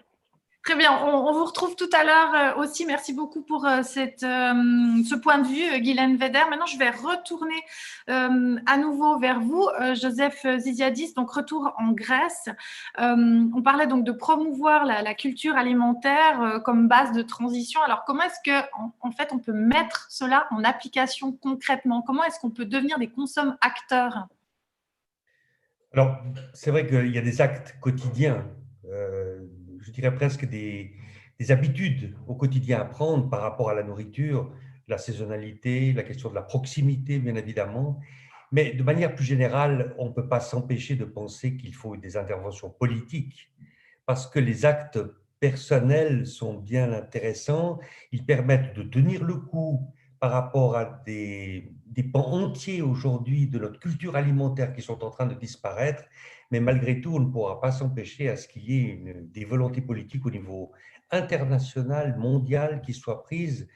Très bien, on vous retrouve tout à l'heure aussi. Merci beaucoup pour ce point de vue, Guylaine Veder. Maintenant, je vais retourner à nouveau vers vous, Joseph Ziziadis, donc retour en Grèce. On parlait donc de promouvoir la culture alimentaire comme base de transition. Alors, comment est-ce qu'en fait, on peut mettre cela en application concrètement? Comment est-ce qu'on peut devenir des consommateurs? Alors, c'est vrai qu'il y a des actes quotidiens, je dirais presque des habitudes au quotidien à prendre par rapport à la nourriture, la saisonnalité, la question de la proximité, bien évidemment. Mais de manière plus générale, on ne peut pas s'empêcher de penser qu'il faut des interventions politiques, parce que les actes personnels sont bien intéressants, ils permettent de tenir le coup par rapport à des pans entiers aujourd'hui de notre culture alimentaire qui sont en train de disparaître, mais malgré tout, on ne pourra pas s'empêcher à ce qu'il y ait des volontés politiques au niveau international, mondial, qui soient prises.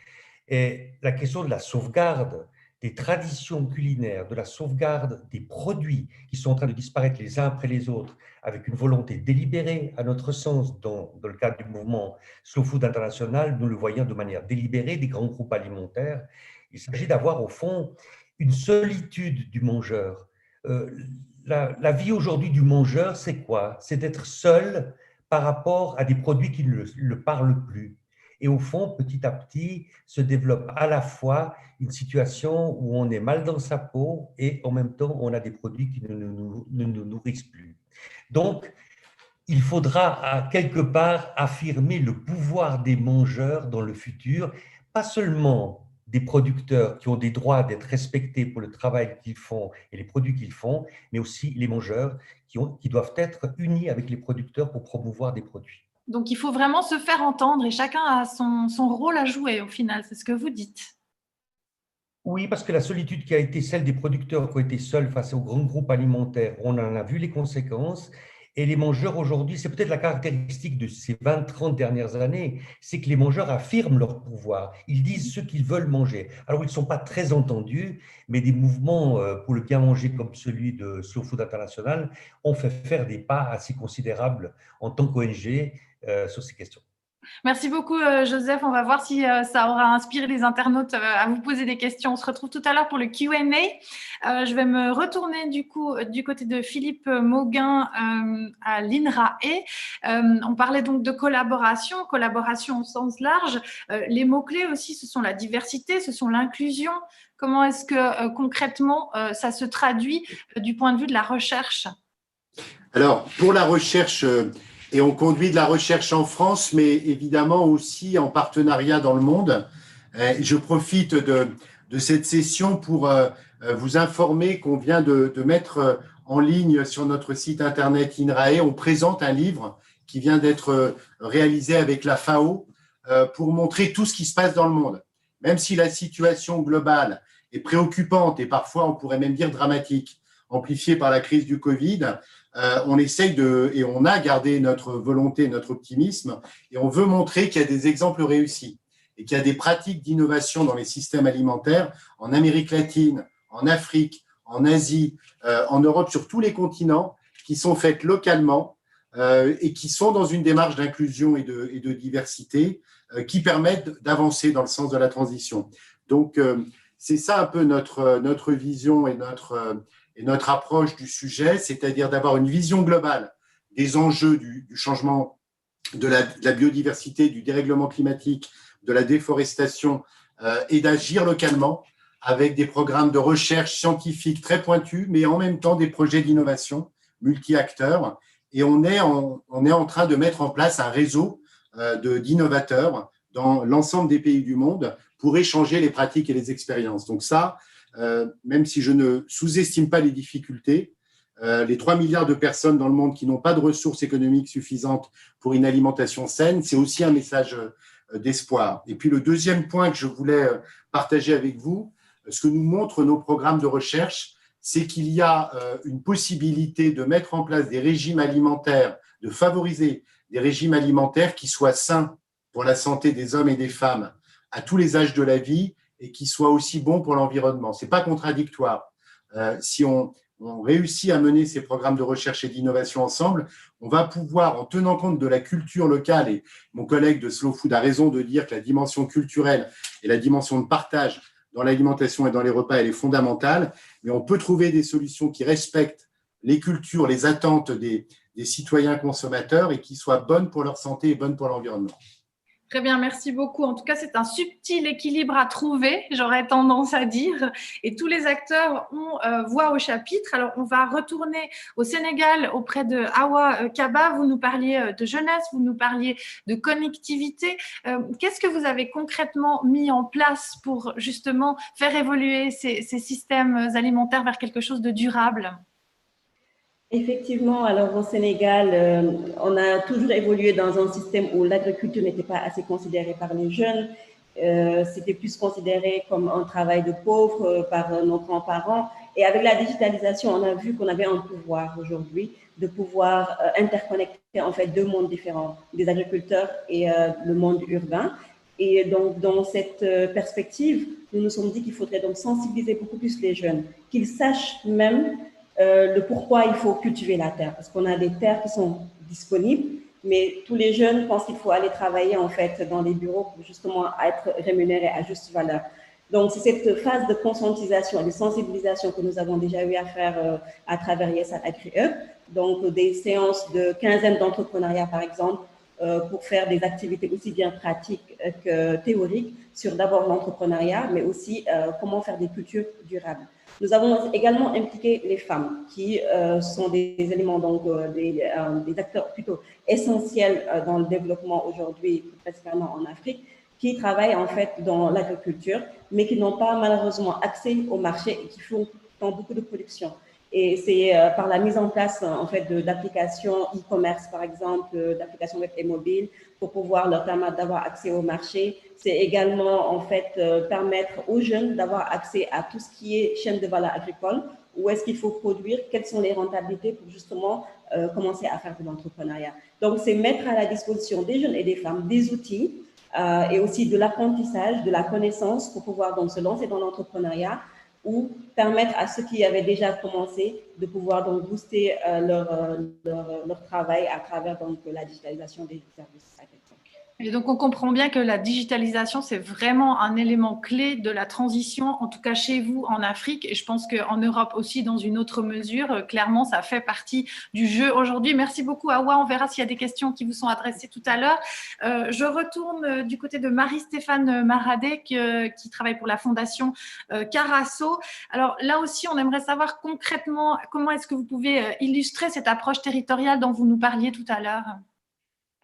Et la question de la sauvegarde des traditions culinaires, de la sauvegarde des produits qui sont en train de disparaître les uns après les autres, avec une volonté délibérée, à notre sens, dans le cadre du mouvement Slow Food International, nous le voyons de manière délibérée, des grands groupes alimentaires. Il s'agit d'avoir, au fond, une solitude du mangeur. La vie aujourd'hui du mangeur, c'est quoi? C'est d'être seul par rapport à des produits qui ne le parlent plus. Et au fond, petit à petit, se développe à la fois une situation où on est mal dans sa peau et en même temps, on a des produits qui ne nous nourrissent plus. Donc, il faudra quelque part affirmer le pouvoir des mangeurs dans le futur, pas seulement des producteurs qui ont des droits d'être respectés pour le travail qu'ils font et les produits qu'ils font, mais aussi les mangeurs qui doivent être unis avec les producteurs pour promouvoir des produits. Donc, il faut vraiment se faire entendre et chacun a son rôle à jouer au final, c'est ce que vous dites. Oui, parce que la solitude qui a été celle des producteurs qui ont été seuls face aux grands groupes alimentaires, on en a vu les conséquences. Et les mangeurs aujourd'hui, c'est peut-être la caractéristique de ces 20-30 dernières années, c'est que les mangeurs affirment leur pouvoir. Ils disent ce qu'ils veulent manger. Alors, ils ne sont pas très entendus, mais des mouvements pour le bien manger comme celui de Slow Food International ont fait faire des pas assez considérables en tant qu'ONG sur ces questions. Merci beaucoup, Joseph. On va voir si ça aura inspiré les internautes à vous poser des questions. On se retrouve tout à l'heure pour le Q&A. Je vais me retourner du coup du côté de Philippe Mauguin à l'INRAE. On parlait donc de collaboration au sens large. Les mots-clés aussi, ce sont la diversité, ce sont l'inclusion. Comment est-ce que concrètement ça se traduit du point de vue de la recherche? Alors, pour la recherche, et on conduit de la recherche en France, mais évidemment aussi en partenariat dans le monde. Je profite de cette session pour vous informer qu'on vient de mettre en ligne sur notre site internet INRAE. On présente un livre qui vient d'être réalisé avec la FAO pour montrer tout ce qui se passe dans le monde. Même si la situation globale est préoccupante et parfois on pourrait même dire dramatique, amplifiée par la crise du Covid, on essaye et on a gardé notre volonté, notre optimisme, et on veut montrer qu'il y a des exemples réussis et qu'il y a des pratiques d'innovation dans les systèmes alimentaires en Amérique latine, en Afrique, en Asie, en Europe, sur tous les continents, qui sont faites localement et qui sont dans une démarche d'inclusion et de diversité qui permettent d'avancer dans le sens de la transition. Donc, c'est ça un peu notre vision et notre approche du sujet, c'est-à-dire d'avoir une vision globale des enjeux du changement de la biodiversité, du dérèglement climatique, de la déforestation et d'agir localement avec des programmes de recherche scientifique très pointus, mais en même temps des projets d'innovation multi-acteurs. Et on est en train de mettre en place un réseau d'innovateurs dans l'ensemble des pays du monde pour échanger les pratiques et les expériences. Donc ça, même si je ne sous-estime pas les difficultés, les 3 milliards de personnes dans le monde qui n'ont pas de ressources économiques suffisantes pour une alimentation saine, c'est aussi un message d'espoir. Et puis le deuxième point que je voulais partager avec vous, ce que nous montrent nos programmes de recherche, c'est qu'il y a une possibilité de mettre en place des régimes alimentaires, de favoriser des régimes alimentaires qui soient sains pour la santé des hommes et des femmes à tous les âges de la vie et qui soient aussi bons pour l'environnement. Ce n'est pas contradictoire. Si on réussit à mener ces programmes de recherche et d'innovation ensemble, on va pouvoir, en tenant compte de la culture locale, et mon collègue de Slow Food a raison de dire que la dimension culturelle et la dimension de partage dans l'alimentation et dans les repas, elle est fondamentale, mais on peut trouver des solutions qui respectent les cultures, les attentes des citoyens consommateurs et qui soient bonnes pour leur santé et bonnes pour l'environnement. Très bien, merci beaucoup. En tout cas, c'est un subtil équilibre à trouver, j'aurais tendance à dire, et tous les acteurs ont voix au chapitre. Alors, on va retourner au Sénégal auprès de Awa Kaba. Vous nous parliez de jeunesse, vous nous parliez de connectivité. Qu'est-ce que vous avez concrètement mis en place pour justement faire évoluer ces systèmes alimentaires vers quelque chose de durable ? Effectivement, alors au Sénégal, on a toujours évolué dans un système où l'agriculture n'était pas assez considérée par les jeunes. C'était plus considéré comme un travail de pauvre par nos grands-parents. Et avec la digitalisation, on a vu qu'on avait un pouvoir aujourd'hui de pouvoir interconnecter en fait deux mondes différents, des agriculteurs et le monde urbain. Et donc, dans cette perspective, nous nous sommes dit qu'il faudrait donc sensibiliser beaucoup plus les jeunes, qu'ils sachent même le pourquoi il faut cultiver la terre, parce qu'on a des terres qui sont disponibles, mais tous les jeunes pensent qu'il faut aller travailler en fait dans les bureaux pour justement être rémunérés à juste valeur. Donc, c'est cette phase de conscientisation et de sensibilisation que nous avons déjà eu à faire à travers YesAl AgriUp, donc des séances de quinzaine d'entrepreneuriat par exemple, pour faire des activités aussi bien pratiques que théoriques sur d'abord l'entrepreneuriat, mais aussi comment faire des cultures durables. Nous avons également impliqué les femmes qui sont des éléments, donc des acteurs plutôt essentiels dans le développement aujourd'hui, principalement en Afrique, qui travaillent en fait dans l'agriculture, mais qui n'ont pas malheureusement accès au marché et qui font dans beaucoup de production. Et c'est par la mise en place en fait d'applications e-commerce, par exemple, d'applications web et mobiles, pour pouvoir leur permettre d'avoir accès au marché. C'est également en fait permettre aux jeunes d'avoir accès à tout ce qui est chaîne de valeur agricole, où est-ce qu'il faut produire, quelles sont les rentabilités pour justement commencer à faire de l'entrepreneuriat. Donc, c'est mettre à la disposition des jeunes et des femmes des outils et aussi de l'apprentissage, de la connaissance pour pouvoir donc se lancer dans l'entrepreneuriat, ou permettre à ceux qui avaient déjà commencé de pouvoir donc booster leur travail à travers donc la digitalisation des services agricoles. Et donc, on comprend bien que la digitalisation, c'est vraiment un élément clé de la transition, en tout cas chez vous en Afrique. Et je pense qu'en Europe aussi, dans une autre mesure, clairement, ça fait partie du jeu aujourd'hui. Merci beaucoup, Awa. On verra s'il y a des questions qui vous sont adressées tout à l'heure. Je retourne du côté de Marie-Stéphane Maradec, qui travaille pour la fondation Carasso. Alors là aussi, on aimerait savoir concrètement comment est-ce que vous pouvez illustrer cette approche territoriale dont vous nous parliez tout à l'heure.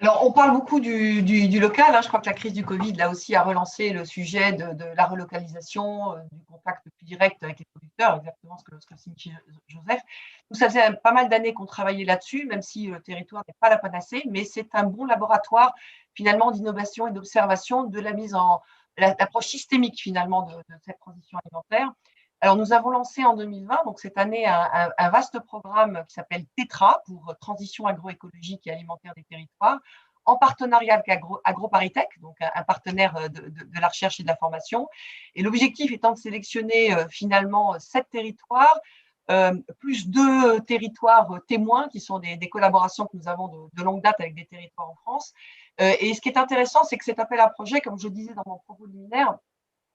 Alors, on parle beaucoup du local. Je crois que la crise du Covid, là aussi, a relancé le sujet de la relocalisation, du contact plus direct avec les producteurs, exactement ce que signifie Joseph. Nous, ça faisait pas mal d'années qu'on travaillait là-dessus, même si le territoire n'est pas la panacée, mais c'est un bon laboratoire, finalement, d'innovation et d'observation de la mise en l'approche systémique, finalement, de cette transition alimentaire. Alors, nous avons lancé en 2020, donc cette année, un vaste programme qui s'appelle TETRA, pour Transition agroécologique et alimentaire des territoires, en partenariat avec AgroParisTech, donc un partenaire de la recherche et de la formation. Et l'objectif étant de sélectionner finalement 7 territoires, plus 2 territoires témoins, qui sont des collaborations que nous avons de longue date avec des territoires en France. Et ce qui est intéressant, c'est que cet appel à projet, comme je disais dans mon propos liminaire,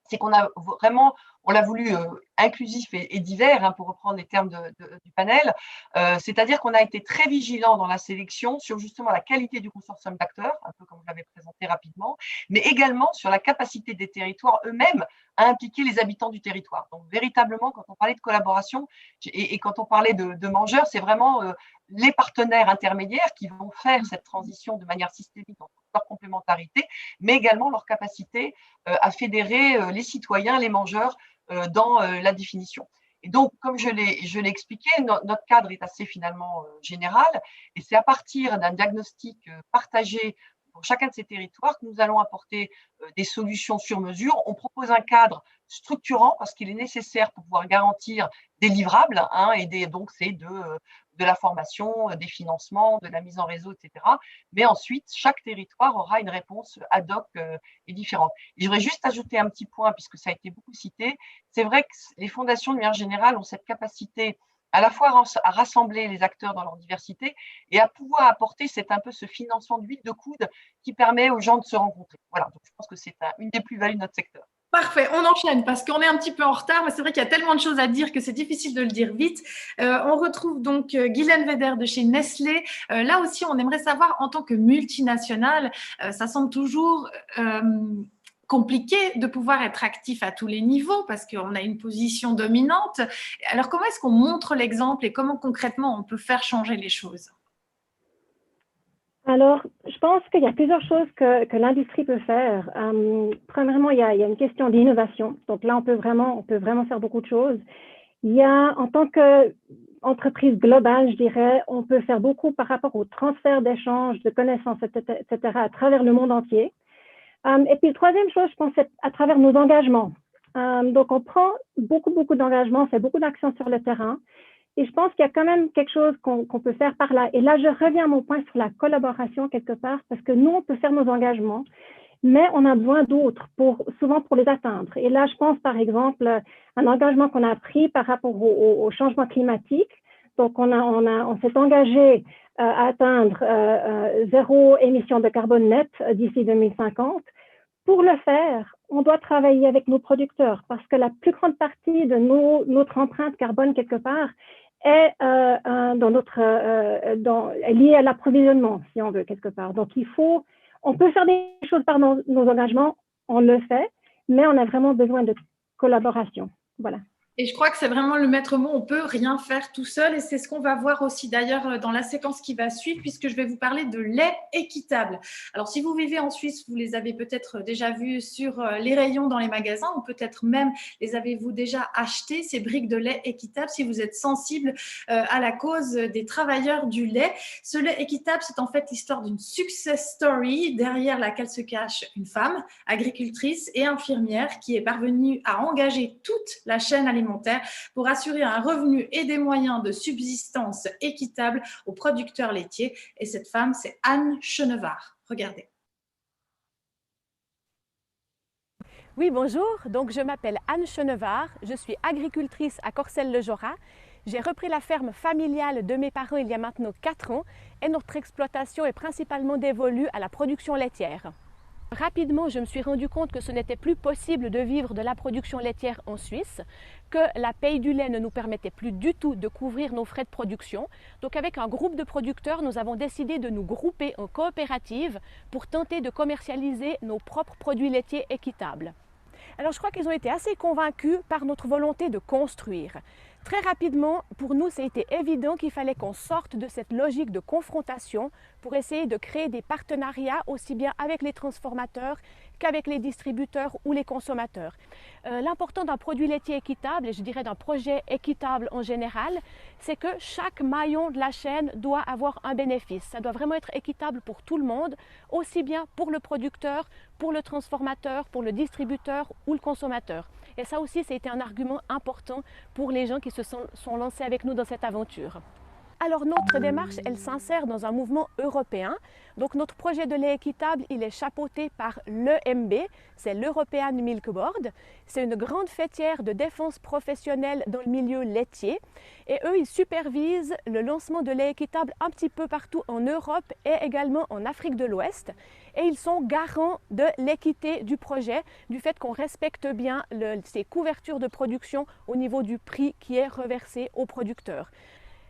c'est qu'on a vraiment, on l'a voulu inclusif et divers, pour reprendre les termes du panel, c'est-à-dire qu'on a été très vigilant dans la sélection sur justement la qualité du consortium d'acteurs, un peu comme je l'avais présenté rapidement, mais également sur la capacité des territoires eux-mêmes à impliquer les habitants du territoire. Donc véritablement, quand on parlait de collaboration et quand on parlait de mangeurs, c'est vraiment les partenaires intermédiaires qui vont faire cette transition de manière systémique dans leur complémentarité, mais également leur capacité à fédérer les citoyens, les mangeurs dans la définition. Et donc, comme je l'ai expliqué, notre cadre est assez finalement général, et c'est à partir d'un diagnostic partagé pour chacun de ces territoires que nous allons apporter des solutions sur mesure. On propose un cadre structurant parce qu'il est nécessaire pour pouvoir garantir des livrables, hein, donc c'est de la formation, des financements, de la mise en réseau, etc. Mais ensuite, chaque territoire aura une réponse ad hoc et différente. Et je voudrais juste ajouter un petit point, puisque ça a été beaucoup cité. C'est vrai que les fondations, de manière générale, ont cette capacité à la fois à rassembler les acteurs dans leur diversité et à pouvoir apporter un peu ce financement d'huile de coude qui permet aux gens de se rencontrer. Voilà, donc je pense que c'est une des plus-values de notre secteur. Parfait, on enchaîne parce qu'on est un petit peu en retard, mais c'est vrai qu'il y a tellement de choses à dire que c'est difficile de le dire vite. On retrouve donc Guylaine Weder de chez Nestlé. Là aussi, on aimerait savoir, en tant que multinationale, ça semble toujours compliqué de pouvoir être actif à tous les niveaux parce qu'on a une position dominante. Alors, comment est-ce qu'on montre l'exemple et comment concrètement on peut faire changer les choses? Alors, je pense qu'il y a plusieurs choses que l'industrie peut faire. Premièrement, il y a une question d'innovation. Donc là, on peut vraiment faire beaucoup de choses. Il y a, en tant qu'entreprise globale, je dirais, on peut faire beaucoup par rapport au transfert d'échanges, de connaissances, etc., à travers le monde entier. Et puis, troisième chose, je pense, c'est à travers nos engagements. Donc, on prend beaucoup d'engagements, on fait beaucoup d'actions sur le terrain. Et je pense qu'il y a quand même quelque chose qu'on peut faire par là. Et là, je reviens à mon point sur la collaboration quelque part, parce que nous, on peut faire nos engagements, mais on a besoin d'autres, souvent pour les atteindre. Et là, je pense par exemple à un engagement qu'on a pris par rapport au changement climatique. Donc, on s'est engagé à atteindre zéro émission de carbone net d'ici 2050. Pour le faire, on doit travailler avec nos producteurs parce que la plus grande partie de notre empreinte carbone quelque part est liée à l'approvisionnement, si on veut, quelque part. Donc, on peut faire des choses par nos engagements, on le fait, mais on a vraiment besoin de collaboration. Voilà. Et je crois que c'est vraiment le maître mot, on ne peut rien faire tout seul et c'est ce qu'on va voir aussi d'ailleurs dans la séquence qui va suivre puisque je vais vous parler de lait équitable. Alors si vous vivez en Suisse, vous les avez peut-être déjà vus sur les rayons dans les magasins ou peut-être même les avez-vous déjà achetés, ces briques de lait équitable si vous êtes sensible à la cause des travailleurs du lait. Ce lait équitable, c'est en fait l'histoire d'une success story derrière laquelle se cache une femme, agricultrice et infirmière qui est parvenue à engager toute la chaîne alimentaire pour assurer un revenu et des moyens de subsistance équitables aux producteurs laitiers. Et cette femme, c'est Anne Chenevard. Regardez. Oui, bonjour. Donc, je m'appelle Anne Chenevard. Je suis agricultrice à Corcelles-le-Jorat. J'ai repris la ferme familiale de mes parents il y a maintenant 4 ans et notre exploitation est principalement dévolue à la production laitière. Rapidement, je me suis rendu compte que ce n'était plus possible de vivre de la production laitière en Suisse, que la paye du lait ne nous permettait plus du tout de couvrir nos frais de production. Donc avec un groupe de producteurs, nous avons décidé de nous grouper en coopérative pour tenter de commercialiser nos propres produits laitiers équitables. Alors je crois qu'ils ont été assez convaincus par notre volonté de construire. Très rapidement, pour nous, ça a été évident qu'il fallait qu'on sorte de cette logique de confrontation pour essayer de créer des partenariats aussi bien avec les transformateurs qu'avec les distributeurs ou les consommateurs. L'important d'un produit laitier équitable, et je dirais d'un projet équitable en général, c'est que chaque maillon de la chaîne doit avoir un bénéfice. Ça doit vraiment être équitable pour tout le monde, aussi bien pour le producteur, pour le transformateur, pour le distributeur ou le consommateur. Et ça aussi, ça a été un argument important pour les gens qui se sont lancés avec nous dans cette aventure. Alors notre démarche, elle s'insère dans un mouvement européen. Donc notre projet de lait équitable, il est chapeauté par l'EMB, c'est l'European Milk Board. C'est une grande fêtière de défense professionnelle dans le milieu laitier. Et eux, ils supervisent le lancement de lait équitable un petit peu partout en Europe et également en Afrique de l'Ouest. Et ils sont garants de l'équité du projet, du fait qu'on respecte bien ces couvertures de production au niveau du prix qui est reversé aux producteurs.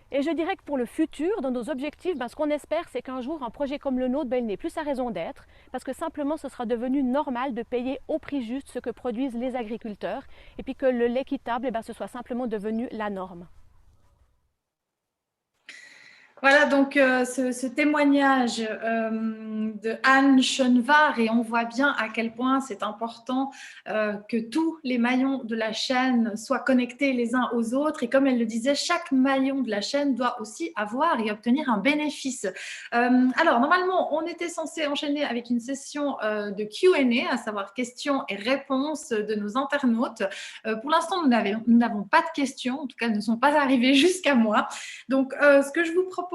Et je dirais que pour le futur, dans nos objectifs, ce qu'on espère, c'est qu'un jour, un projet comme le nôtre, il n'ait plus sa raison d'être, parce que simplement, ce sera devenu normal de payer au prix juste ce que produisent les agriculteurs, et puis que le lait équitable, ce soit simplement devenu la norme. Voilà donc ce témoignage de Anne Schoenvar, et on voit bien à quel point c'est important que tous les maillons de la chaîne soient connectés les uns aux autres, et comme elle le disait, chaque maillon de la chaîne doit aussi avoir et obtenir un bénéfice. Alors normalement on était censé enchaîner avec une session de Q&A, à savoir questions et réponses de nos internautes. Pour l'instant nous n'avons pas de questions, en tout cas elles ne sont pas arrivées jusqu'à moi. Donc ce que je vous propose,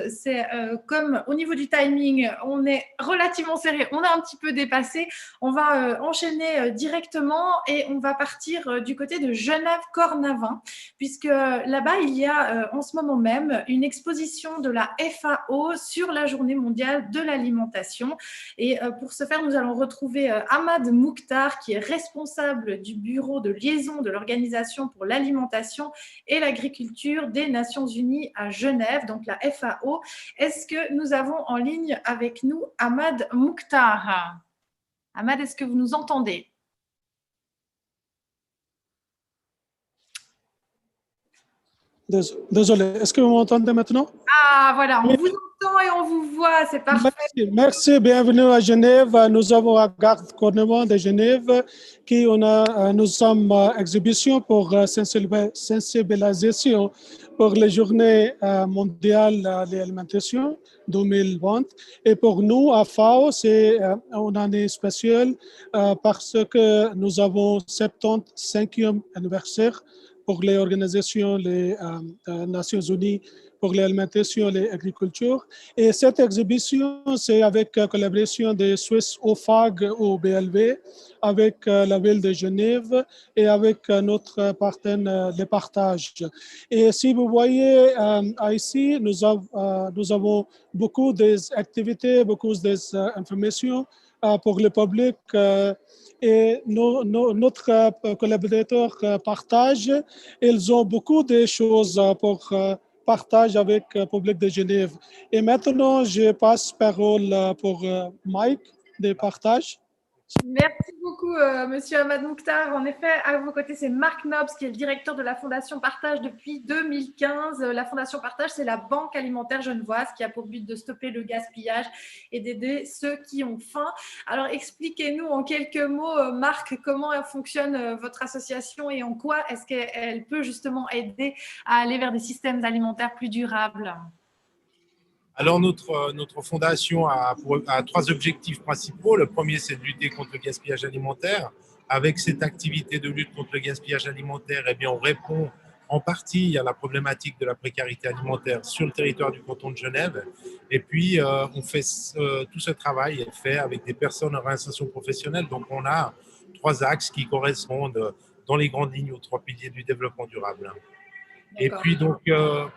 c'est comme au niveau du timing, on est relativement serré, on a un petit peu dépassé, on va enchaîner directement et on va partir du côté de Genève-Cornavin, puisque là-bas, il y a en ce moment même une exposition de la FAO sur la Journée mondiale de l'alimentation. Et pour ce faire, nous allons retrouver Ahmad Mouktar, qui est responsable du bureau de liaison de l'Organisation pour l'alimentation et l'agriculture des Nations Unies à Genève, donc la FAO. Est-ce que nous avons en ligne avec nous Ahmad Mouktar? Ahmad, est-ce que vous nous entendez? Désolé, est-ce que vous m'entendez maintenant? Ah, voilà, on vous entend et on vous voit, c'est parfait. Merci, bienvenue à Genève. Nous avons un garde gouvernement de Genève qui nous sommes exhibition pour sensibilisation pour les journées mondiales de l'alimentation 2020. Et pour nous, à FAO, c'est une année spéciale parce que nous avons 75e anniversaire pour les organisations des Nations Unies pour l'alimentation et l'agriculture. Et cette exhibition, c'est avec la collaboration de Suisse OFAG au BLV, avec la ville de Genève et avec notre partenaire de partage. Et si vous voyez ici, nous avons beaucoup d'activités, beaucoup d'informations pour le public. Et notre collaborateur partage, ils ont beaucoup de choses pour partage avec le public de Genève. Et maintenant, je passe parole pour Mike de partage. Merci beaucoup, Monsieur Ahmad Mouktar. En effet, à vos côtés, c'est Marc Nobs, qui est le directeur de la Fondation Partage depuis 2015. La Fondation Partage, c'est la banque alimentaire genevoise qui a pour but de stopper le gaspillage et d'aider ceux qui ont faim. Alors, expliquez-nous en quelques mots, Marc, comment fonctionne votre association et en quoi est-ce qu'elle peut justement aider à aller vers des systèmes alimentaires plus durables? Alors, notre fondation a 3 objectifs principaux. Le premier, c'est de lutter contre le gaspillage alimentaire. Avec cette activité de lutte contre le gaspillage alimentaire, eh bien, on répond en partie à la problématique de la précarité alimentaire sur le territoire du canton de Genève. Et puis, on fait tout ce travail est fait avec des personnes en réinsertion professionnelle. Donc, on a 3 axes qui correspondent dans les grandes lignes aux 3 piliers du développement durable. Et puis, donc,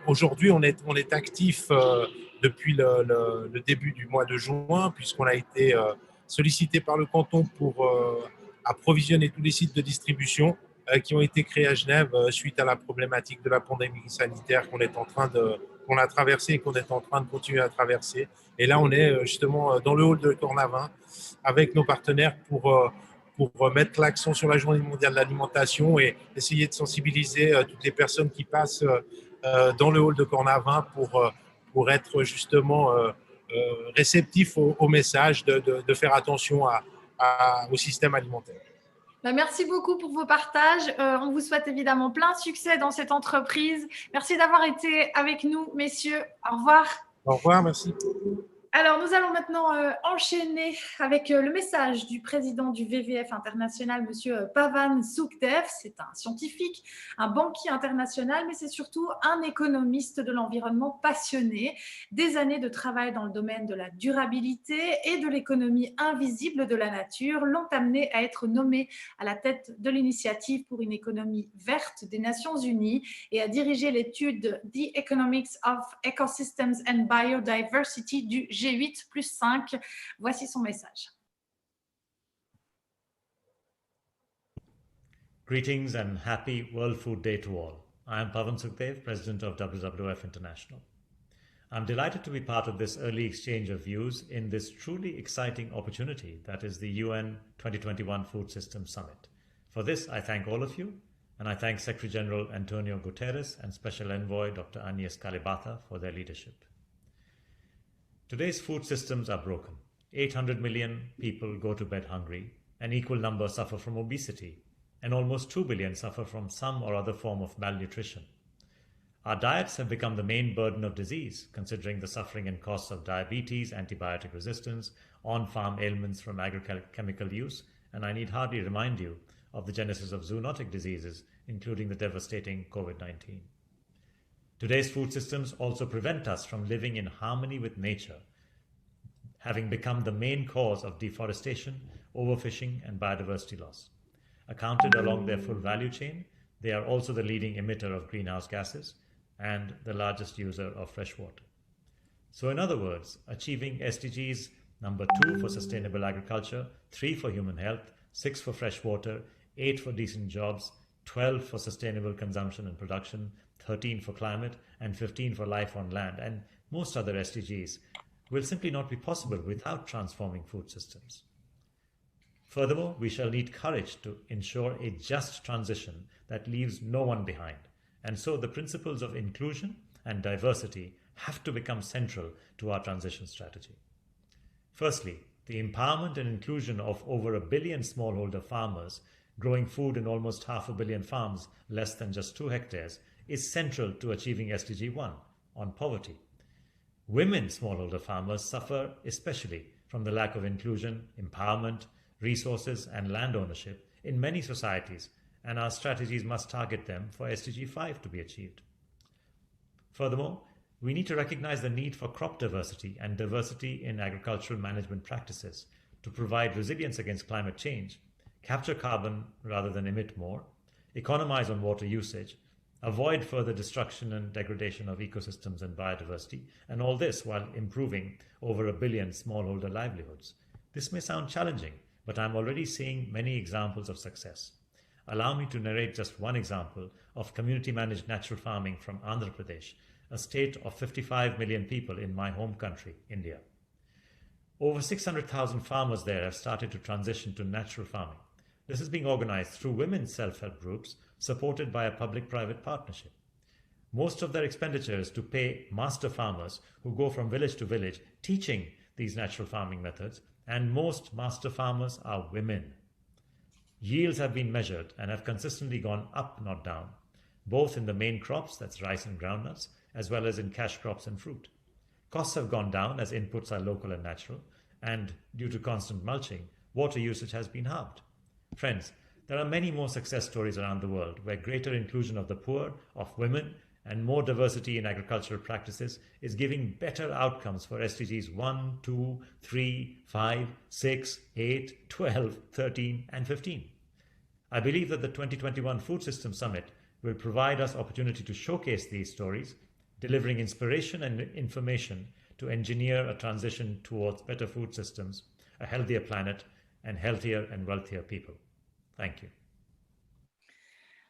aujourd'hui, on est actif depuis le début du mois de juin, puisqu'on a été sollicité par le canton pour approvisionner tous les sites de distribution qui ont été créés à Genève suite à la problématique de la pandémie sanitaire qu'on a traversée et qu'on est en train de continuer à traverser. Et là, on est justement dans le hall de Cornavin avec nos partenaires pour mettre l'accent sur la Journée mondiale de l'alimentation et essayer de sensibiliser toutes les personnes qui passent dans le hall de Cornavin pour être justement réceptifs au message de faire attention au système alimentaire. Merci beaucoup pour vos partages. On vous souhaite évidemment plein de succès dans cette entreprise. Merci d'avoir été avec nous, messieurs. Au revoir. Au revoir, merci. Alors, nous allons maintenant enchaîner avec le message du président du WWF international, M. Pavan Sukhdev. C'est un scientifique, un banquier international, mais c'est surtout un économiste de l'environnement passionné. Des années de travail dans le domaine de la durabilité et de l'économie invisible de la nature l'ont amené à être nommé à la tête de l'initiative pour une économie verte des Nations Unies et à diriger l'étude The Economics of Ecosystems and Biodiversity du G8+5. Voici son message. Greetings and happy World Food Day to all. I am Pavan Sukhdev, President of WWF International. I'm delighted to be part of this early exchange of views in this truly exciting opportunity that is the UN 2021 Food Systems Summit. For this, I thank all of you, and I thank Secretary General Antonio Guterres and Special Envoy Dr. Agnes Kalibata for their leadership. Today's food systems are broken. 800 million people go to bed hungry, an equal number suffer from obesity, and almost 2 billion suffer from some or other form of malnutrition. Our diets have become the main burden of disease, considering the suffering and costs of diabetes, antibiotic resistance, on-farm ailments from agrochemical use, and I need hardly remind you of the genesis of zoonotic diseases, including the devastating COVID-19. Today's food systems also prevent us from living in harmony with nature, having become the main cause of deforestation, overfishing, and biodiversity loss. Accounted along their full value chain, they are also the leading emitter of greenhouse gases and the largest user of fresh water. So in other words, achieving SDGs number 2 for sustainable agriculture, 3 for human health, 6 for fresh water, 8 for decent jobs, 12 for sustainable consumption and production, 13 for climate, and 15 for life on land, and most other SDGs will simply not be possible without transforming food systems. Furthermore, we shall need courage to ensure a just transition that leaves no one behind. And so the principles of inclusion and diversity have to become central to our transition strategy. Firstly, the empowerment and inclusion of over 1 billion smallholder farmers growing food in almost 500 million farms less than just 2 hectares is central to achieving SDG 1 on poverty. Women smallholder farmers suffer especially from the lack of inclusion, empowerment, resources, and land ownership in many societies, and our strategies must target them for SDG 5 to be achieved. Furthermore, we need to recognize the need for crop diversity and diversity in agricultural management practices to provide resilience against climate change, capture carbon rather than emit more, economize on water usage, avoid further destruction and degradation of ecosystems and biodiversity, and all this while improving over 1 billion smallholder livelihoods. This may sound challenging, but I'm already seeing many examples of success. Allow me to narrate just one example of community-managed natural farming from Andhra Pradesh, a state of 55 million people in my home country, India. Over 600,000 farmers there have started to transition to natural farming. This is being organized through women's self-help groups supported by a public-private partnership. Most of their expenditure is to pay master farmers who go from village to village teaching these natural farming methods, and most master farmers are women. Yields have been measured and have consistently gone up, not down, both in the main crops, that's rice and groundnuts, as well as in cash crops and fruit. Costs have gone down as inputs are local and natural, and due to constant mulching, water usage has been halved. Friends, there are many more success stories around the world where greater inclusion of the poor, of women, and more diversity in agricultural practices is giving better outcomes for SDGs 1, 2, 3, 5, 6, 8, 12, 13, and 15. I believe that the 2021 Food Systems Summit will provide us opportunity to showcase these stories, delivering inspiration and information to engineer a transition towards better food systems, a healthier planet, and healthier and wealthier people. Thank you.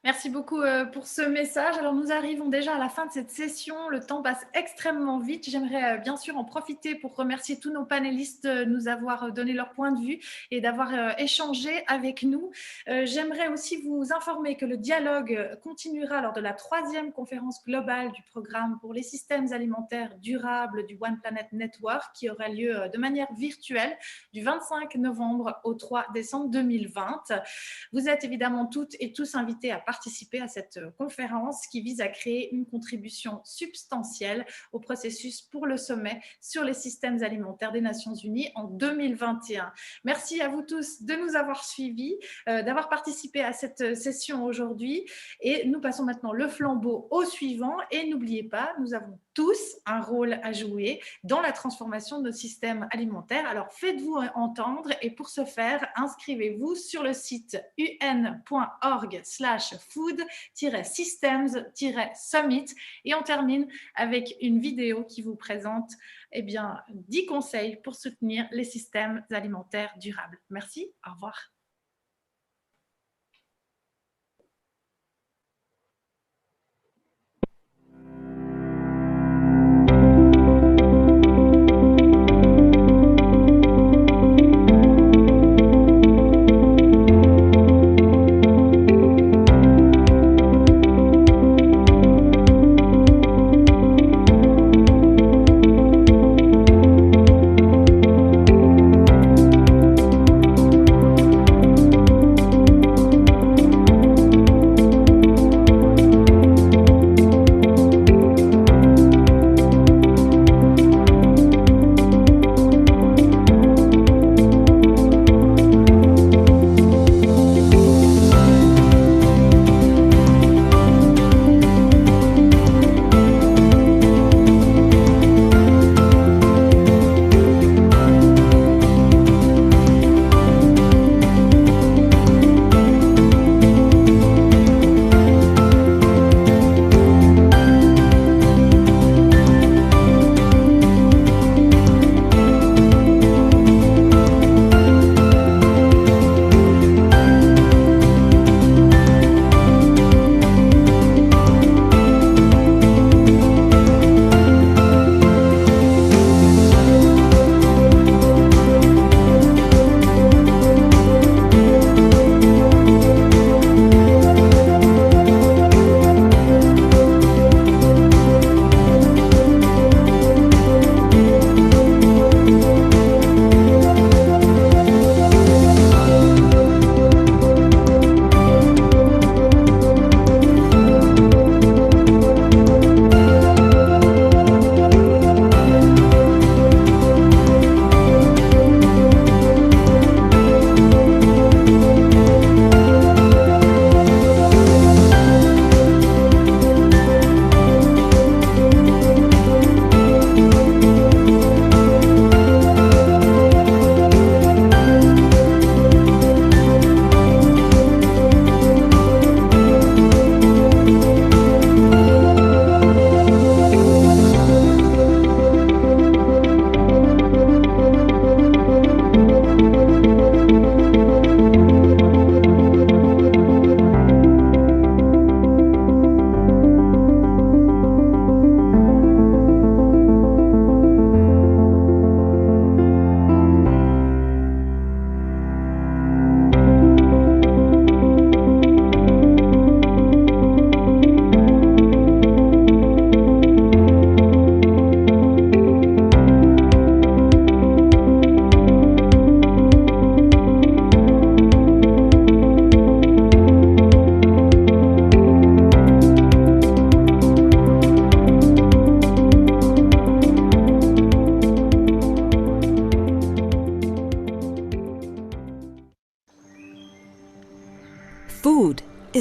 Merci beaucoup pour ce message. Alors, nous arrivons déjà à la fin de cette session. Le temps passe extrêmement vite. J'aimerais bien sûr en profiter pour remercier tous nos panélistes de nous avoir donné leur point de vue et d'avoir échangé avec nous. J'aimerais aussi vous informer que le dialogue continuera lors de la 3e conférence globale du programme pour les systèmes alimentaires durables du One Planet Network qui aura lieu de manière virtuelle du 25 novembre au 3 décembre 2020. Vous êtes évidemment toutes et tous invités à participer à cette conférence qui vise à créer une contribution substantielle au processus pour le sommet sur les systèmes alimentaires des Nations Unies en 2021. Merci à vous tous de nous avoir suivis, d'avoir participé à cette session aujourd'hui et nous passons maintenant le flambeau au suivant et n'oubliez pas, nous avons tous un rôle à jouer dans la transformation de nos systèmes alimentaires. Alors faites-vous entendre et pour ce faire, inscrivez-vous sur le site un.org/food-systems-summit et on termine avec une vidéo qui vous présente 10 conseils pour soutenir les systèmes alimentaires durables. Merci, au revoir.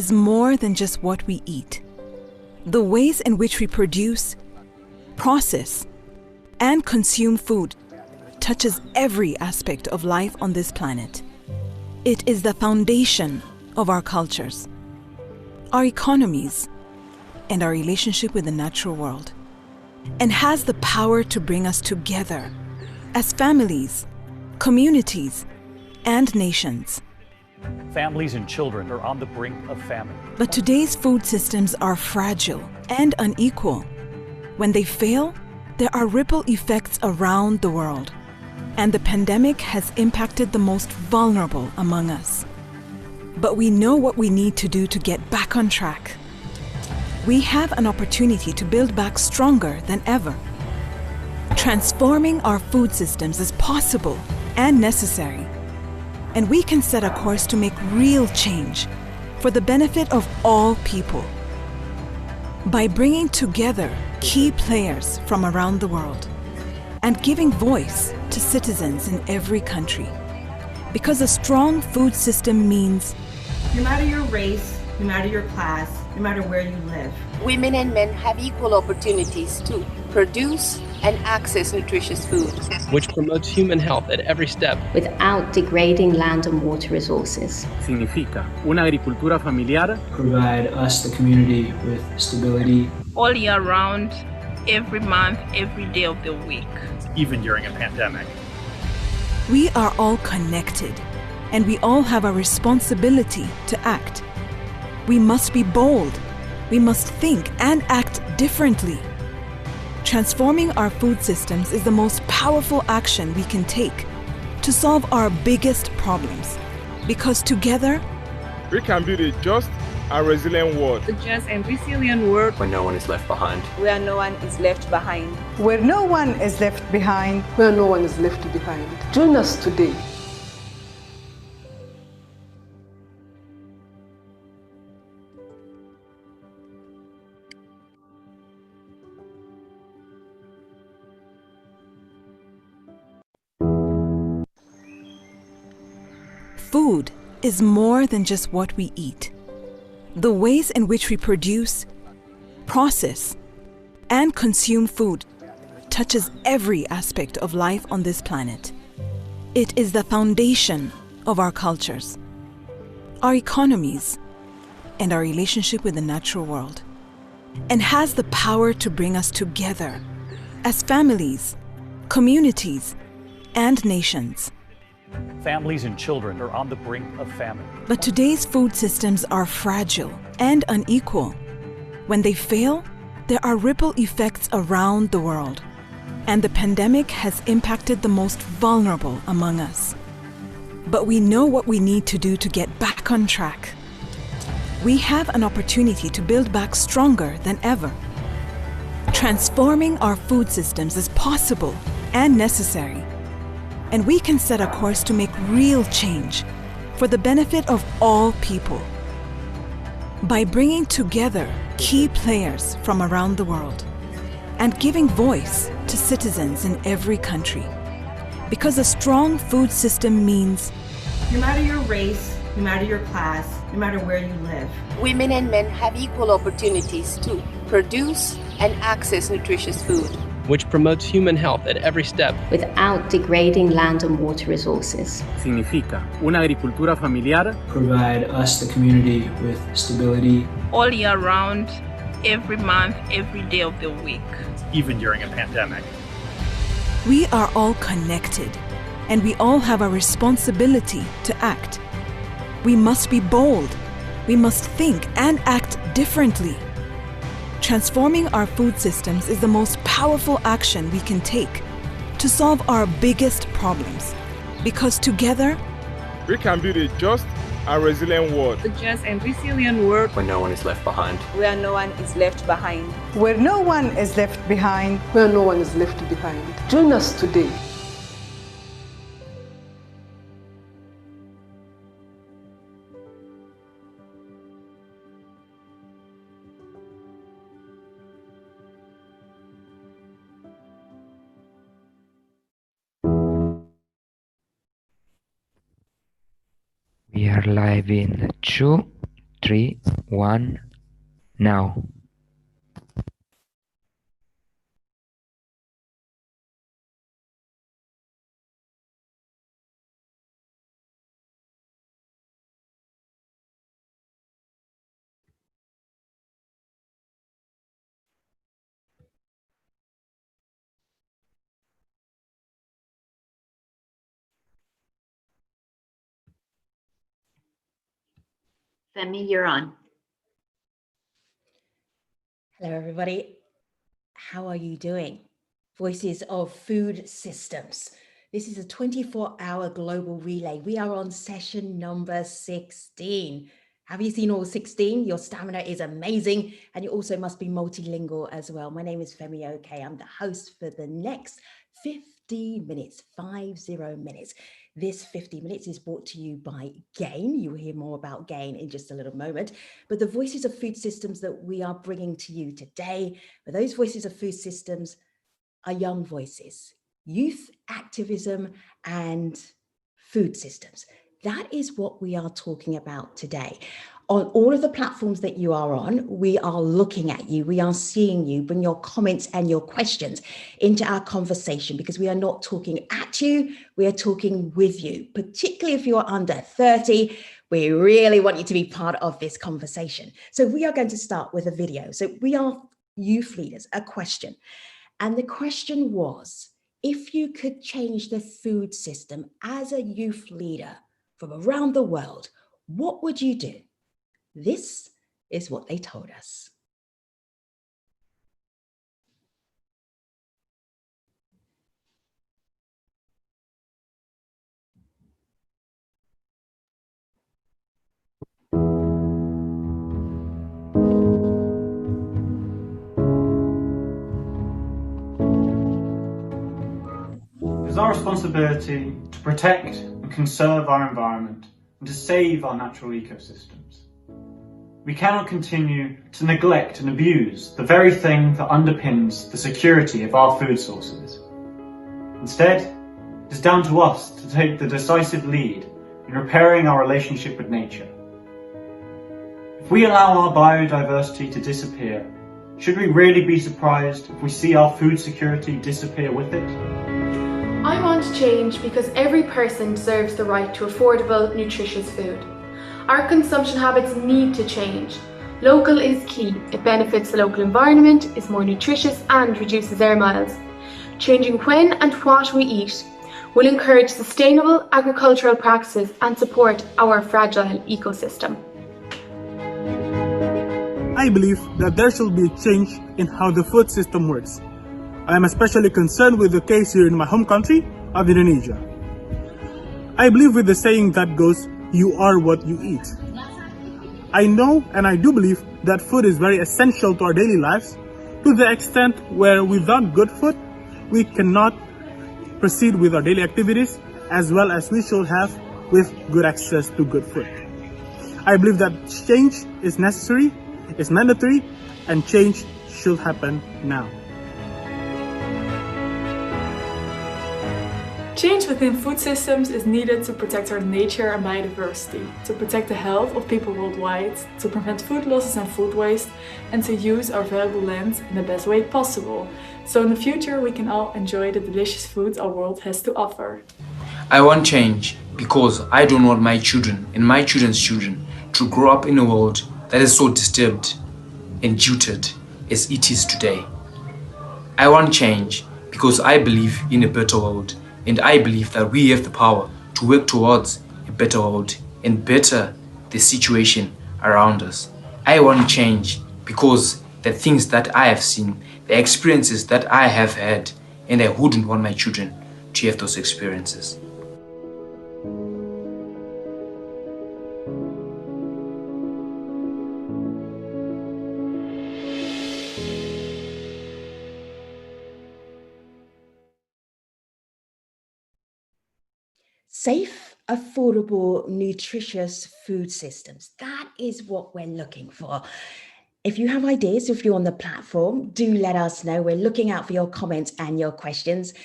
is more than just what we eat. The ways in which we produce, process, and consume food touches every aspect of life on this planet. It is the foundation of our cultures, our economies, and our relationship with the natural world, and has the power to bring us together as families, communities, and nations. Families and children are on the brink of famine. But today's food systems are fragile and unequal. When they fail, there are ripple effects around the world, and the pandemic has impacted the most vulnerable among us. But we know what we need to do to get back on track. We have an opportunity to build back stronger than ever. Transforming our food systems is possible and necessary, and we can set a course to make real change for the benefit of all people. By bringing together key players from around the world and giving voice to citizens in every country. Because a strong food system means no matter your race, no matter your class, no matter where you live, women and men have equal opportunities to produce and access nutritious food, which promotes human health at every step without degrading land and water resources. Significa una agricultura familiar, provide us, the community, with stability all year round, every month, every day of the week, even during a pandemic. We are all connected, and we all have a responsibility to act. We must be bold. We must think and act differently. Transforming our food systems is the most powerful action we can take to solve our biggest problems. Because together, we can build a just and resilient world. A just and resilient world where no one is left behind. Where no one is left behind. Where no one is left behind. Where no one is left behind. Join us today. food is more than just what we eat. The ways in which we produce, process, and consume food touches every aspect of life on this planet. It is the foundation of our cultures, our economies, and our relationship with the natural world, and has the power to bring us together as families, communities, and nations. Families and children are on the brink of famine. But today's food systems are fragile and unequal. When they fail, there are ripple effects around the world, and the pandemic has impacted the most vulnerable among us. But we know what we need to do to get back on track. We have an opportunity to build back stronger than ever. Transforming our food systems is possible and necessary, and we can set a course to make real change for the benefit of all people. By bringing together key players from around the world and giving voice to citizens in every country. Because a strong food system means no matter your race, no matter your class, no matter where you live, women and men have equal opportunities to produce and access nutritious food, which promotes human health at every step without degrading land and water resources. Significa una agricultura familiar, provide us, the community, with stability all year round, every month, every day of the week, even during a pandemic. We are all connected, and we all have a responsibility to act. We must be bold. We must think and act differently. Transforming our food systems is the most powerful action we can take to solve our biggest problems. Because together, we can build a just and resilient world. A just and resilient world where no one is left behind. where no one is left behind. Where no one is left behind. Where no one is left behind. Join us today. We are live in 2, 3, 1, now. Femi, you're on. Hello, everybody. How are you doing? Voices of Food Systems. This is a 24-hour global relay. We are on session number 16. Have you seen all 16? Your stamina is amazing, and you also must be multilingual as well. My name is Femi OK. I'm the host for the next 50 minutes, 50 minutes. This 50 minutes is brought to you by GAIN. You will hear more about GAIN in just a little moment. But the voices of food systems that we are bringing to you today, but those voices of food systems are young voices, youth activism and food systems. That is what we are talking about today. On all of the platforms that you are on, we are looking at you, we are seeing you. Bring your comments and your questions into our conversation, because we are not talking at you, we are talking with you. Particularly if you're under 30, we really want you to be part of this conversation. So we are going to start with a video. So we are youth leaders, a question. And the question was, if you could change the food system as a youth leader from around the world, what would you do? This is what they told us. It is our responsibility to protect and conserve our environment and to save our natural ecosystems. We cannot continue to neglect and abuse the very thing that underpins the security of our food sources. Instead, it is down to us to take the decisive lead in repairing our relationship with nature. If we allow our biodiversity to disappear, should we really be surprised if we see our food security disappear with it? I want change because every person deserves the right to affordable, nutritious food. Our consumption habits need to change. Local is key. It benefits the local environment, is more nutritious and reduces air miles. Changing when and what we eat will encourage sustainable agricultural practices and support our fragile ecosystem. I believe that there should be a change in how the food system works. I am especially concerned with the case here in my home country of Indonesia. I believe with the saying that goes, you are what you eat. I know and I do believe that food is very essential to our daily lives, to the extent where without good food, we cannot proceed with our daily activities as well as we should have with good access to good food. I believe that change is necessary, is mandatory, and change should happen now. Change within food systems is needed to protect our nature and biodiversity, to protect the health of people worldwide, to prevent food losses and food waste, and to use our valuable land in the best way possible. So in the future we can all enjoy the delicious foods our world has to offer. I want change because I don't want my children and my children's children to grow up in a world that is so disturbed and jilted as it is today. I want change because I believe in a better world. And I believe that we have the power to work towards a better world and better the situation around us. I want change because the things that I have seen, the experiences that I have had, and I wouldn't want my children to have those experiences. Safe, affordable, nutritious food systems. That is what we're looking for. If you have ideas, if you're on the platform, do let us know. We're looking out for your comments and your questions.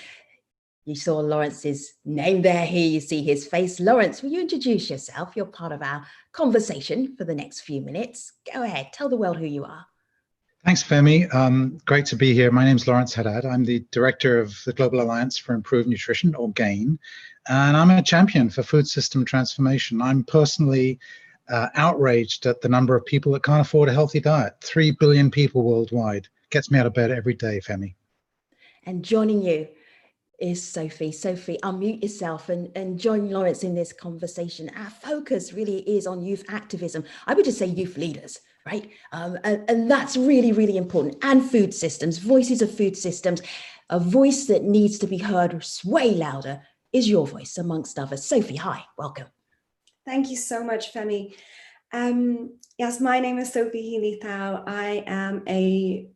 You saw Lawrence's name there. Here you see his face. Lawrence, will you introduce yourself? You're part of our conversation for the next few minutes. Go ahead, tell the world who you are. Thanks, Femi. Great to be here. My name is Lawrence Haddad. I'm the director of the Global Alliance for Improved Nutrition, or GAIN, and I'm a champion for food system transformation. I'm personally outraged at the number of people that can't afford a healthy diet. 3 billion people worldwide. Gets me out of bed every day, Femi. And joining you is Sophie. Sophie, unmute yourself and join Lawrence in this conversation. Our focus really is on youth activism. I would just say youth leaders, right? And that's really, really important. And food systems, voices of food systems. A voice that needs to be heard way louder is your voice, amongst others. Sophie, hi, welcome. Thank you so much, Femi. Yes, my name is Sophie Healy-Thau. I am a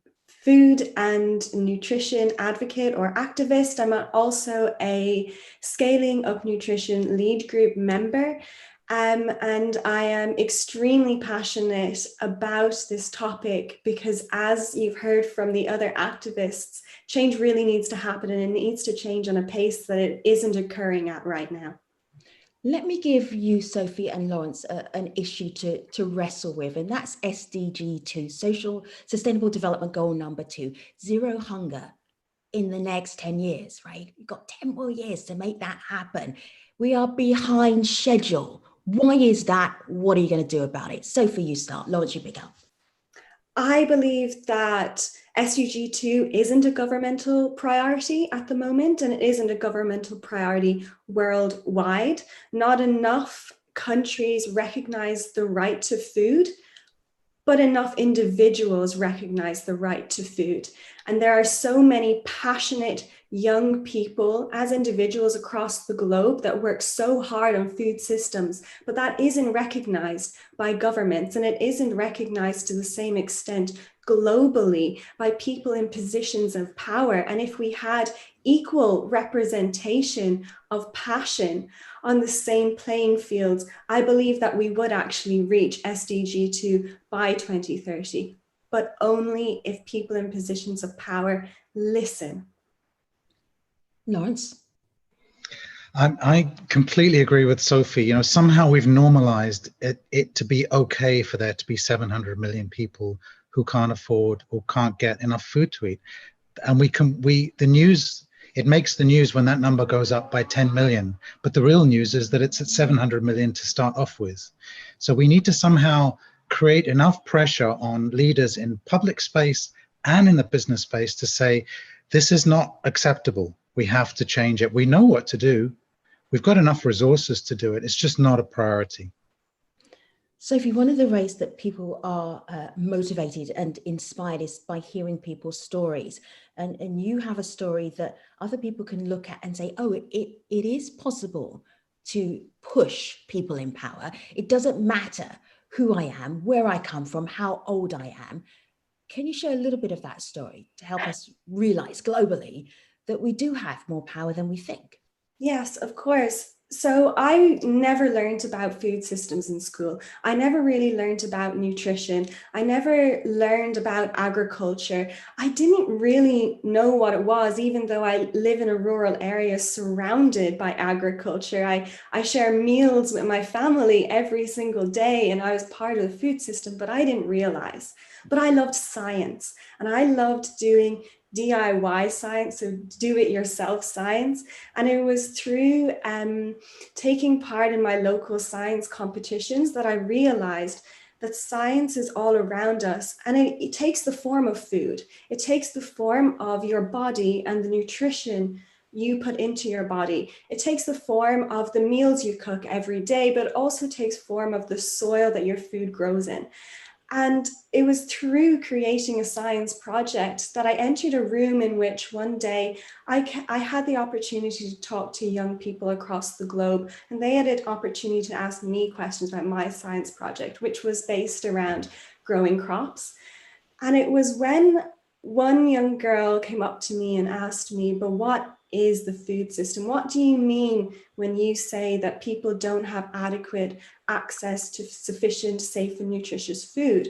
food and nutrition advocate or activist. I'm also a Scaling Up Nutrition lead group member. And I am extremely passionate about this topic because, as you've heard from the other activists, change really needs to happen, and it needs to change on a pace that it isn't occurring at right now. Let me give you, Sophie and Lawrence, an issue to wrestle with, and that's SDG 2, Sustainable Development Goal number 2, zero hunger in the next 10 years, right? We've got 10 more years to make that happen. We are behind schedule. Why is that? What are you going to do about it? Sophie, you start. Lawrence, you pick up. I believe that SDG 2 isn't a governmental priority at the moment, and it isn't a governmental priority worldwide. Not enough countries recognize the right to food, but enough individuals recognize the right to food. And there are so many passionate young people as individuals across the globe that work so hard on food systems, but that isn't recognized by governments, and it isn't recognized to the same extent globally by people in positions of power. And if we had equal representation of passion on the same playing fields, I believe that we would actually reach SDG 2 by 2030, but only if people in positions of power listen. Lawrence? I completely agree with Sophie. You know, somehow we've normalized it to be okay for there to be 700 million people who can't afford or can't get enough food to eat. And the news, it makes the news when that number goes up by 10 million. But the real news is that it's at 700 million to start off with. So we need to somehow create enough pressure on leaders in public space and in the business space to say, this is not acceptable. We have to change it. We know what to do. We've got enough resources to do it. It's just not a priority. Sophie, one of the ways that people are motivated and inspired is by hearing people's stories. And you have a story that other people can look at and say, oh, it is possible to push people in power. It doesn't matter who I am, where I come from, how old I am. Can you share a little bit of that story to help us realize globally that we do have more power than we think? Yes, of course. So I never learned about food systems in school. I never really learned about nutrition. I never learned about agriculture. I didn't really know what it was, even though I live in a rural area surrounded by agriculture. I share meals with my family every single day, and I was part of the food system, but I didn't realize. But I loved science, and I loved doing DIY science, so do-it-yourself science. And it was through taking part in my local science competitions that I realized that science is all around us, and it takes the form of food. It takes the form of your body and the nutrition you put into your body. It takes the form of the meals you cook every day, but it also takes form of the soil that your food grows in. And it was through creating a science project that I entered a room in which one day I had the opportunity to talk to young people across the globe, and they had an opportunity to ask me questions about my science project, which was based around growing crops. And it was when one young girl came up to me and asked me, but what is the food system? What do you mean when you say that people don't have adequate access to sufficient, safe and nutritious food?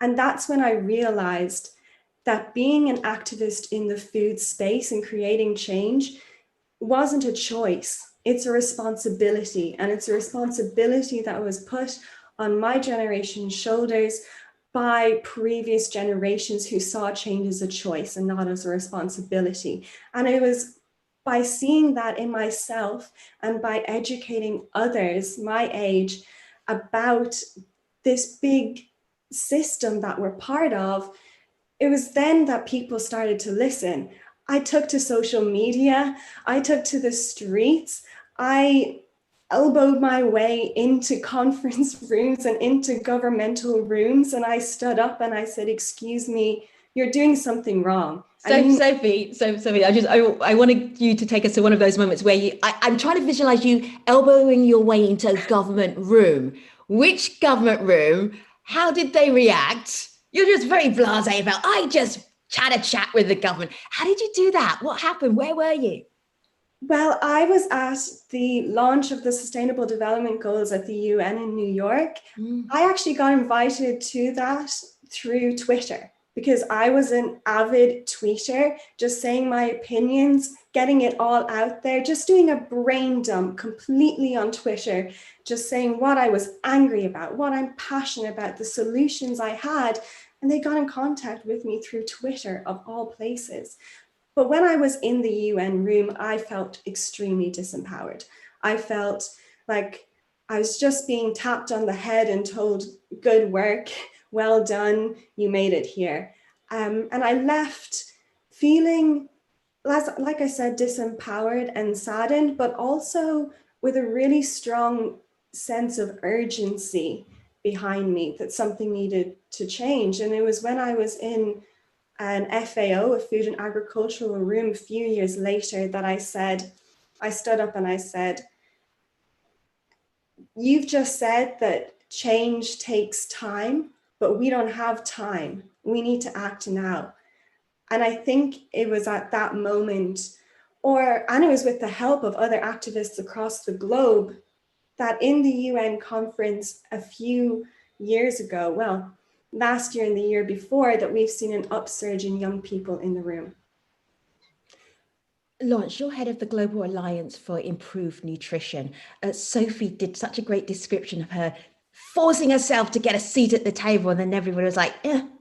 And that's when I realized that being an activist in the food space and creating change wasn't a choice. It's a responsibility, and it's a responsibility that was put on my generation's shoulders by previous generations who saw change as a choice and not as a responsibility. And it was by seeing that in myself and by educating others my age about this big system that we're part of, it was then that people started to listen. I took to social media, I took to the streets, I elbowed my way into conference rooms and into governmental rooms, and I stood up and I said, excuse me, you're doing something wrong. Sophie, I wanted you to take us to one of those moments where I'm trying to visualize you elbowing your way into a government room. Which government room? How did they react? You're just very blasé about, I just had a chat with the government. How did you do that? What happened? Where were you? Well, I was at the launch of the Sustainable Development Goals at the UN in New York. I actually got invited to that through Twitter because I was an avid tweeter, just saying my opinions, getting it all out there, just doing a brain dump completely on Twitter, just saying what I was angry about, what I'm passionate about, the solutions I had. And they got in contact with me through Twitter, of all places. But when I was in the UN room, I felt extremely disempowered. I felt like I was just being tapped on the head and told, good work, well done, you made it here. And I left feeling, like I said, disempowered and saddened, but also with a really strong sense of urgency behind me that something needed to change. And it was when I was in an FAO, a Food and Agricultural room, a few years later that I stood up and I said, you've just said that change takes time, but we don't have time. We need to act now. And I think it was at that moment, and it was with the help of other activists across the globe, that in the UN conference a few years ago, well, last year and the year before, that we've seen an upsurge in young people in the room. Launch, you're head of the Global Alliance for Improved Nutrition. Sophie did such a great description of her forcing herself to get a seat at the table, and then everybody was like,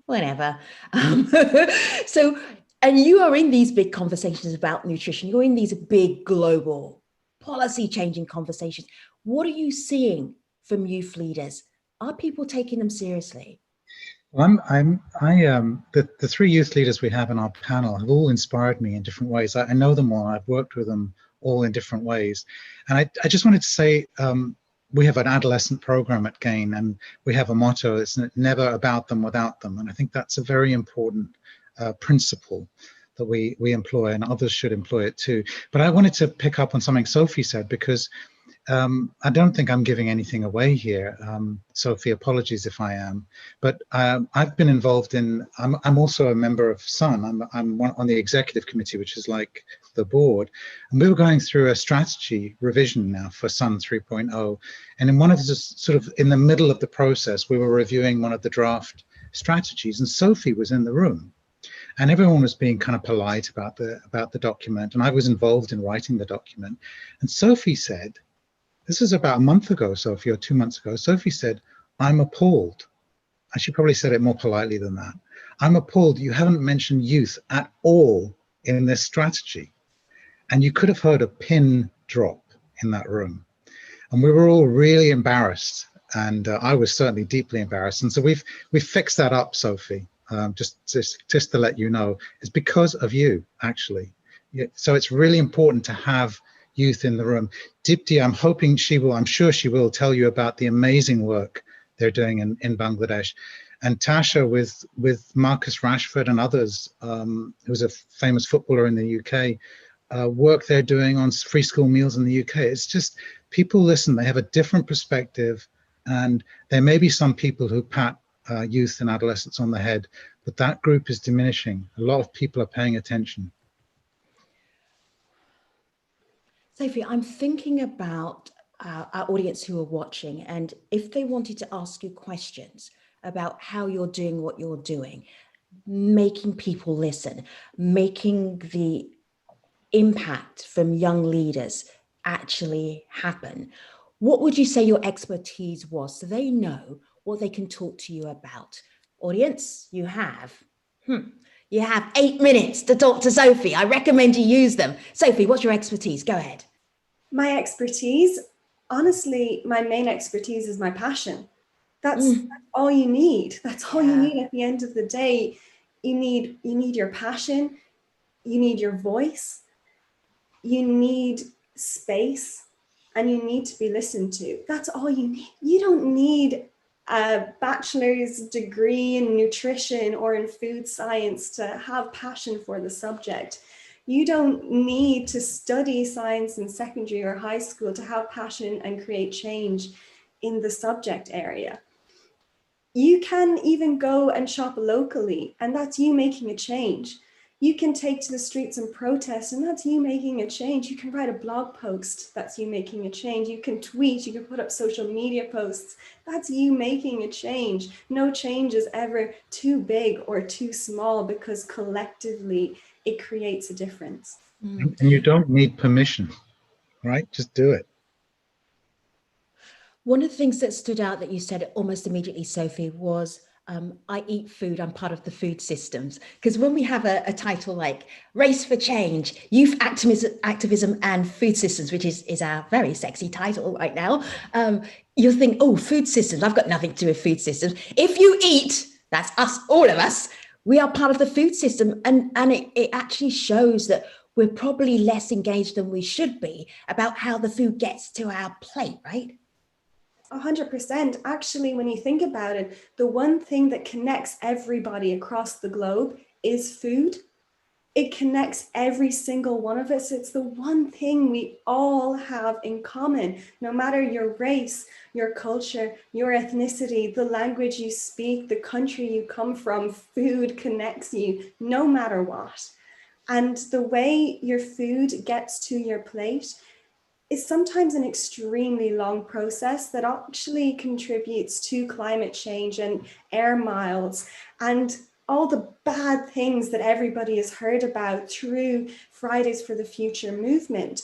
whatever. And you are in these big conversations about nutrition. You're in these big global policy changing conversations. What are you seeing from youth leaders? Are people taking them seriously? Well, the three youth leaders we have in our panel have all inspired me in different ways. I know them all. I've worked with them all in different ways. And I just wanted to say, we have an adolescent program at GAIN, and we have a motto, it's never about them without them. And I think that's a very important principle that we employ, and others should employ it too. But I wanted to pick up on something Sophie said, because I don't think I'm giving anything away here. Sophie, apologies if I am, but I've been involved in, I'm also a member of SUN. I'm on the executive committee, which is like the board. And we were going through a strategy revision now for SUN 3.0. And in one of the sort of in the middle of the process, we were reviewing one of the draft strategies, and Sophie was in the room. And everyone was being kind of polite about the document. And I was involved in writing the document. And Sophie said, this is about a month ago, Sophie, or 2 months ago. Sophie said, I'm appalled. And she probably said it more politely than that. I'm appalled you haven't mentioned youth at all in this strategy. And you could have heard a pin drop in that room. And we were all really embarrassed. And I was certainly deeply embarrassed. And so we've fixed that up, Sophie, just to let you know. It's because of you, actually. So it's really important to have youth in the room. Dipti, I'm sure she will tell you about the amazing work they're doing in Bangladesh. And Tasha with Marcus Rashford and others, who's a famous footballer in the UK, work they're doing on free school meals in the UK. It's just, people listen, they have a different perspective, and there may be some people who pat youth and adolescents on the head, but that group is diminishing. A lot of people are paying attention. Sophie, I'm thinking about our audience who are watching, and if they wanted to ask you questions about how you're doing what you're doing, making people listen, making the impact from young leaders actually happen, what would you say your expertise was so they know what they can talk to you about? Audience, you have 8 minutes to talk to Sophie. I recommend you use them. Sophie, what's your expertise? Go ahead. My expertise, honestly, my main expertise is my passion. That's all you need. That's all you need at the end of the day. You need your passion, you need your voice, you need space, and you need to be listened to. That's all you need. You don't need a bachelor's degree in nutrition or in food science to have passion for the subject. You don't need to study science in secondary or high school to have passion and create change in the subject area. You can even go and shop locally, and that's you making a change. You can take to the streets and protest, and that's you making a change. You can write a blog post, that's you making a change. You can tweet, you can put up social media posts, that's you making a change. No change is ever too big or too small because collectively it creates a difference. And you don't need permission, right? Just do it. One of the things that stood out that you said almost immediately, Sophie, was I eat food, I'm part of the food systems. Because when we have a title like Race for Change, Youth Activism and Food Systems, which is our very sexy title right now, you'll think, oh, food systems, I've got nothing to do with food systems. If you eat, that's us, all of us, we are part of the food system. And it actually shows that we're probably less engaged than we should be about how the food gets to our plate, right? 100%. Actually, when you think about it, the one thing that connects everybody across the globe is food. It connects every single one of us. It's the one thing we all have in common, no matter your race, your culture, your ethnicity, the language you speak, the country you come from. Food connects you no matter what. And the way your food gets to your plate is sometimes an extremely long process that actually contributes to climate change and air miles and all the bad things that everybody has heard about through Fridays for the Future movement.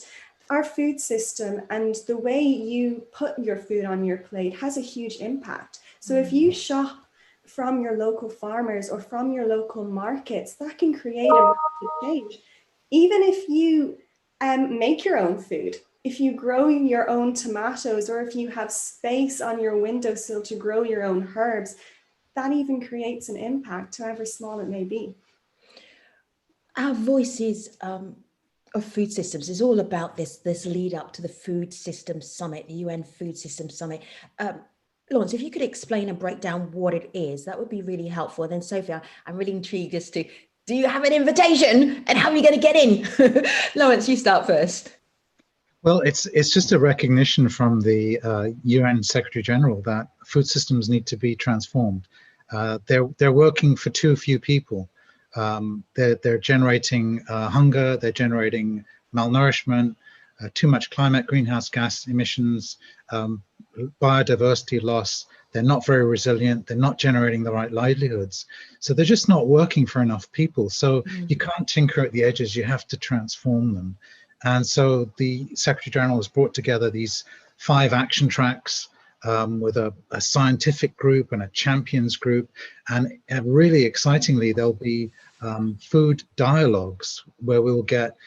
Our food system and the way you put your food on your plate has a huge impact. So if you shop from your local farmers or from your local markets, that can create a massive change. Even if you make your own food, if you grow your own tomatoes, or if you have space on your windowsill to grow your own herbs, that even creates an impact, however small it may be. Our Voices of Food Systems is all about this lead up to the Food Systems Summit, the UN Food Systems Summit. Lawrence, if you could explain and break down what it is, that would be really helpful. And then Sophia, I'm really intrigued as to, do you have an invitation and how are you going to get in? Lawrence, you start first. Well, it's just a recognition from the UN Secretary General that food systems need to be transformed. They're working for too few people. They're generating hunger, they're generating malnourishment, too much climate greenhouse gas emissions, biodiversity loss. They're not very resilient. They're not generating the right livelihoods. So they're just not working for enough people. So you can't tinker at the edges. You have to transform them. And so the Secretary General has brought together these 5 action tracks with a scientific group and a champions group. And really excitingly, there'll be food dialogues where we'll get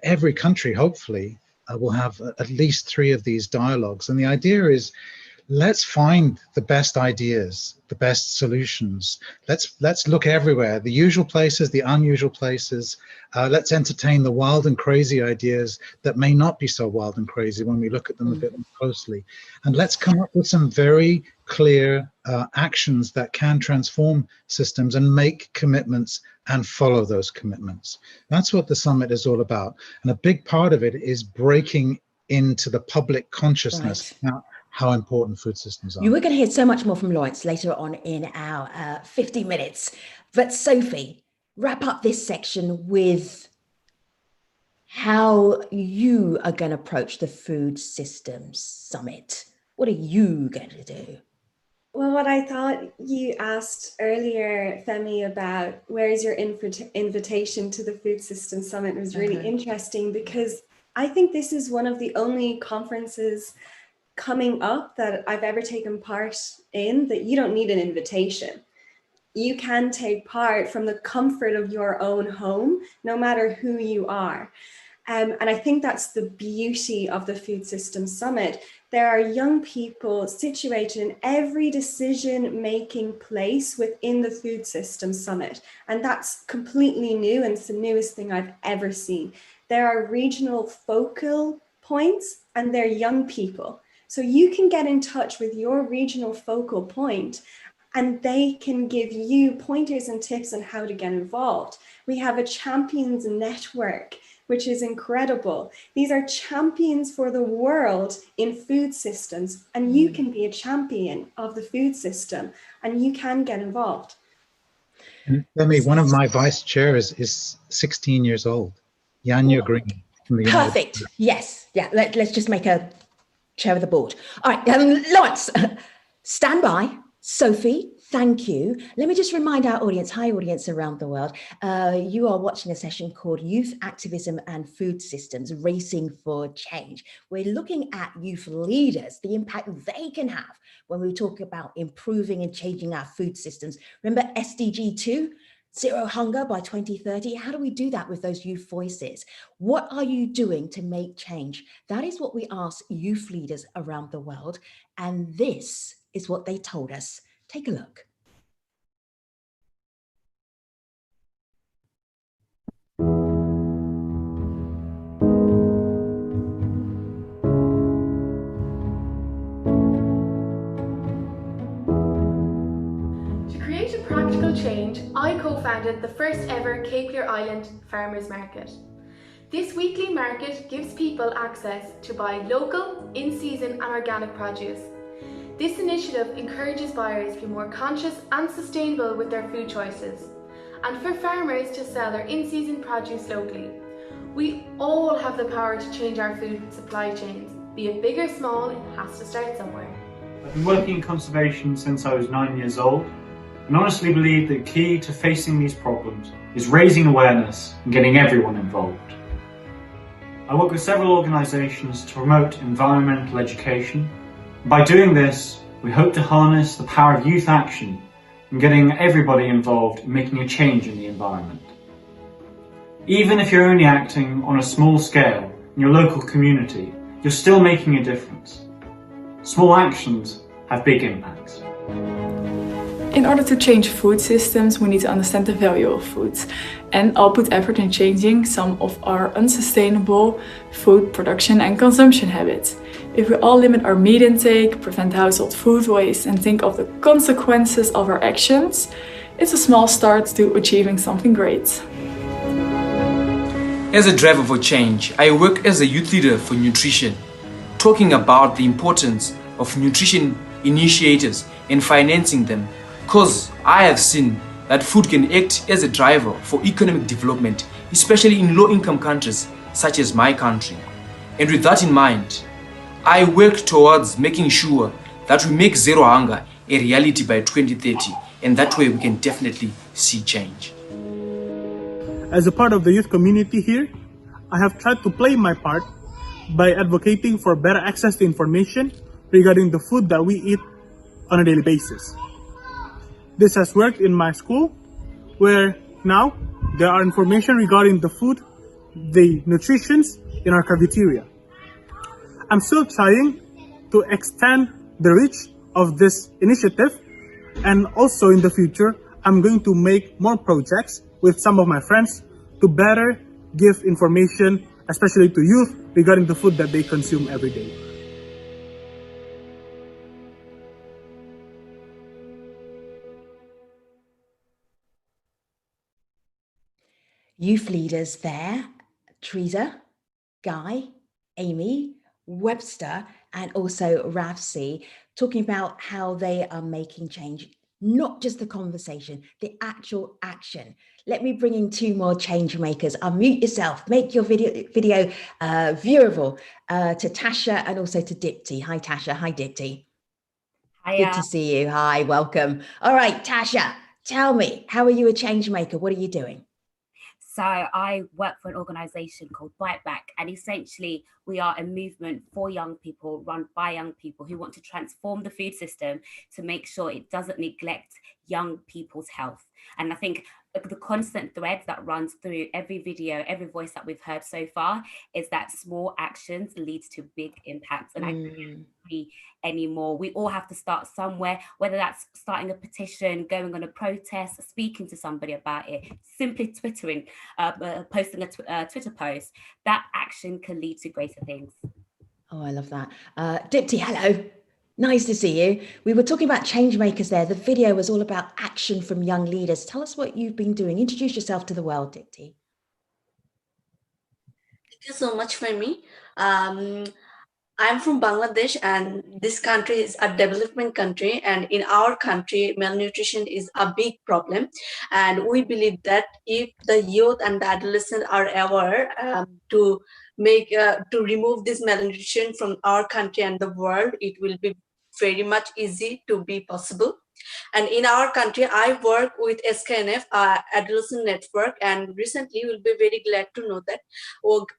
every country, hopefully, will have at least 3 of these dialogues. And the idea is, let's find the best ideas, the best solutions. Let's look everywhere, the usual places, the unusual places. Let's entertain the wild and crazy ideas that may not be so wild and crazy when we look at them a bit more closely. And let's come up with some very clear actions that can transform systems and make commitments and follow those commitments. That's what the summit is all about. And a big part of it is breaking into the public consciousness. Right. How important food systems are. You were going to hear so much more from Lawrence later on in our 50 minutes. But Sophie, wrap up this section with how you are going to approach the Food Systems Summit. What are you going to do? Well, what I thought you asked earlier, Femi, about where is your invitation to the Food System Summit was really interesting, because I think this is one of the only conferences coming up that I've ever taken part in that you don't need an invitation. You can take part from the comfort of your own home, no matter who you are. And I think that's the beauty of the Food System Summit. There are young people situated in every decision-making place within the Food System Summit. And that's completely new, and it's the newest thing I've ever seen. There are regional focal points, and they're young people. So you can get in touch with your regional focal point, and they can give you pointers and tips on how to get involved. We have a champions network, which is incredible. These are champions for the world in food systems, and you can be a champion of the food system, and you can get involved. And let me, one of my vice chairs is 16 years old, Yanya Green. Perfect. Yes. Yeah. Let's just make a chair of the board. All right. Lawrence, stand by. Sophie, thank you. Let me just remind our audience, hi audience around the world, you are watching a session called Youth Activism and Food Systems, Racing for Change. We're looking at youth leaders, the impact they can have when we talk about improving and changing our food systems. Remember SDG 2? Zero hunger by 2030. How do we do that with those youth voices? What are you doing to make change? That is what we ask youth leaders around the world. And this is what they told us. Take a look. Practical change, I co-founded the first ever Cape Clear Island Farmers Market. This weekly market gives people access to buy local, in-season and organic produce. This initiative encourages buyers to be more conscious and sustainable with their food choices, and for farmers to sell their in-season produce locally. We all have the power to change our food supply chains. Be it big or small, it has to start somewhere. I've been working in conservation since I was 9 years old, and honestly believe the key to facing these problems is raising awareness and getting everyone involved. I work with several organisations to promote environmental education. By doing this, we hope to harness the power of youth action and getting everybody involved in making a change in the environment. Even if you're only acting on a small scale in your local community, you're still making a difference. Small actions have big impacts. In order to change food systems, we need to understand the value of food, and I'll put effort in changing some of our unsustainable food production and consumption habits. If we all limit our meat intake, prevent household food waste, and think of the consequences of our actions, it's a small start to achieving something great. As a driver for change, I work as a youth leader for nutrition, talking about the importance of nutrition initiatives and financing them, because I have seen that food can act as a driver for economic development, especially in low-income countries such as my country. And with that in mind, I work towards making sure that we make zero hunger a reality by 2030, and that way we can definitely see change. As a part of the youth community here, I have tried to play my part by advocating for better access to information regarding the food that we eat on a daily basis. This has worked in my school, where now there are information regarding the food, the nutrition in our cafeteria. I'm still trying to extend the reach of this initiative, and also in the future, I'm going to make more projects with some of my friends to better give information, especially to youth, regarding the food that they consume every day. Youth leaders there, Teresa, Guy, Amy, Webster, and also Ravsi, talking about how they are making change, not just the conversation, the actual action. Let me bring in two more change makers. Unmute yourself, make your video viewable to Tasha and also to Dipti. Hi Tasha, hi Dipti. Good to see you. Hi, welcome. All right, Tasha, tell me, how are you a change maker? What are you doing? So I work for an organization called Bite Back, and essentially we are a movement for young people, run by young people who want to transform the food system to make sure it doesn't neglect young people's health. And I think the constant thread that runs through every video, every voice that we've heard so far is that small actions lead to big impacts. And I can't agree anymore. We all have to start somewhere, whether that's starting a petition, going on a protest, speaking to somebody about it, simply twittering, posting a Twitter post. That action can lead to greater things. Oh, I love that. Dipti, hello. Nice to see you. We were talking about change makers there. The video was all about action from young leaders. Tell us what you've been doing. Introduce yourself to the world, Dipti. Thank you so much, Femi. I'm from Bangladesh, and this country is a development country, and in our country malnutrition is a big problem, and we believe that if the youth and the adolescents are aware to remove this malnutrition from our country and the world, it will be very much easy to be possible. And in our country, I work with SKNF, Adolescent Network, and recently you'll be very glad to know that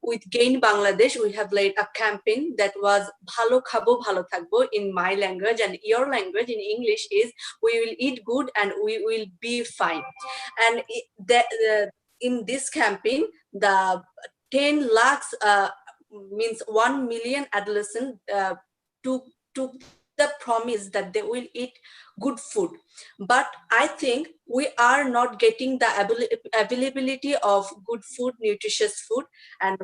with Gain Bangladesh, we have laid a campaign that was Bhalo Khabo Bhalo Thakbo in my language, and your language in English is we will eat good and we will be fine. And in this campaign, the 10 lakhs means 1 million adolescents took the promise that they will eat good food. But I think we are not getting the availability of good food, nutritious food. And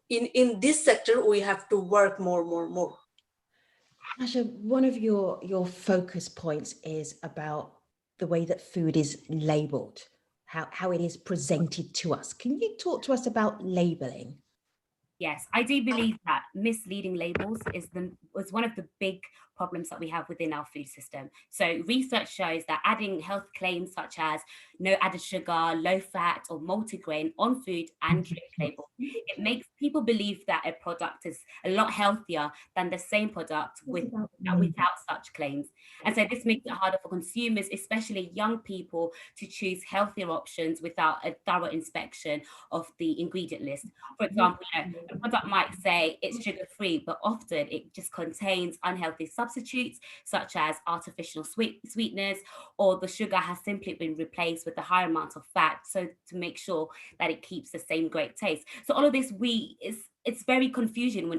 in this sector, we have to work more. Asha, one of your focus points is about the way that food is labeled, how it is presented to us. Can you talk to us about labeling? Yes, I do believe that misleading labels is one of the big problems that we have within our food system. So research shows that adding health claims such as no added sugar, low fat, or multigrain on food and drink labels, it makes people believe that a product is a lot healthier than the same product without such claims. And so this makes it harder for consumers, especially young people, to choose healthier options without a thorough inspection of the ingredient list. For example, a product might say it's sugar-free, but often it just contains unhealthy substitutes such as artificial sweeteners, or the sugar has simply been replaced with a higher amount of fat, so to make sure that it keeps the same great taste. So all of this it's very confusing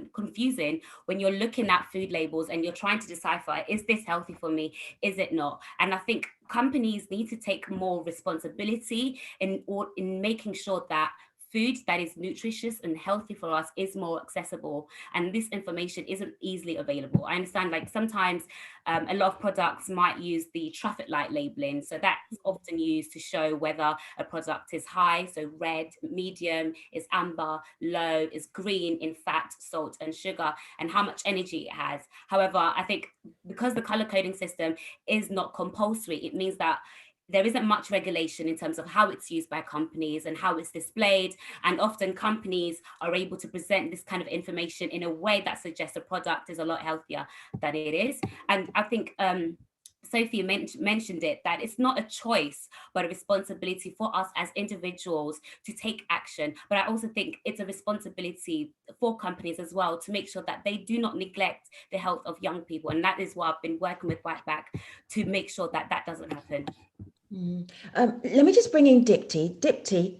when you're looking at food labels and you're trying to decipher, is this healthy for me? Is it not? And I think companies need to take more responsibility in making sure that food that is nutritious and healthy for us is more accessible, and this information isn't easily available. I understand, like, sometimes a lot of products might use the traffic light labeling, so that's often used to show whether a product is high, so red, medium is amber, low is green in fat, salt and sugar, and how much energy it has. However, I think because the color coding system is not compulsory, it means that there isn't much regulation in terms of how it's used by companies and how it's displayed. And often companies are able to present this kind of information in a way that suggests a product is a lot healthier than it is. And I think Sophie mentioned it, that it's not a choice, but a responsibility for us as individuals to take action. But I also think it's a responsibility for companies as well to make sure that they do not neglect the health of young people. And that is why I've been working with Bite Back to make sure that that doesn't happen. Let me just bring in Dipti. Dipti,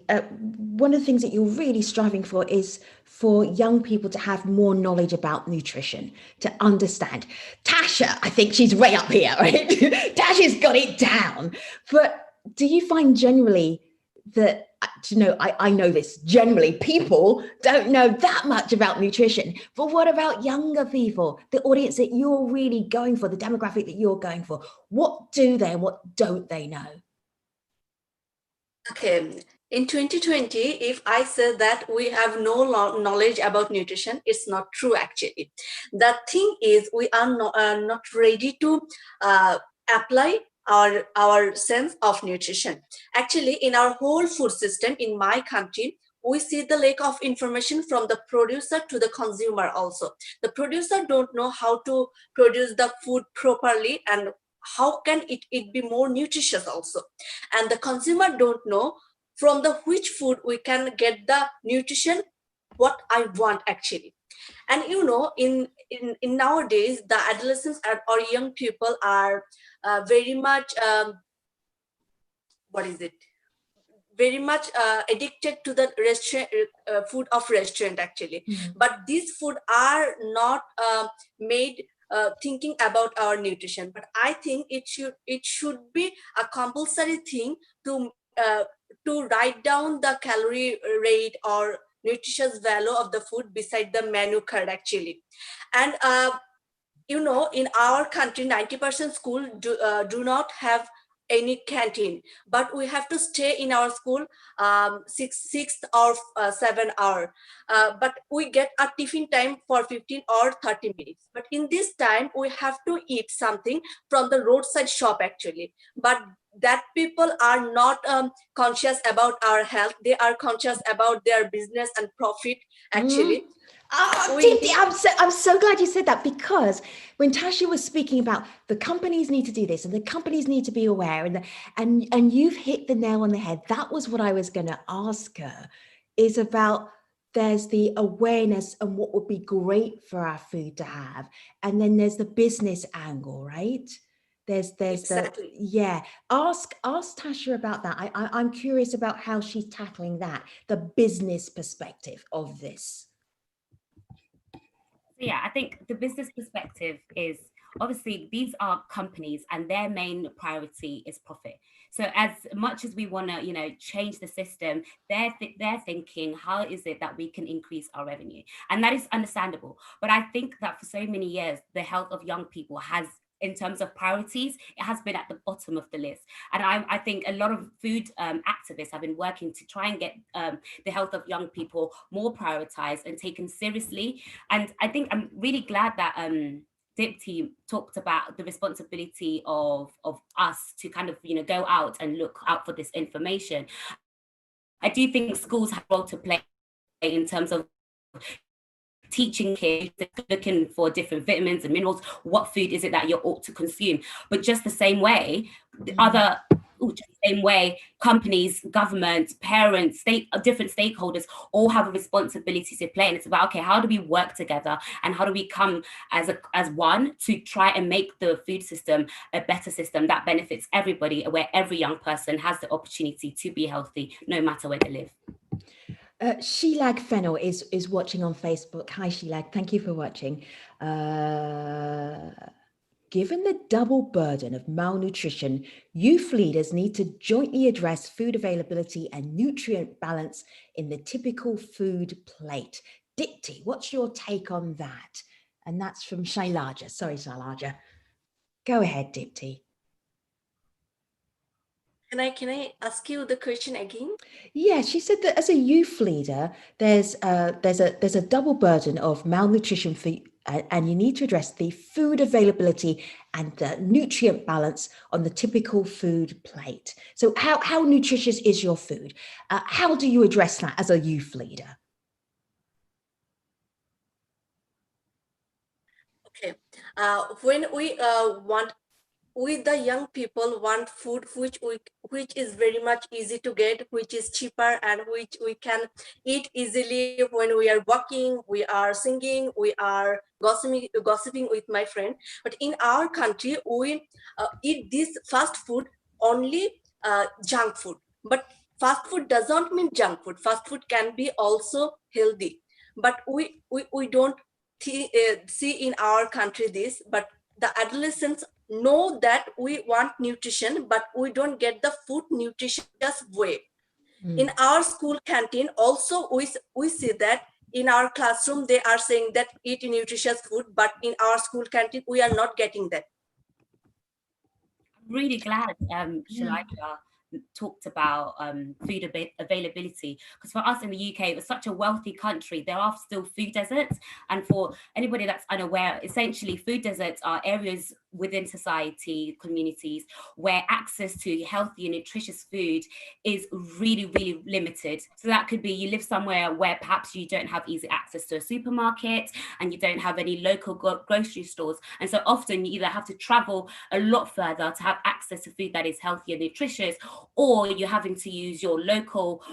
one of the things that you're really striving for is for young people to have more knowledge about nutrition, to understand. Tasha, I think she's way up here, right? Tasha's got it down. But do you find generally that, I know this, generally people don't know that much about nutrition, but what about younger people, the audience that you're really going for, the demographic that you're going for? What do they and what don't they know? Okay, in 2020, if I say that we have no knowledge about nutrition, it's not true actually. The thing is, we are not ready to apply our sense of nutrition. Actually, in our whole food system in my country, we see the lack of information from the producer to the consumer also. The producer don't know how to produce the food properly and how can it be more nutritious also. And the consumer don't know from the which food we can get the nutrition what I want actually. And you know, in nowadays, the adolescents or young people are very much, very much addicted to the restaurant food of restaurant actually. But these food are not made thinking about our nutrition. But I think it should be a compulsory thing to write down the calorie rate or nutritious value of the food beside the menu card actually. And you know, in our country 90% school do not have any canteen, but we have to stay in our school 6 or 7 hour, but we get a tiffin time for 15 or 30 minutes. But in this time we have to eat something from the roadside shop actually. But that people are not conscious about our health. They are conscious about their business and profit actually. Dipti, I'm so glad you said that, because when Tasha was speaking about the companies need to do this and the companies need to be aware, and you've hit the nail on the head. That was what I was going to ask her, is about there's the awareness and what would be great for our food to have, and then there's the business angle, right? There's exactly. Ask Tasha about that. I'm curious about how she's tackling that, the business perspective of this. Yeah, I think the business perspective is obviously these are companies and their main priority is profit. So as much as we want to, you know, change the system, they're thinking, how is it that we can increase our revenue? And that is understandable. But I think that for so many years, the health of young people has, in terms of priorities, it has been at the bottom of the list. And I think a lot of food activists have been working to try and get the health of young people more prioritized and taken seriously. And I think I'm really glad that Dipti talked about the responsibility of us to kind of, you know, go out and look out for this information. I do think schools have a role to play in terms of teaching kids, looking for different vitamins and minerals, what food is it that you ought to consume. But just the same way, companies, governments, parents, different stakeholders all have a responsibility to play. And it's about, okay, how do we work together and how do we come as one to try and make the food system a better system that benefits everybody, where every young person has the opportunity to be healthy, no matter where they live. Shelag Fennel is watching on Facebook. Hi, Shelag. Thank you for watching. Given the double burden of malnutrition, youth leaders need to jointly address food availability and nutrient balance in the typical food plate. Dipti, what's your take on that? And that's from Shailaja. Sorry, Shailaja. Go ahead, Dipti. Can I ask you the question again? Yeah, she said that as a youth leader, there's a double burden of malnutrition and you need to address the food availability and the nutrient balance on the typical food plate. So how nutritious is your food? How do you address that as a youth leader? Okay, when we the young people want food which is very much easy to get, which is cheaper, and which we can eat easily when we are walking, we are singing, we are gossiping with my friend. But in our country, we eat this fast food only junk food. But fast food does not mean junk food. Fast food can be also healthy. But we don't see in our country this, but the adolescents know that we want nutrition, but we don't get the food nutritious way. In our school canteen also, we see that in our classroom they are saying that eat nutritious food, but in our school canteen we are not getting that. I'm really glad Shalaika talked about food availability, because for us in the UK, it was such a wealthy country. There are still food deserts, and for anybody that's unaware, essentially food deserts are areas within society, communities, where access to healthy and nutritious food is really, really limited. So that could be you live somewhere where perhaps you don't have easy access to a supermarket and you don't have any local grocery stores. And so often you either have to travel a lot further to have access to food that is healthy and nutritious, or you're having to use your local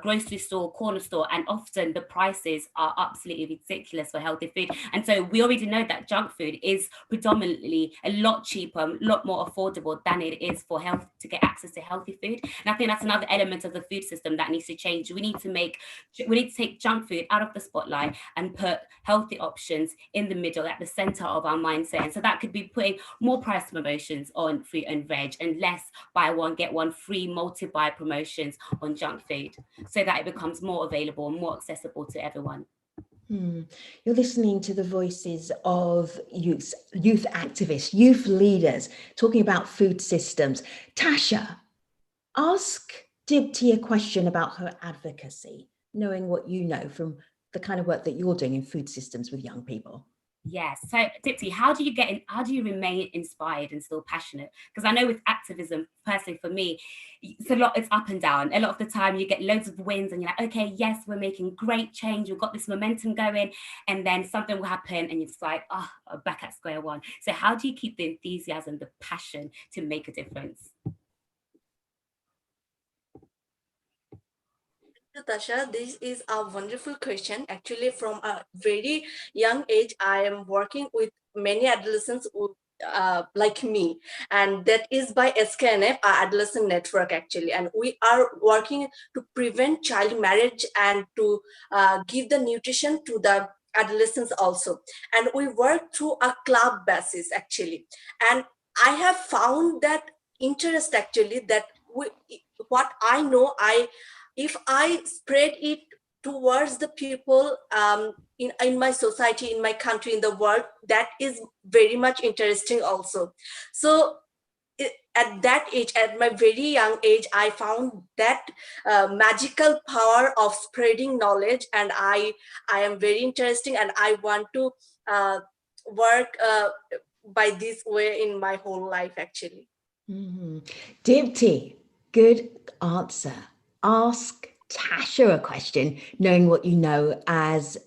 grocery store, corner store, and often the prices are absolutely ridiculous for healthy food. And so we already know that junk food is predominantly a lot cheaper, a lot more affordable than it is for health, to get access to healthy food. And I think that's another element of the food system that needs to change. We need to take junk food out of the spotlight and put healthy options in the middle, at the center of our mindset. And so that could be putting more price promotions on fruit and veg and less buy one get one free multi-buy promotions on junk food, so that it becomes more available and more accessible to everyone. You're listening to the voices of youth activists, youth leaders, talking about food systems. Tasha, ask Dipti a question about her advocacy, knowing what you know from the kind of work that you're doing in food systems with young people. Yes. So Dipti, how do you remain inspired and still passionate? Because I know with activism, personally for me, it's up and down. A lot of the time you get loads of wins and you're like, okay, yes, we're making great change. We've got this momentum going. And then something will happen and you're just like, oh, back at square one. So how do you keep the enthusiasm, the passion to make a difference? Tasha, this is a wonderful question. Actually, from a very young age, I am working with many adolescents like me, and that is by SKNF, our adolescent network actually. And we are working to prevent child marriage and to give the nutrition to the adolescents also. And we work through a club basis actually. And I have found that interest actually, that what I know, if I spread it towards the people in my society, in my country, in the world, that is very much interesting also. So at that age, at my very young age, I found that magical power of spreading knowledge, and I am very interesting, and I want to work by this way in my whole life actually. Dipti, good answer. Ask Tasha a question, knowing what you know as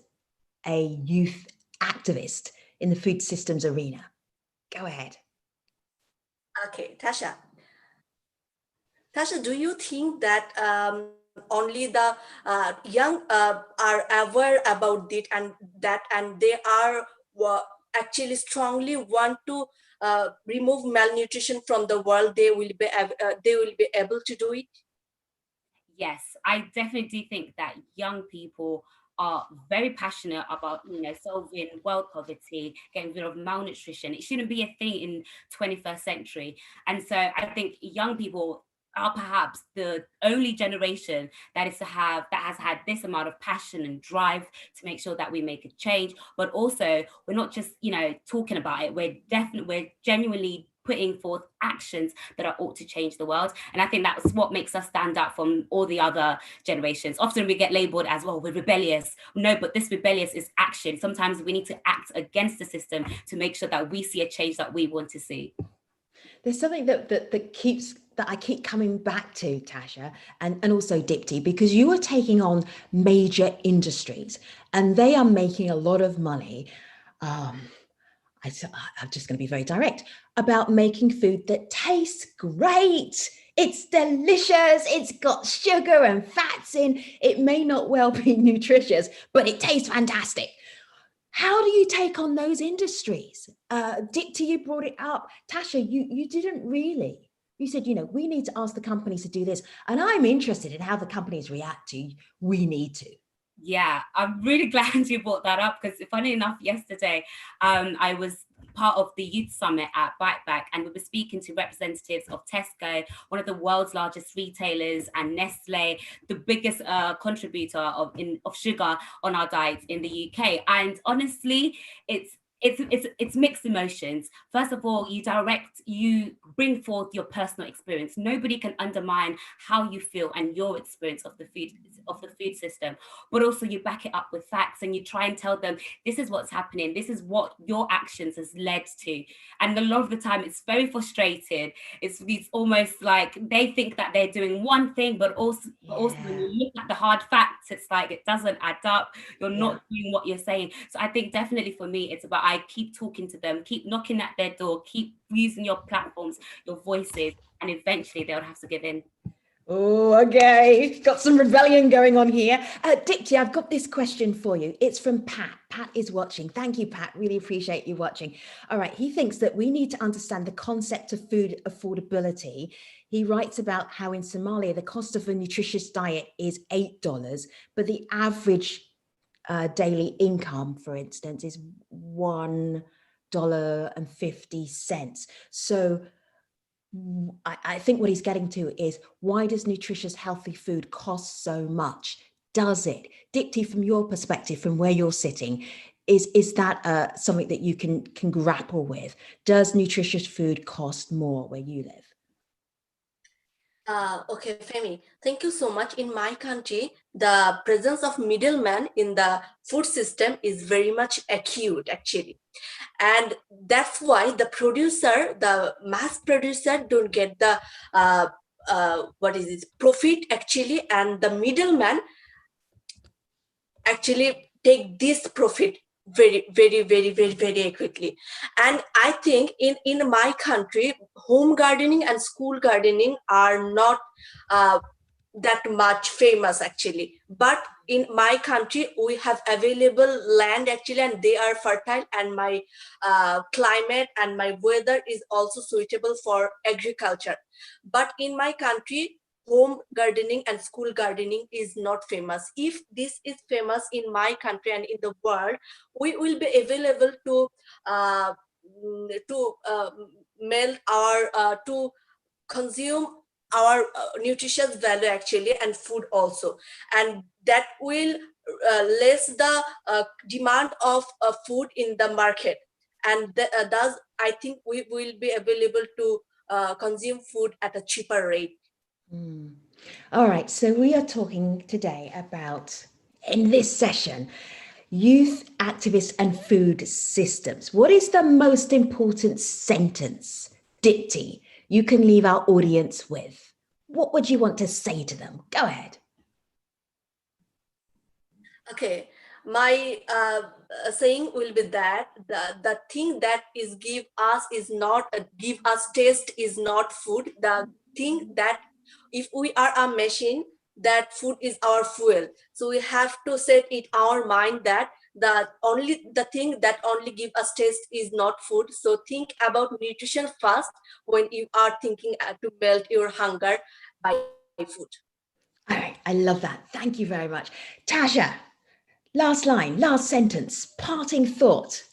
a youth activist in the food systems arena. Go ahead. Okay, Tasha. Tasha, do you think that only the young are aware about it, and they are actually strongly want to remove malnutrition from the world? They will be able to do it? Yes, I definitely do think that young people are very passionate about, solving world poverty, getting rid of malnutrition. It shouldn't be a thing in 21st century. And so I think young people are perhaps the only generation that has had this amount of passion and drive to make sure that we make a change. But also, we're not just, talking about it. We're genuinely putting forth actions that are ought to change the world. And I think that's what makes us stand out from all the other generations. Often we get labeled as, well, we're rebellious. No, but this rebellious is action. Sometimes we need to act against the system to make sure that we see a change that we want to see. There's something that I keep coming back to, Tasha, and also Dipti, because you are taking on major industries and they are making a lot of money. I'm just going to be very direct about making food that tastes great. It's delicious. It's got sugar and fats in. It may not well be nutritious, but it tastes fantastic. How do you take on those industries? Dipti, you brought it up. Tasha, you didn't really. You said, we need to ask the companies to do this. And I'm interested in how the companies react to, we need to. Yeah, I'm really glad you brought that up, because funny enough, yesterday, I was part of the youth summit at Bite Back, and we were speaking to representatives of Tesco, one of the world's largest retailers, and Nestle, the biggest contributor of sugar on our diets in the UK. And honestly, it's it's mixed emotions. First of all, you bring forth your personal experience. Nobody can undermine how you feel and your experience of the food system, but also you back it up with facts and you try and tell them this is what's happening, this is what your actions has led to. And a lot of the time it's very frustrated. It's almost like they think that they're doing one thing, but also when you look at the hard facts, it's like it doesn't add up. You're not doing what you're saying. So I think definitely for me, it's about I keep talking to them, keep knocking at their door, keep using your platforms, your voices, and eventually they'll have to give in. Oh, okay. Got some rebellion going on here. Dipti, I've got this question for you. It's from Pat. Pat is watching. Thank you, Pat. Really appreciate you watching. All right. He thinks that we need to understand the concept of food affordability. He writes about how in Somalia, the cost of a nutritious diet is $8, but the average daily income, for instance, is $1.50. So I think what he's getting to is, why does nutritious, healthy food cost so much? Does it? Dipti, from your perspective, from where you're sitting, is that something that you can grapple with? Does nutritious food cost more where you live? Okay, Femi, thank you so much. In my country, the presence of middlemen in the food system is very much acute, actually. And that's why the producer, the mass producer, don't get the profit, actually, and the middleman actually take this profit very quickly. And I think in my country, home gardening and school gardening are not that much famous, actually. But in my country, we have available land, actually, and they are fertile, and my climate and my weather is also suitable for agriculture. But in my country, home gardening and school gardening is not famous. If this is famous in my country and in the world, we will be available to melt our to consume our nutritious value, actually, and food also, and that will less the demand of food in the market, and thus I think we will be available to consume food at a cheaper rate. All right, so we are talking today about, in this session, youth activists and food systems. What is the most important sentence, Dipti, you can leave our audience with? What would you want to say to them? Go ahead. Okay, my saying will be that the thing that is give us taste is not food. The thing that if we are a machine, that food is our fuel. So we have to set it our mind that the thing that only give us taste is not food. So think about nutrition first when you are thinking to melt your hunger by food. All right, I love that. Thank you very much. Tasha, last line, last sentence, parting thought.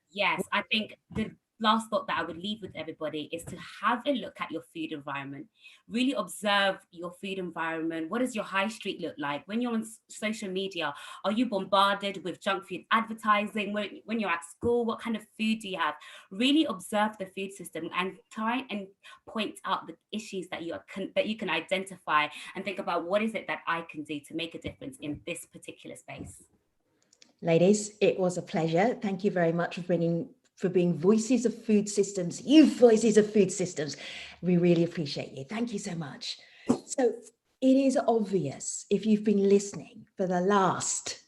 Yes, I think the last thought that I would leave with everybody is to have a look at your food environment. Really observe your food environment. What does your high street look like? When you're on social media, are you bombarded with junk food advertising? When you're at school, what kind of food do you have? Really observe the food system and try and point out the issues that you can identify, and think about what is it that I can do to make a difference in this particular space. Ladies, it was a pleasure. Thank you very much for being voices of food systems, youth voices of food systems. We really appreciate you. Thank you so much. So it is obvious, if you've been listening for the last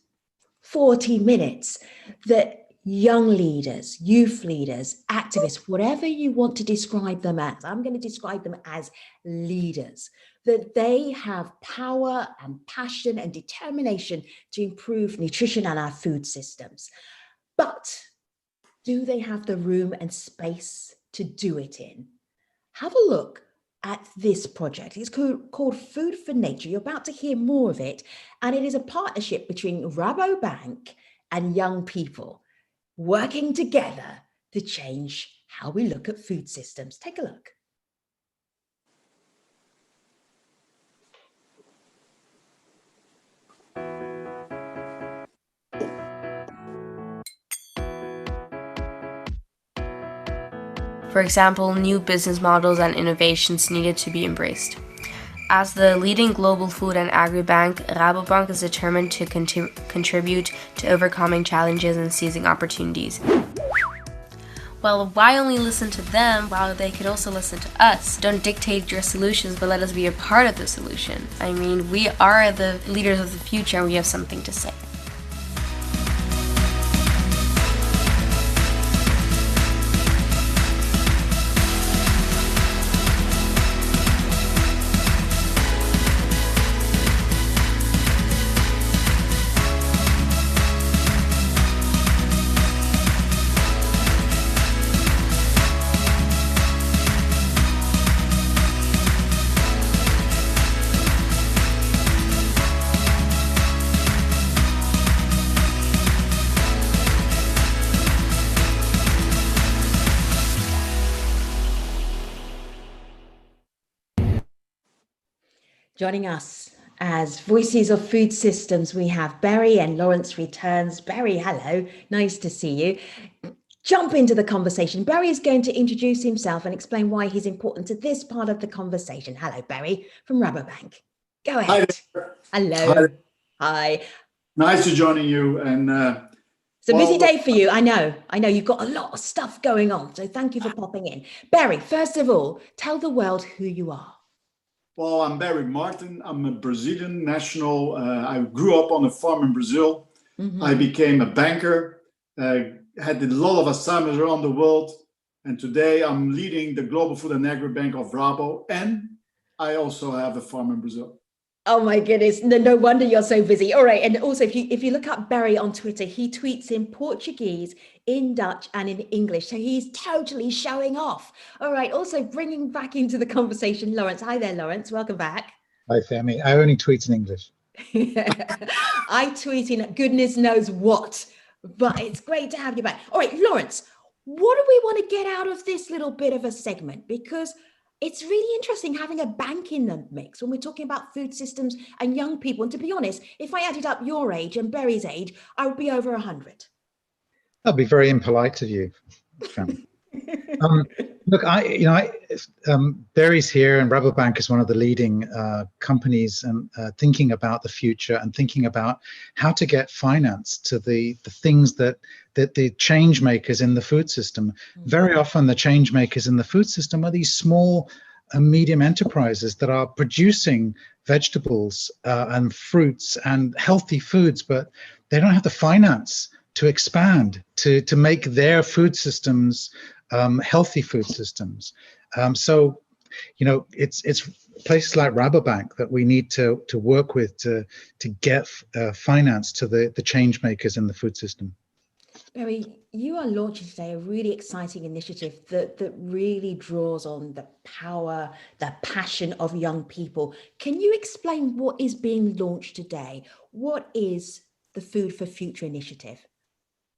40 minutes, that young leaders, youth leaders, activists, whatever you want to describe them as, I'm going to describe them as leaders, that they have power and passion and determination to improve nutrition and our food systems. But do they have the room and space to do it in? Have a look at this project. It's called Food for Nature. You're about to hear more of it. And it is a partnership between Rabobank and young people working together to change how we look at food systems. Take a look. For example, new business models and innovations needed to be embraced. As the leading global food and agri-bank, Rabobank is determined to contribute to overcoming challenges and seizing opportunities. Well, why only listen to them while they could also listen to us? Don't dictate your solutions, but let us be a part of the solution. I mean, we are the leaders of the future and we have something to say. Joining us as Voices of Food Systems, we have Barry and Lawrence returns. Barry, hello, nice to see you. Jump into the conversation. Barry is going to introduce himself and explain why he's important to this part of the conversation. Hello, Barry from Rabobank. Go ahead. Hi. Hello. Hi. Nice to join you. And it's a busy day for you. I know you've got a lot of stuff going on. So thank you for popping in. Barry, first of all, tell the world who you are. Well, I'm Barry Martin. I'm a Brazilian national. I grew up on a farm in Brazil. Mm-hmm. I became a banker, had a lot of assignments around the world. And today I'm leading the Global Food and Agri-Bank of Rabo. And I also have a farm in Brazil. Oh my goodness, no wonder you're so busy. All right, and also if you look up Barry on Twitter, he tweets in Portuguese, in Dutch and in English. So he's totally showing off. All right, also bringing back into the conversation, Lawrence. Hi there, Lawrence, welcome back. Hi, Femi. I only tweet in English. I tweet in goodness knows what, but it's great to have you back. All right, Lawrence, what do we want to get out of this little bit of a segment? Because it's really interesting having a bank in the mix when we're talking about food systems and young people. And to be honest, if I added up your age and Barry's age, I would be over 100. That'd be very impolite of you. Look, Barry's here, and Rabobank is one of the leading companies and thinking about the future and thinking about how to get finance to the things that the change makers in the food system. Very often the change makers in the food system are these small and medium enterprises that are producing vegetables and fruits and healthy foods, but they don't have the finance to expand, to make their food systems healthy food systems. So, it's places like Rabobank that we need to work with to get finance to the change makers in the food system. Barry, you are launching today a really exciting initiative that really draws on the power, the passion of young people. Can you explain what is being launched today? What is the Food for Future initiative?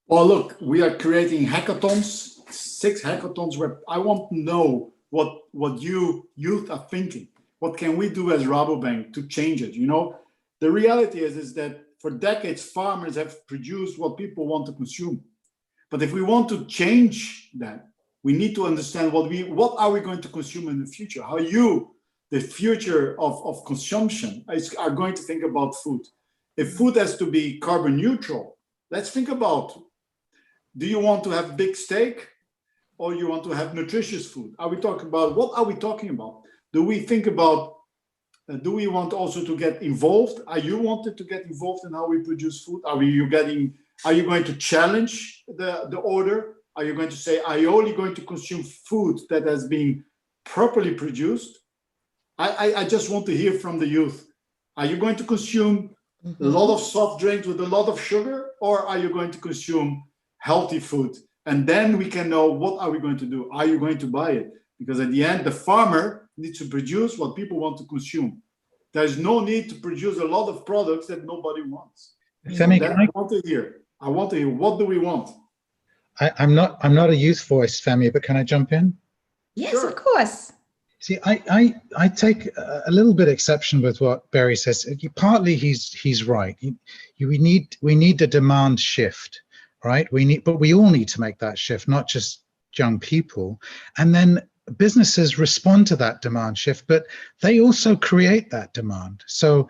Well, look, we are creating hackathons, 6 hackathons where I want to know what you youth are thinking. What can we do as Rabobank to change it? The reality is that for decades, farmers have produced what people want to consume. But if we want to change that, we need to understand what are we going to consume in the future? How the future of consumption, are going to think about food. If food has to be carbon neutral, let's think about, do you want to have big steak or you want to have nutritious food? What are we talking about? Do we think about, do we want also to get involved? Are you wanted to get involved in how we produce food? Are you going to challenge the order? Are you going to say, are you only going to consume food that has been properly produced? I just want to hear from the youth. Are you going to consume a lot of soft drinks with a lot of sugar, or are you going to consume healthy food? And then we can know, what are we going to do? Are you going to buy it? Because at the end, the farmer needs to produce what people want to consume. There's no need to produce a lot of products that nobody wants. Femi, I want to hear, what do we want? I'm not a youth voice, Femi, but can I jump in? Yes, sure. Of course. See, I take a little bit exception with what Barry says. Partly he's right. We need a demand shift, right? But we all need to make that shift, not just young people. And then businesses respond to that demand shift, but they also create that demand. So,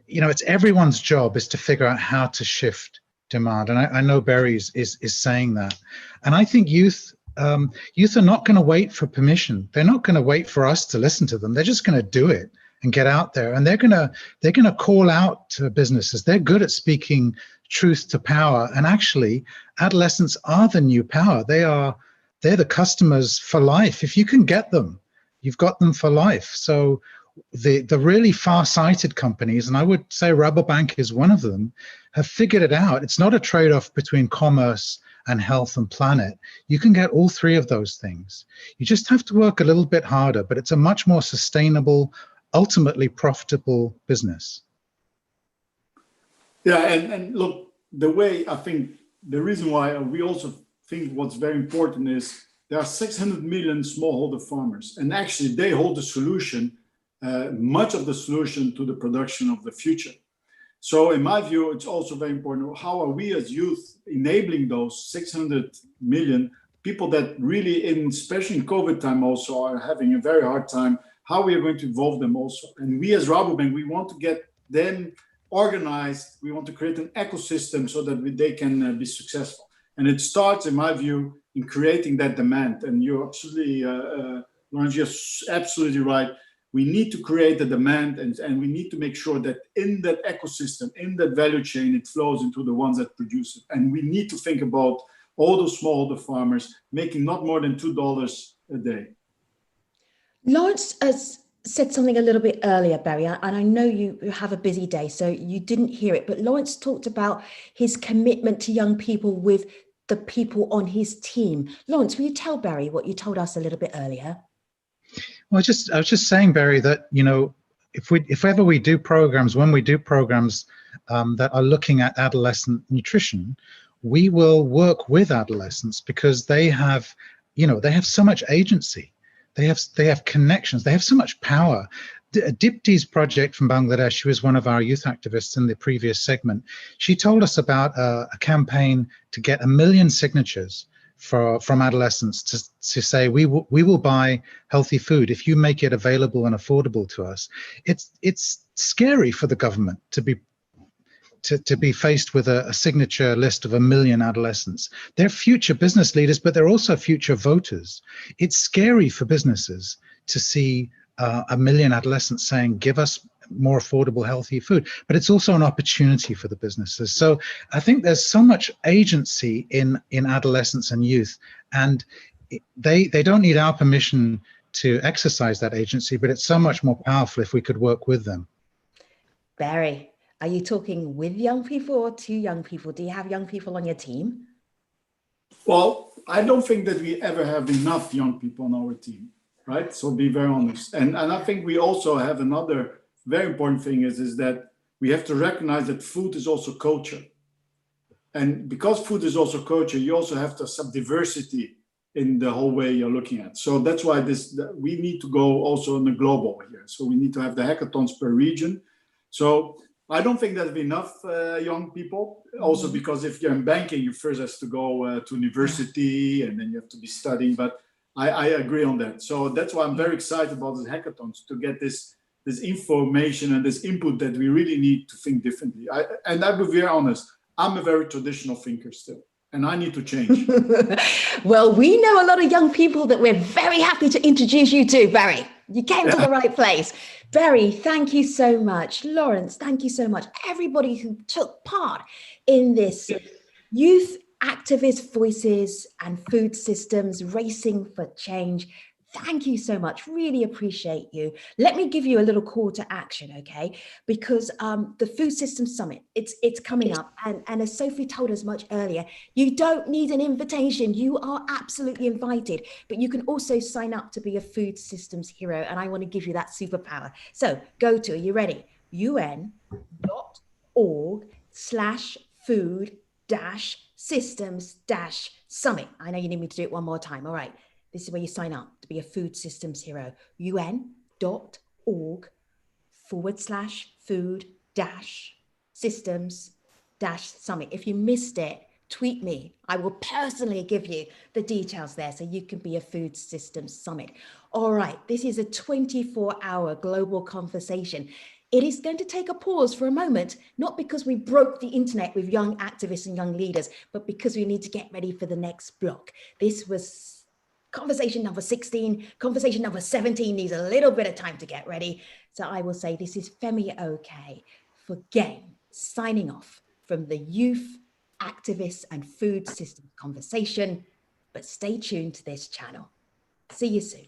you know, it's everyone's job is to figure out how to shift demand. And I know Barry is saying that. And I think youth are not going to wait for permission. They're not going to wait for us to listen to them. They're just going to do it and get out there. And they're going to call out to businesses. They're good at speaking truth to power. And actually, adolescents are the new power. They're the customers for life. If you can get them, you've got them for life. So the really far-sighted companies, and I would say Rabobank is one of them, have figured it out. It's not a trade-off between commerce and health and planet. You can get all three of those things. You just have to work a little bit harder, but it's a much more sustainable, ultimately profitable business. Yeah, and look, the way I think, the reason why we also think what's very important is there are 600 million smallholder farmers, and actually they hold the solution, much of the solution to the production of the future. So in my view, it's also very important, how are we as youth enabling those 600 million people that really, especially in COVID time also, are having a very hard time, how we are going to involve them also. And we as Rabobank, we want to get them organized, we want to create an ecosystem so that they can be successful. And it starts, in my view, in creating that demand. And you're absolutely, Lawrence, you're absolutely right. We need to create the demand, and we need to make sure that in that ecosystem, in that value chain, it flows into the ones that produce it. And we need to think about all those smallholder farmers making not more than $2 a day. Lawrence has said something a little bit earlier, Barry, and I know you have a busy day, so you didn't hear it, but Lawrence talked about his commitment to young people with the people on his team. Lawrence, will you tell Barry what you told us a little bit earlier? Well, I was just saying, Barry, that, you know, if ever we do programs, when we do programs that are looking at adolescent nutrition, we will work with adolescents because they have, you know, they have so much agency. They have connections. They have so much power. Dipti's project from Bangladesh, who is one of our youth activists in the previous segment, she told us about a campaign to get 1 million signatures from adolescents to say we will buy healthy food if you make it available and affordable to us. It's scary for the government to be faced with a signature list of 1 million adolescents. They're future business leaders, but they're also future voters. It's scary for businesses to see 1 million adolescents saying, give us more affordable, healthy food, but it's also an opportunity for the businesses. So I think there's so much agency in adolescents and youth, and they don't need our permission to exercise that agency, but it's so much more powerful if we could work with them. Barry, are you talking with young people or to young people? Do you have young people on your team? Well, I don't think that we ever have enough young people on our team, right? So be very honest. And I think we also have another very important thing is that we have to recognize that food is also culture. And because food is also culture, you also have to have some diversity in the whole way you're looking at. So that's why we need to go also on the global here. So we need to have the hackathons per region. So I don't think there's enough young people. Also because if you're in banking, you first have to go to university and then you have to be studying. But I agree on that. So that's why I'm very excited about these hackathons, to get this information and this input that we really need to think differently. And I'll be very honest, I'm a very traditional thinker still, and I need to change. Well, we know a lot of young people that we're very happy to introduce you to, Barry. You came to the right place. Barry, thank you so much. Lawrence, thank you so much. Everybody who took part in this Youth Activist Voices and Food Systems Racing for Change. Thank you so much. Really appreciate you. Let me give you a little call to action, okay? Because the Food Systems Summit, it's coming up. And as Sophie told us much earlier, you don't need an invitation. You are absolutely invited. But you can also sign up to be a food systems hero. And I want to give you that superpower. So go to, are you ready? UN.org/food-systems-summit. I know you need me to do it one more time. All right. This is where you sign up to be a food systems hero. UN.org/food-systems-summit. If you missed it, tweet me. I will personally give you the details there so you can be a food systems summit. All right, this is a 24-hour global conversation. It is going to take a pause for a moment, not because we broke the internet with young activists and young leaders, but because we need to get ready for the next block. This was conversation number 16, conversation number 17 needs a little bit of time to get ready. So I will say this is Femi OK for GAME, signing off from the Youth, Activists and Food Systems Conversation, but stay tuned to this channel. See you soon.